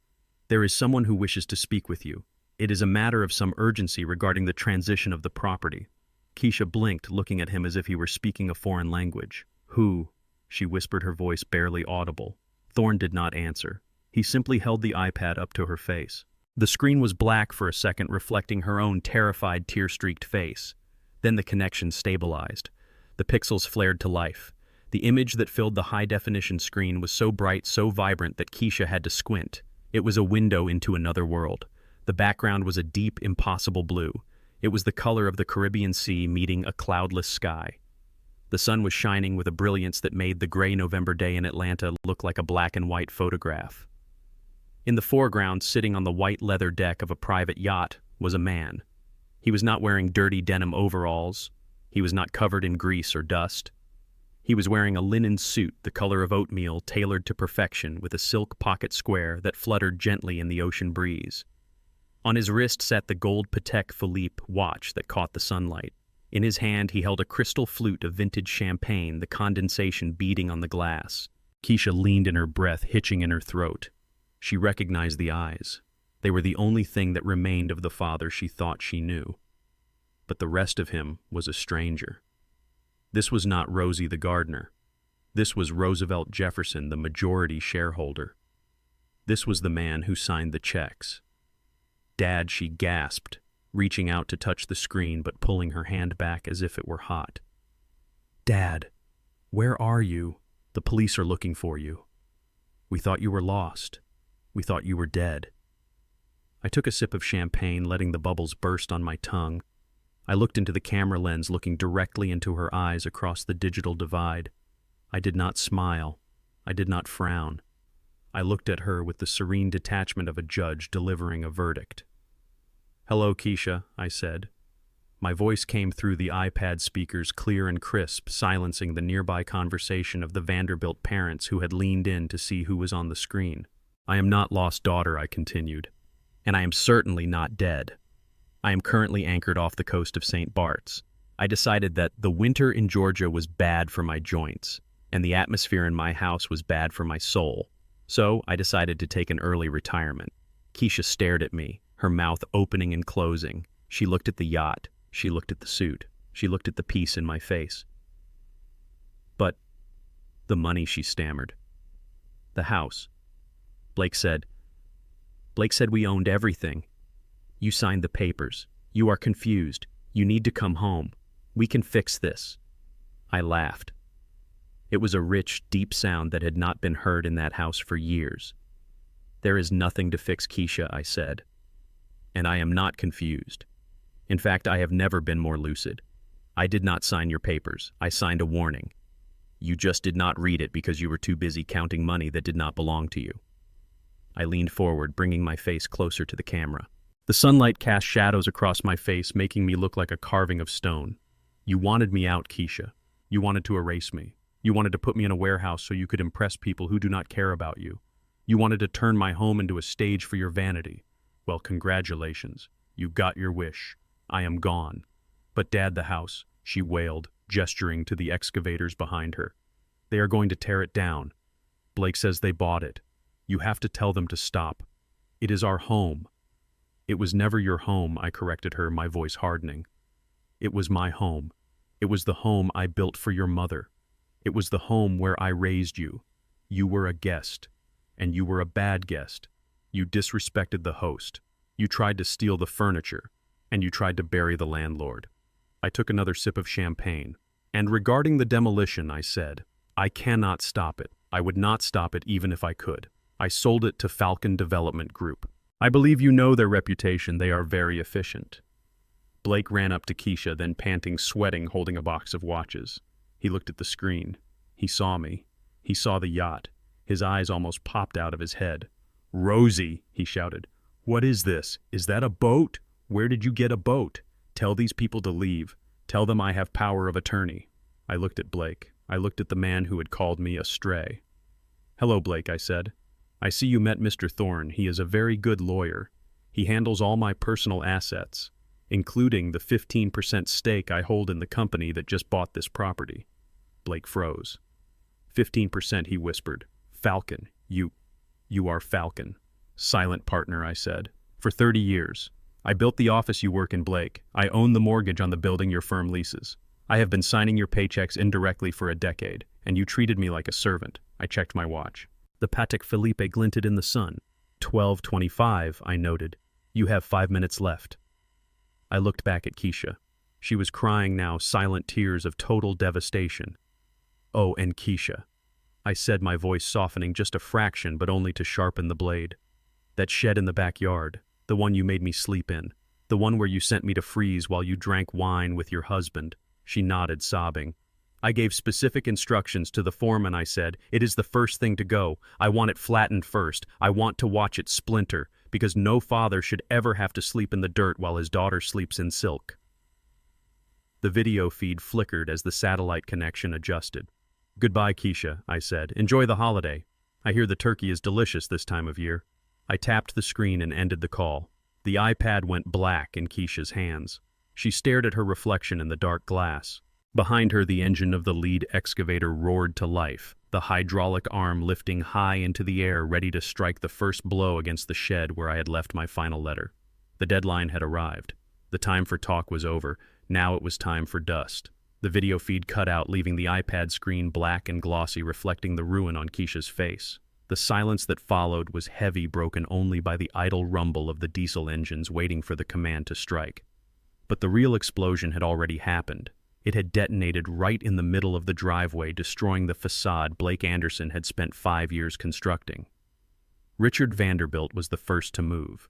There is someone who wishes to speak with you. It is a matter of some urgency regarding the transition of the property. Keisha blinked, looking at him as if he were speaking a foreign language. Who? She whispered, her voice barely audible. Thorne did not answer. He simply held the iPad up to her face. The screen was black for a second, reflecting her own terrified, tear-streaked face. Then the connection stabilized. The pixels flared to life. The image that filled the high-definition screen was so bright, so vibrant that Keisha had to squint. It was a window into another world. The background was a deep, impossible blue. It was the color of the Caribbean Sea meeting a cloudless sky. The sun was shining with a brilliance that made the gray November day in Atlanta look like a black and white photograph. In the foreground, sitting on the white leather deck of a private yacht, was a man. He was not wearing dirty denim overalls. He was not covered in grease or dust. He was wearing a linen suit the color of oatmeal, tailored to perfection, with a silk pocket square that fluttered gently in the ocean breeze. On his wrist sat the gold Patek Philippe watch that caught the sunlight. In his hand he held a crystal flute of vintage champagne, the condensation beating on the glass. Keisha leaned in her breath, hitching in her throat. She recognized the eyes. They were the only thing that remained of the father she thought she knew. But the rest of him was a stranger. This was not Rosie the gardener. This was Roosevelt Jefferson, the majority shareholder. This was the man who signed the checks. Dad, she gasped, reaching out to touch the screen but pulling her hand back as if it were hot. Dad, where are you? The police are looking for you. We thought you were lost. We thought you were dead. I took a sip of champagne, letting the bubbles burst on my tongue. I looked into the camera lens, looking directly into her eyes across the digital divide. I did not smile. I did not frown. I looked at her with the serene detachment of a judge delivering a verdict. "Hello, Keisha," I said. My voice came through the iPad speakers clear and crisp, silencing the nearby conversation of the Vanderbilt parents who had leaned in to see who was on the screen. "I am not lost daughter," I continued, "and I am certainly not dead. I am currently anchored off the coast of St. Bart's. I decided that the winter in Georgia was bad for my joints, and the atmosphere in my house was bad for my soul. So I decided to take an early retirement." Keisha stared at me, her mouth opening and closing. She looked at the yacht. She looked at the suit. She looked at the peace in my face. "But the money," she stammered. "The house." Blake said we owned everything. "You signed the papers. You are confused. You need to come home. We can fix this." I laughed. It was a rich, deep sound that had not been heard in that house for years. "There is nothing to fix, Keisha," I said. "And I am not confused. In fact, I have never been more lucid. I did not sign your papers. I signed a warning. You just did not read it because you were too busy counting money that did not belong to you." I leaned forward, bringing my face closer to the camera. The sunlight cast shadows across my face, making me look like a carving of stone. "You wanted me out, Keisha. You wanted to erase me. You wanted to put me in a warehouse so you could impress people who do not care about you. You wanted to turn my home into a stage for your vanity. Well, congratulations. You got your wish. I am gone." "But Dad, the house," she wailed, gesturing to the excavators behind her. "They are going to tear it down. Blake says they bought it. You have to tell them to stop. It is our home." "It was never your home," I corrected her, my voice hardening. "It was my home. It was the home I built for your mother. It was the home where I raised you. You were a guest. And you were a bad guest. You disrespected the host. You tried to steal the furniture. And you tried to bury the landlord." I took another sip of champagne. "And regarding the demolition," I said, "I cannot stop it. I would not stop it even if I could. I sold it to Falcon Development Group. I believe you know their reputation. They are very efficient." Blake ran up to Keisha, then panting, sweating, holding a box of watches. He looked at the screen. He saw me. He saw the yacht. His eyes almost popped out of his head. "Rosie," he shouted. "What is this? Is that a boat? Where did you get a boat? Tell these people to leave. Tell them I have power of attorney." I looked at Blake. I looked at the man who had called me a stray. "Hello, Blake," I said. "I see you met Mr. Thorne. He is a very good lawyer. He handles all my personal assets, including the 15% stake I hold in the company that just bought this property." Blake froze. 15%, he whispered. "Falcon. You are Falcon." "Silent partner," I said. "For 30 years. I built the office you work in, Blake. I own the mortgage on the building your firm leases. I have been signing your paychecks indirectly for a decade, and you treated me like a servant." I checked my watch. The Patek Philippe glinted in the sun. 12:25, I noted. "You have 5 minutes left." I looked back at Keisha. She was crying now, silent tears of total devastation. "Oh, and Keisha," I said, my voice softening just a fraction, but only to sharpen the blade. "That shed in the backyard, the one you made me sleep in, the one where you sent me to freeze while you drank wine with your husband." She nodded, sobbing. "I gave specific instructions to the foreman," I said. "It is the first thing to go. I want it flattened first. I want to watch it splinter, because no father should ever have to sleep in the dirt while his daughter sleeps in silk." The video feed flickered as the satellite connection adjusted. "Goodbye, Keisha," I said. "Enjoy the holiday. I hear the turkey is delicious this time of year." I tapped the screen and ended the call. The iPad went black in Keisha's hands. She stared at her reflection in the dark glass. Behind her, the engine of the lead excavator roared to life, the hydraulic arm lifting high into the air, ready to strike the first blow against the shed where I had left my final letter. The deadline had arrived. The time for talk was over. Now it was time for dust. The video feed cut out, leaving the iPad screen black and glossy, reflecting the ruin on Keisha's face. The silence that followed was heavy, broken only by the idle rumble of the diesel engines waiting for the command to strike. But the real explosion had already happened. It had detonated right in the middle of the driveway, destroying the facade Blake Anderson had spent 5 years constructing. Richard Vanderbilt was the first to move.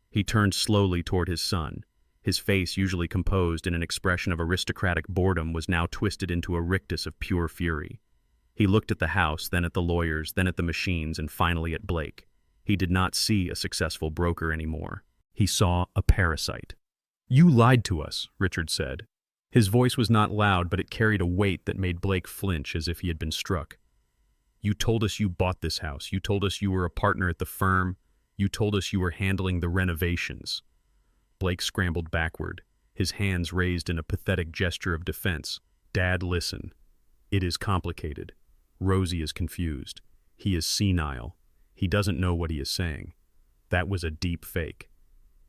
He turned slowly toward his son. His face, usually composed in an expression of aristocratic boredom, was now twisted into a rictus of pure fury. He looked at the house, then at the lawyers, then at the machines, and finally at Blake. He did not see a successful broker anymore. He saw a parasite. "You lied to us," Richard said. His voice was not loud, but it carried a weight that made Blake flinch as if he had been struck. "You told us you bought this house. You told us you were a partner at the firm. You told us you were handling the renovations." Blake scrambled backward, his hands raised in a pathetic gesture of defense. "Dad, listen. It is complicated. Rosie is confused. He is senile. He doesn't know what he is saying. That was a deep fake.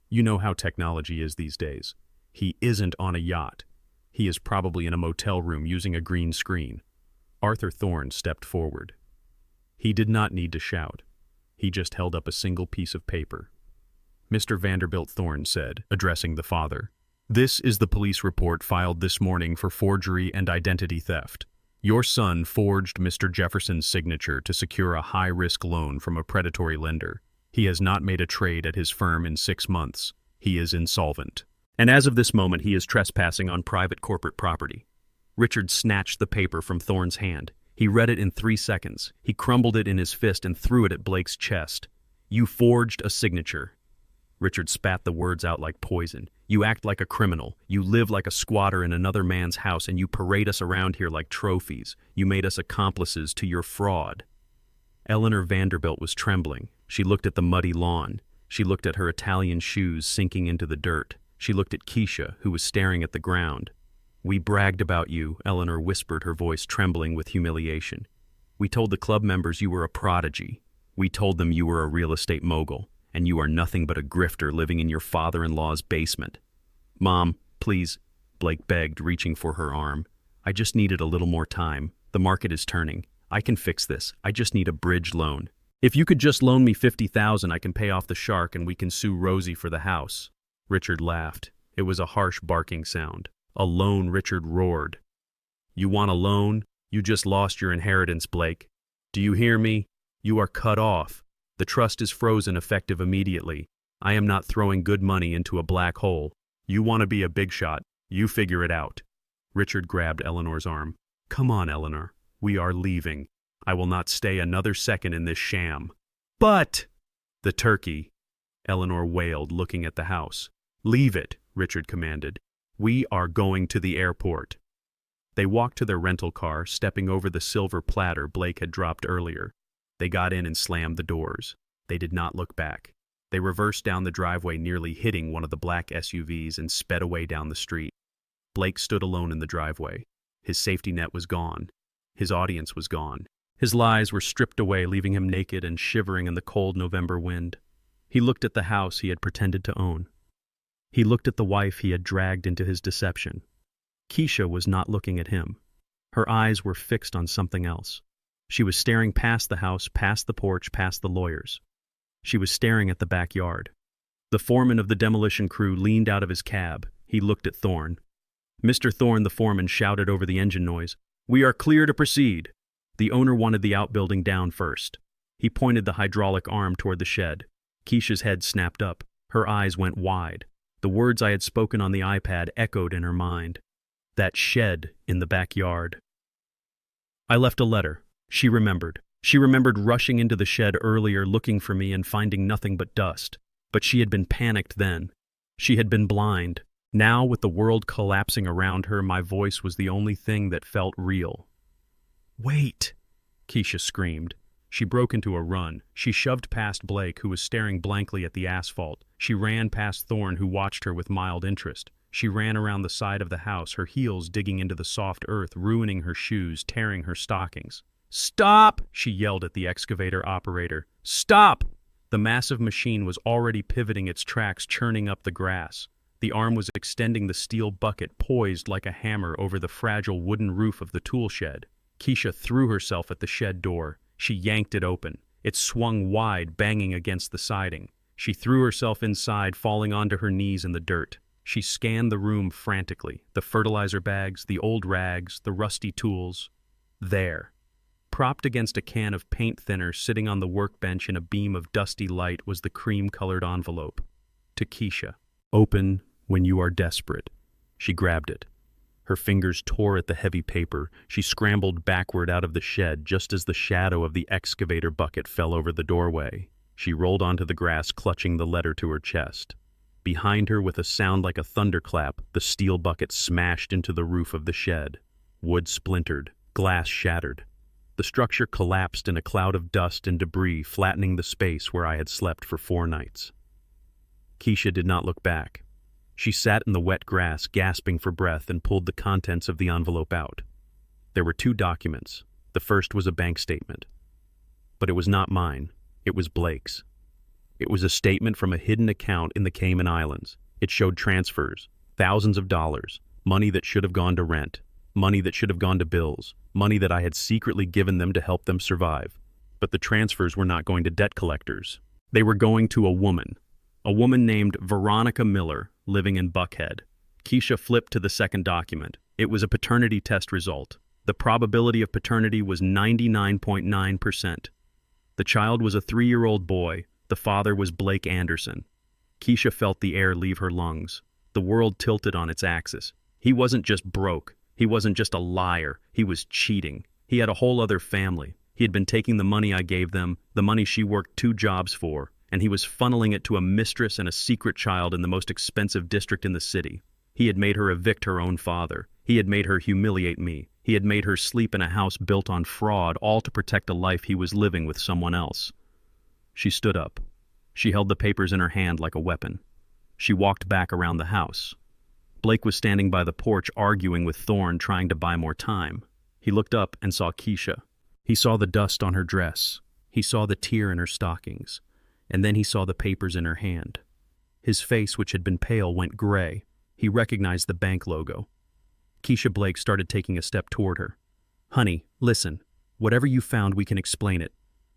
You know how technology is these days. He isn't on a yacht. He is probably in a motel room using a green screen." Arthur Thorne stepped forward. He did not need to shout. He just held up a single piece of paper. "Mr. Vanderbilt Thorne said, addressing the father, this is the police report filed this morning for forgery and identity theft. Your son forged Mr. Jefferson's signature to secure a high-risk loan from a predatory lender. He has not made a trade at his firm in 6 months. He is insolvent. And as of this moment, he is trespassing on private corporate property." Richard snatched the paper from Thorne's hand. He read it in 3 seconds. He crumbled it in his fist and threw it at Blake's chest. "You forged a signature." Richard spat the words out like poison. "You act like a criminal. You live like a squatter in another man's house, and you parade us around here like trophies. You made us accomplices to your fraud." Eleanor Vanderbilt was trembling. She looked at the muddy lawn. She looked at her Italian shoes sinking into the dirt. She looked at Keisha, who was staring at the ground. "We bragged about you," Eleanor whispered, her voice trembling with humiliation. "We told the club members you were a prodigy. We told them you were a real estate mogul, and you are nothing but a grifter living in your father-in-law's basement." "Mom, please," Blake begged, reaching for her arm. "I just needed a little more time. The market is turning. I can fix this. I just need a bridge loan. If you could just loan me $50,000, I can pay off the shark and we can sue Rosie for the house." Richard laughed. It was a harsh barking sound. "A loan," Richard roared. "You want a loan? You just lost your inheritance, Blake. Do you hear me? You are cut off. The trust is frozen effective immediately. I am not throwing good money into a black hole. You want to be a big shot. You figure it out." Richard grabbed Eleanor's arm. "Come on, Eleanor. We are leaving. I will not stay another second in this sham." "But—" "The turkey," Eleanor wailed, looking at the house. "Leave it," Richard commanded. "We are going to the airport." They walked to their rental car, stepping over the silver platter Blake had dropped earlier. They got in and slammed the doors. They did not look back. They reversed down the driveway, nearly hitting one of the black SUVs, and sped away down the street. Blake stood alone in the driveway. His safety net was gone. His audience was gone. His lies were stripped away, leaving him naked and shivering in the cold November wind. He looked at the house he had pretended to own. He looked at the wife he had dragged into his deception. Keisha was not looking at him. Her eyes were fixed on something else. She was staring past the house, past the porch, past the lawyers. She was staring at the backyard. The foreman of the demolition crew leaned out of his cab. He looked at Thorne. "Mr. Thorne," the foreman shouted over the engine noise, "we are clear to proceed." The owner wanted the outbuilding down first. He pointed the hydraulic arm toward the shed. Keisha's head snapped up. Her eyes went wide. The words I had spoken on the iPad echoed in her mind. That shed in the backyard. I left a letter. She remembered. She remembered rushing into the shed earlier, looking for me and finding nothing but dust. But she had been panicked then. She had been blind. Now, with the world collapsing around her, my voice was the only thing that felt real. "Wait!" Keisha screamed. She broke into a run. She shoved past Blake, who was staring blankly at the asphalt. She ran past Thorne, who watched her with mild interest. She ran around the side of the house, her heels digging into the soft earth, ruining her shoes, tearing her stockings. "Stop!" she yelled at the excavator operator. "Stop!" The massive machine was already pivoting its tracks, churning up the grass. The arm was extending the steel bucket, poised like a hammer over the fragile wooden roof of the tool shed. Keisha threw herself at the shed door. She yanked it open. It swung wide, banging against the siding. She threw herself inside, falling onto her knees in the dirt. She scanned the room frantically. The fertilizer bags, the old rags, the rusty tools. There, propped against a can of paint thinner sitting on the workbench in a beam of dusty light, was the cream-colored envelope. To Keisha. Open, When you are desperate. She grabbed it. Her fingers tore at the heavy paper. She scrambled backward out of the shed just as the shadow of the excavator bucket fell over the doorway. She rolled onto the grass, clutching the letter to her chest. Behind her, with a sound like a thunderclap, the steel bucket smashed into the roof of the shed. Wood splintered, glass shattered. The structure collapsed in a cloud of dust and debris, flattening the space where I had slept for 4 nights. Keisha did not look back. She sat in the wet grass, gasping for breath, and pulled the contents of the envelope out. There were 2 documents. The first was a bank statement. But it was not mine. It was Blake's. It was a statement from a hidden account in the Cayman Islands. It showed transfers, thousands of dollars, money that should have gone to rent, money that should have gone to bills, money that I had secretly given them to help them survive. But the transfers were not going to debt collectors. They were going to a woman named Veronica Miller, living in Buckhead. Keisha flipped to the second document. It was a paternity test result. The probability of paternity was 99.9%. The child was a 3-year-old boy. The father was Blake Anderson. Keisha felt the air leave her lungs. The world tilted on its axis. He wasn't just broke. He wasn't just a liar. He was cheating. He had a whole other family. He had been taking the money I gave them, the money she worked 2 jobs for, and he was funneling it to a mistress and a secret child in the most expensive district in the city. He had made her evict her own father. He had made her humiliate me. He had made her sleep in a house built on fraud, all to protect a life he was living with someone else. She stood up. She held the papers in her hand like a weapon. She walked back around the house. Blake was standing by the porch arguing with Thorne, trying to buy more time. He looked up and saw Keisha. He saw the dust on her dress. He saw the tear in her stockings. And then he saw the papers in her hand. His face, which had been pale, went gray. He recognized the bank logo. Keisha Blake started taking a step toward her. "Honey, listen. Whatever you found, we can explain it.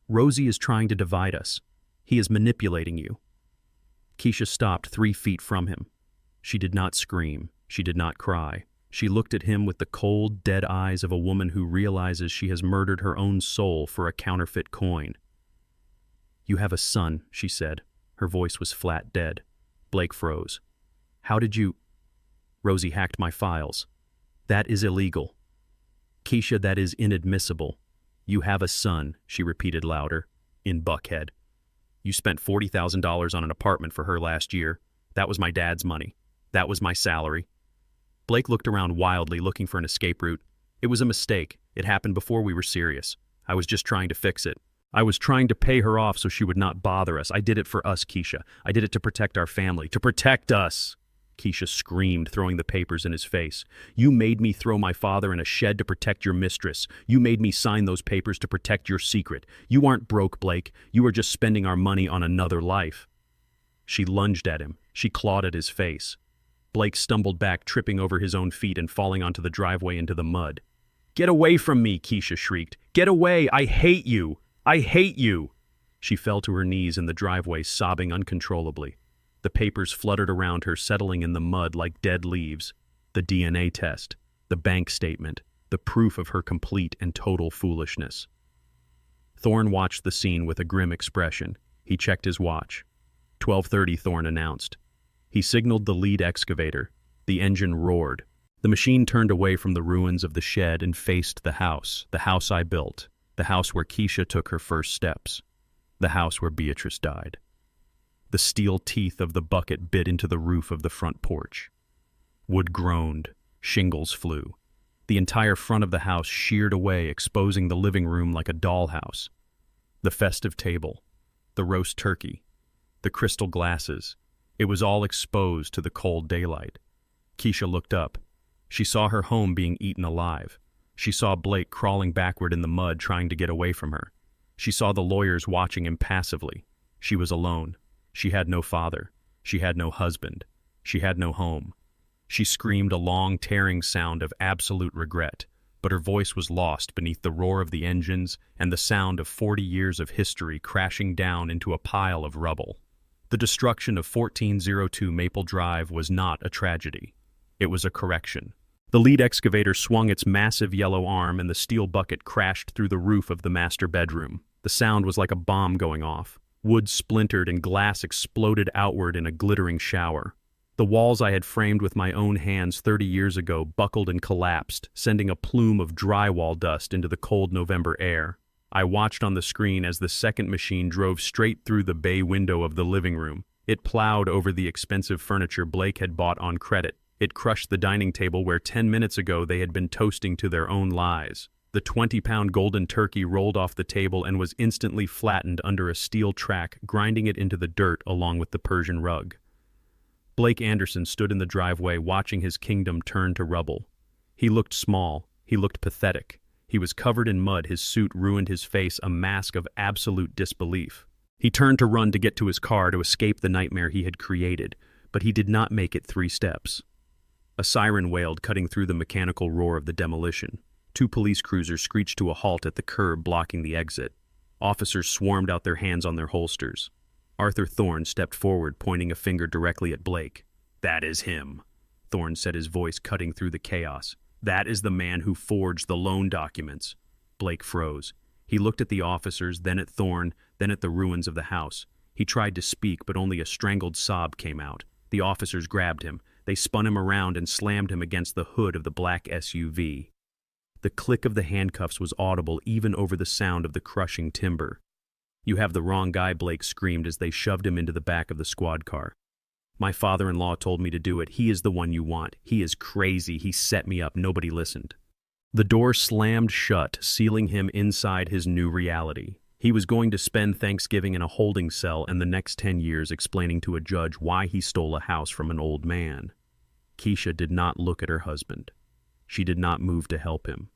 Rosie is trying to divide us. He is manipulating you." Keisha stopped 3 feet from him. She did not scream. She did not cry. She looked at him with the cold, dead eyes of a woman who realizes she has murdered her own soul for a counterfeit coin. "You have a son," she said. Her voice was flat dead. Blake froze. "How did you—" "Rosie hacked my files. That is illegal." "Keisha, that is inadmissible. You have a son," she repeated louder, "in Buckhead. You spent $40,000 on an apartment for her last year. That was my dad's money. That was my salary." Blake looked around wildly, looking for an escape route. "It was a mistake. It happened before we were serious. I was just trying to fix it. I was trying to pay her off so she would not bother us. I did it for us, Keisha. I did it to protect our family. To protect us!" Keisha screamed, throwing the papers in his face. "You made me throw my father in a shed to protect your mistress. You made me sign those papers to protect your secret. You aren't broke, Blake. You are just spending our money on another life." She lunged at him. She clawed at his face. Blake stumbled back, tripping over his own feet and falling onto the driveway into the mud. "Get away from me!" Keisha shrieked. "Get away! I hate you! I hate you!" She fell to her knees in the driveway, sobbing uncontrollably. The papers fluttered around her, settling in the mud like dead leaves. The DNA test, the bank statement, the proof of her complete and total foolishness. Thorne watched the scene with a grim expression. He checked his watch. 12:30, Thorne announced. He signaled the lead excavator. The engine roared. The machine turned away from the ruins of the shed and faced the house I built, the house where Keisha took her first steps, the house where Beatrice died. The steel teeth of the bucket bit into the roof of the front porch. Wood groaned. Shingles flew. The entire front of the house sheared away, exposing the living room like a dollhouse. The festive table, the roast turkey, the crystal glasses, it was all exposed to the cold daylight. Keisha looked up. She saw her home being eaten alive. She saw Blake crawling backward in the mud, trying to get away from her. She saw the lawyers watching impassively. She was alone. She had no father. She had no husband. She had no home. She screamed a long, tearing sound of absolute regret, but her voice was lost beneath the roar of the engines and the sound of 40 years of history crashing down into a pile of rubble. The destruction of 1402 Maple Drive was not a tragedy. It was a correction. The lead excavator swung its massive yellow arm and the steel bucket crashed through the roof of the master bedroom. The sound was like a bomb going off. Wood splintered and glass exploded outward in a glittering shower. The walls I had framed with my own hands 30 years ago buckled and collapsed, sending a plume of drywall dust into the cold November air. I watched on the screen as the second machine drove straight through the bay window of the living room. It plowed over the expensive furniture Blake had bought on credit. It crushed the dining table where 10 minutes ago they had been toasting to their own lies. The 20-pound golden turkey rolled off the table and was instantly flattened under a steel track, grinding it into the dirt along with the Persian rug. Blake Anderson stood in the driveway watching his kingdom turn to rubble. He looked small. He looked pathetic. He was covered in mud, his suit ruined his face, a mask of absolute disbelief. He turned to run to get to his car to escape the nightmare he had created, but he did not make it 3 steps. A siren wailed, cutting through the mechanical roar of the demolition. 2 police cruisers screeched to a halt at the curb, blocking the exit. Officers swarmed out, their hands on their holsters. Arthur Thorne stepped forward, pointing a finger directly at Blake. "That is him," Thorne said, his voice cutting through the chaos. "That is the man who forged the loan documents." Blake froze. He looked at the officers, then at Thorne, then at the ruins of the house. He tried to speak, but only a strangled sob came out. The officers grabbed him. They spun him around and slammed him against the hood of the black SUV. The click of the handcuffs was audible even over the sound of the crushing timber. "You have the wrong guy," Blake screamed as they shoved him into the back of the squad car. "My father-in-law told me to do it. He is the one you want. He is crazy. He set me up. Nobody listened." The door slammed shut, sealing him inside his new reality. He was going to spend Thanksgiving in a holding cell and the next 10 years explaining to a judge why he stole a house from an old man. Keisha did not look at her husband. She did not move to help him.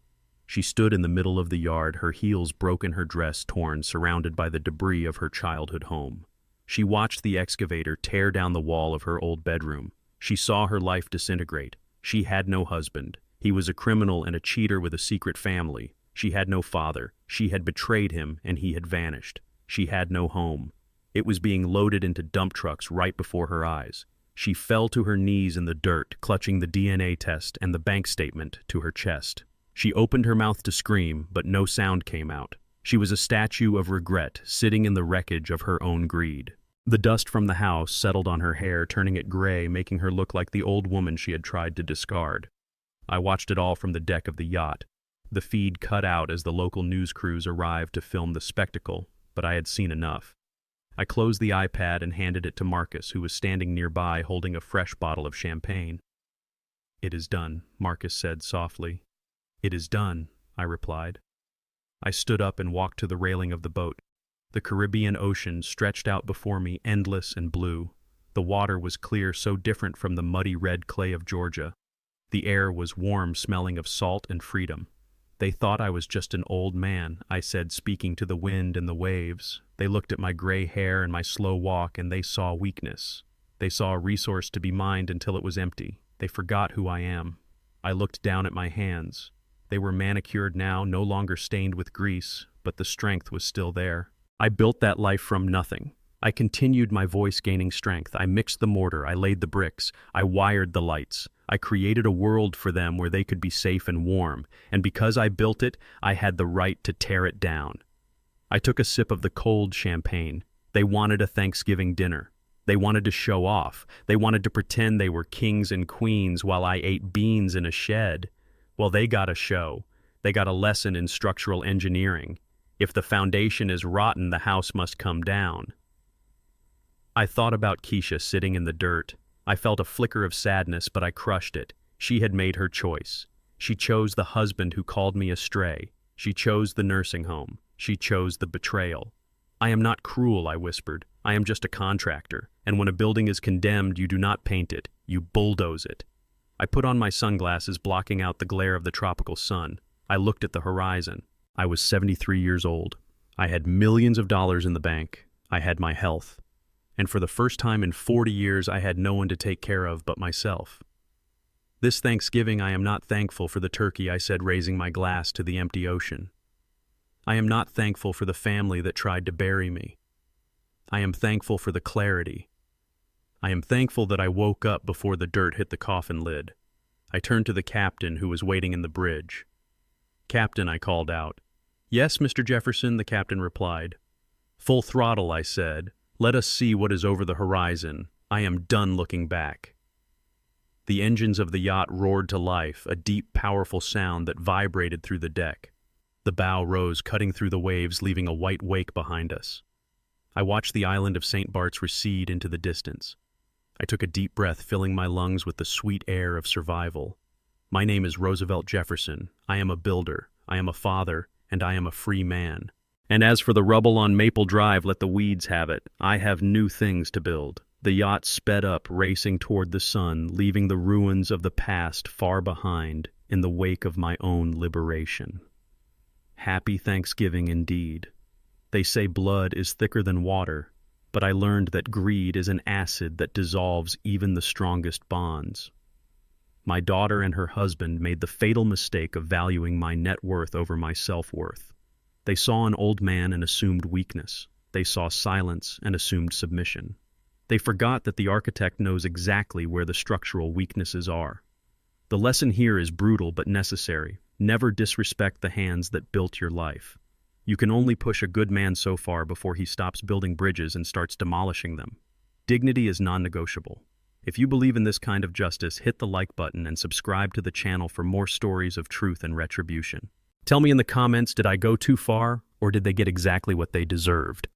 She stood in the middle of the yard, her heels broken, her dress torn, surrounded by the debris of her childhood home. She watched the excavator tear down the wall of her old bedroom. She saw her life disintegrate. She had no husband. He was a criminal and a cheater with a secret family. She had no father. She had betrayed him, and he had vanished. She had no home. It was being loaded into dump trucks right before her eyes. She fell to her knees in the dirt, clutching the DNA test and the bank statement to her chest. She opened her mouth to scream, but no sound came out. She was a statue of regret, sitting in the wreckage of her own greed. The dust from the house settled on her hair, turning it gray, making her look like the old woman she had tried to discard. I watched it all from the deck of the yacht. The feed cut out as the local news crews arrived to film the spectacle, but I had seen enough. I closed the iPad and handed it to Marcus, who was standing nearby holding a fresh bottle of champagne. "It is done," Marcus said softly. "It is done," I replied. I stood up and walked to the railing of the boat. The Caribbean Ocean stretched out before me, endless and blue. The water was clear, so different from the muddy red clay of Georgia. The air was warm, smelling of salt and freedom. "They thought I was just an old man," I said, speaking to the wind and the waves. They looked at my gray hair and my slow walk, and they saw weakness. They saw a resource to be mined until it was empty. They forgot who I am. I looked down at my hands. They were manicured now, no longer stained with grease, but the strength was still there. I built that life from nothing. I continued, my voice gaining strength. I mixed the mortar, I laid the bricks, I wired the lights. I created a world for them where they could be safe and warm, and because I built it, I had the right to tear it down. I took a sip of the cold champagne. They wanted a Thanksgiving dinner. They wanted to show off. They wanted to pretend they were kings and queens while I ate beans in a shed. Well, they got a show. They got a lesson in structural engineering. If the foundation is rotten, the house must come down. I thought about Keisha sitting in the dirt. I felt a flicker of sadness, but I crushed it. She had made her choice. She chose the husband who called me a stray. She chose the nursing home. She chose the betrayal. "I am not cruel," I whispered. "I am just a contractor, and when a building is condemned, you do not paint it, you bulldoze it." I put on my sunglasses, blocking out the glare of the tropical sun. I looked at the horizon. I was 73 years old. I had millions of dollars in the bank. I had my health. And for the first time in 40 years, I had no one to take care of but myself. "This Thanksgiving, I am not thankful for the turkey," I said, raising my glass to the empty ocean. "I am not thankful for the family that tried to bury me. I am thankful for the clarity. I am thankful that I woke up before the dirt hit the coffin lid." I turned to the captain, who was waiting in the bridge. "Captain," I called out. "Yes, Mr. Jefferson," the captain replied. "Full throttle," I said. "Let us see what is over the horizon. I am done looking back." The engines of the yacht roared to life, a deep, powerful sound that vibrated through the deck. The bow rose, cutting through the waves, leaving a white wake behind us. I watched the island of St. Bart's recede into the distance. I took a deep breath, filling my lungs with the sweet air of survival. My name is Roosevelt Jefferson. I am a builder, I am a father, and I am a free man. And as for the rubble on Maple Drive, let the weeds have it. I have new things to build. The yacht sped up, racing toward the sun, leaving the ruins of the past far behind in the wake of my own liberation. Happy Thanksgiving indeed. They say blood is thicker than water, but I learned that greed is an acid that dissolves even the strongest bonds. My daughter and her husband made the fatal mistake of valuing my net worth over my self-worth. They saw an old man and assumed weakness. They saw silence and assumed submission. They forgot that the architect knows exactly where the structural weaknesses are. The lesson here is brutal but necessary. Never disrespect the hands that built your life. You can only push a good man so far before he stops building bridges and starts demolishing them. Dignity is non-negotiable. If you believe in this kind of justice, hit the like button and subscribe to the channel for more stories of truth and retribution. Tell me in the comments, did I go too far, or did they get exactly what they deserved?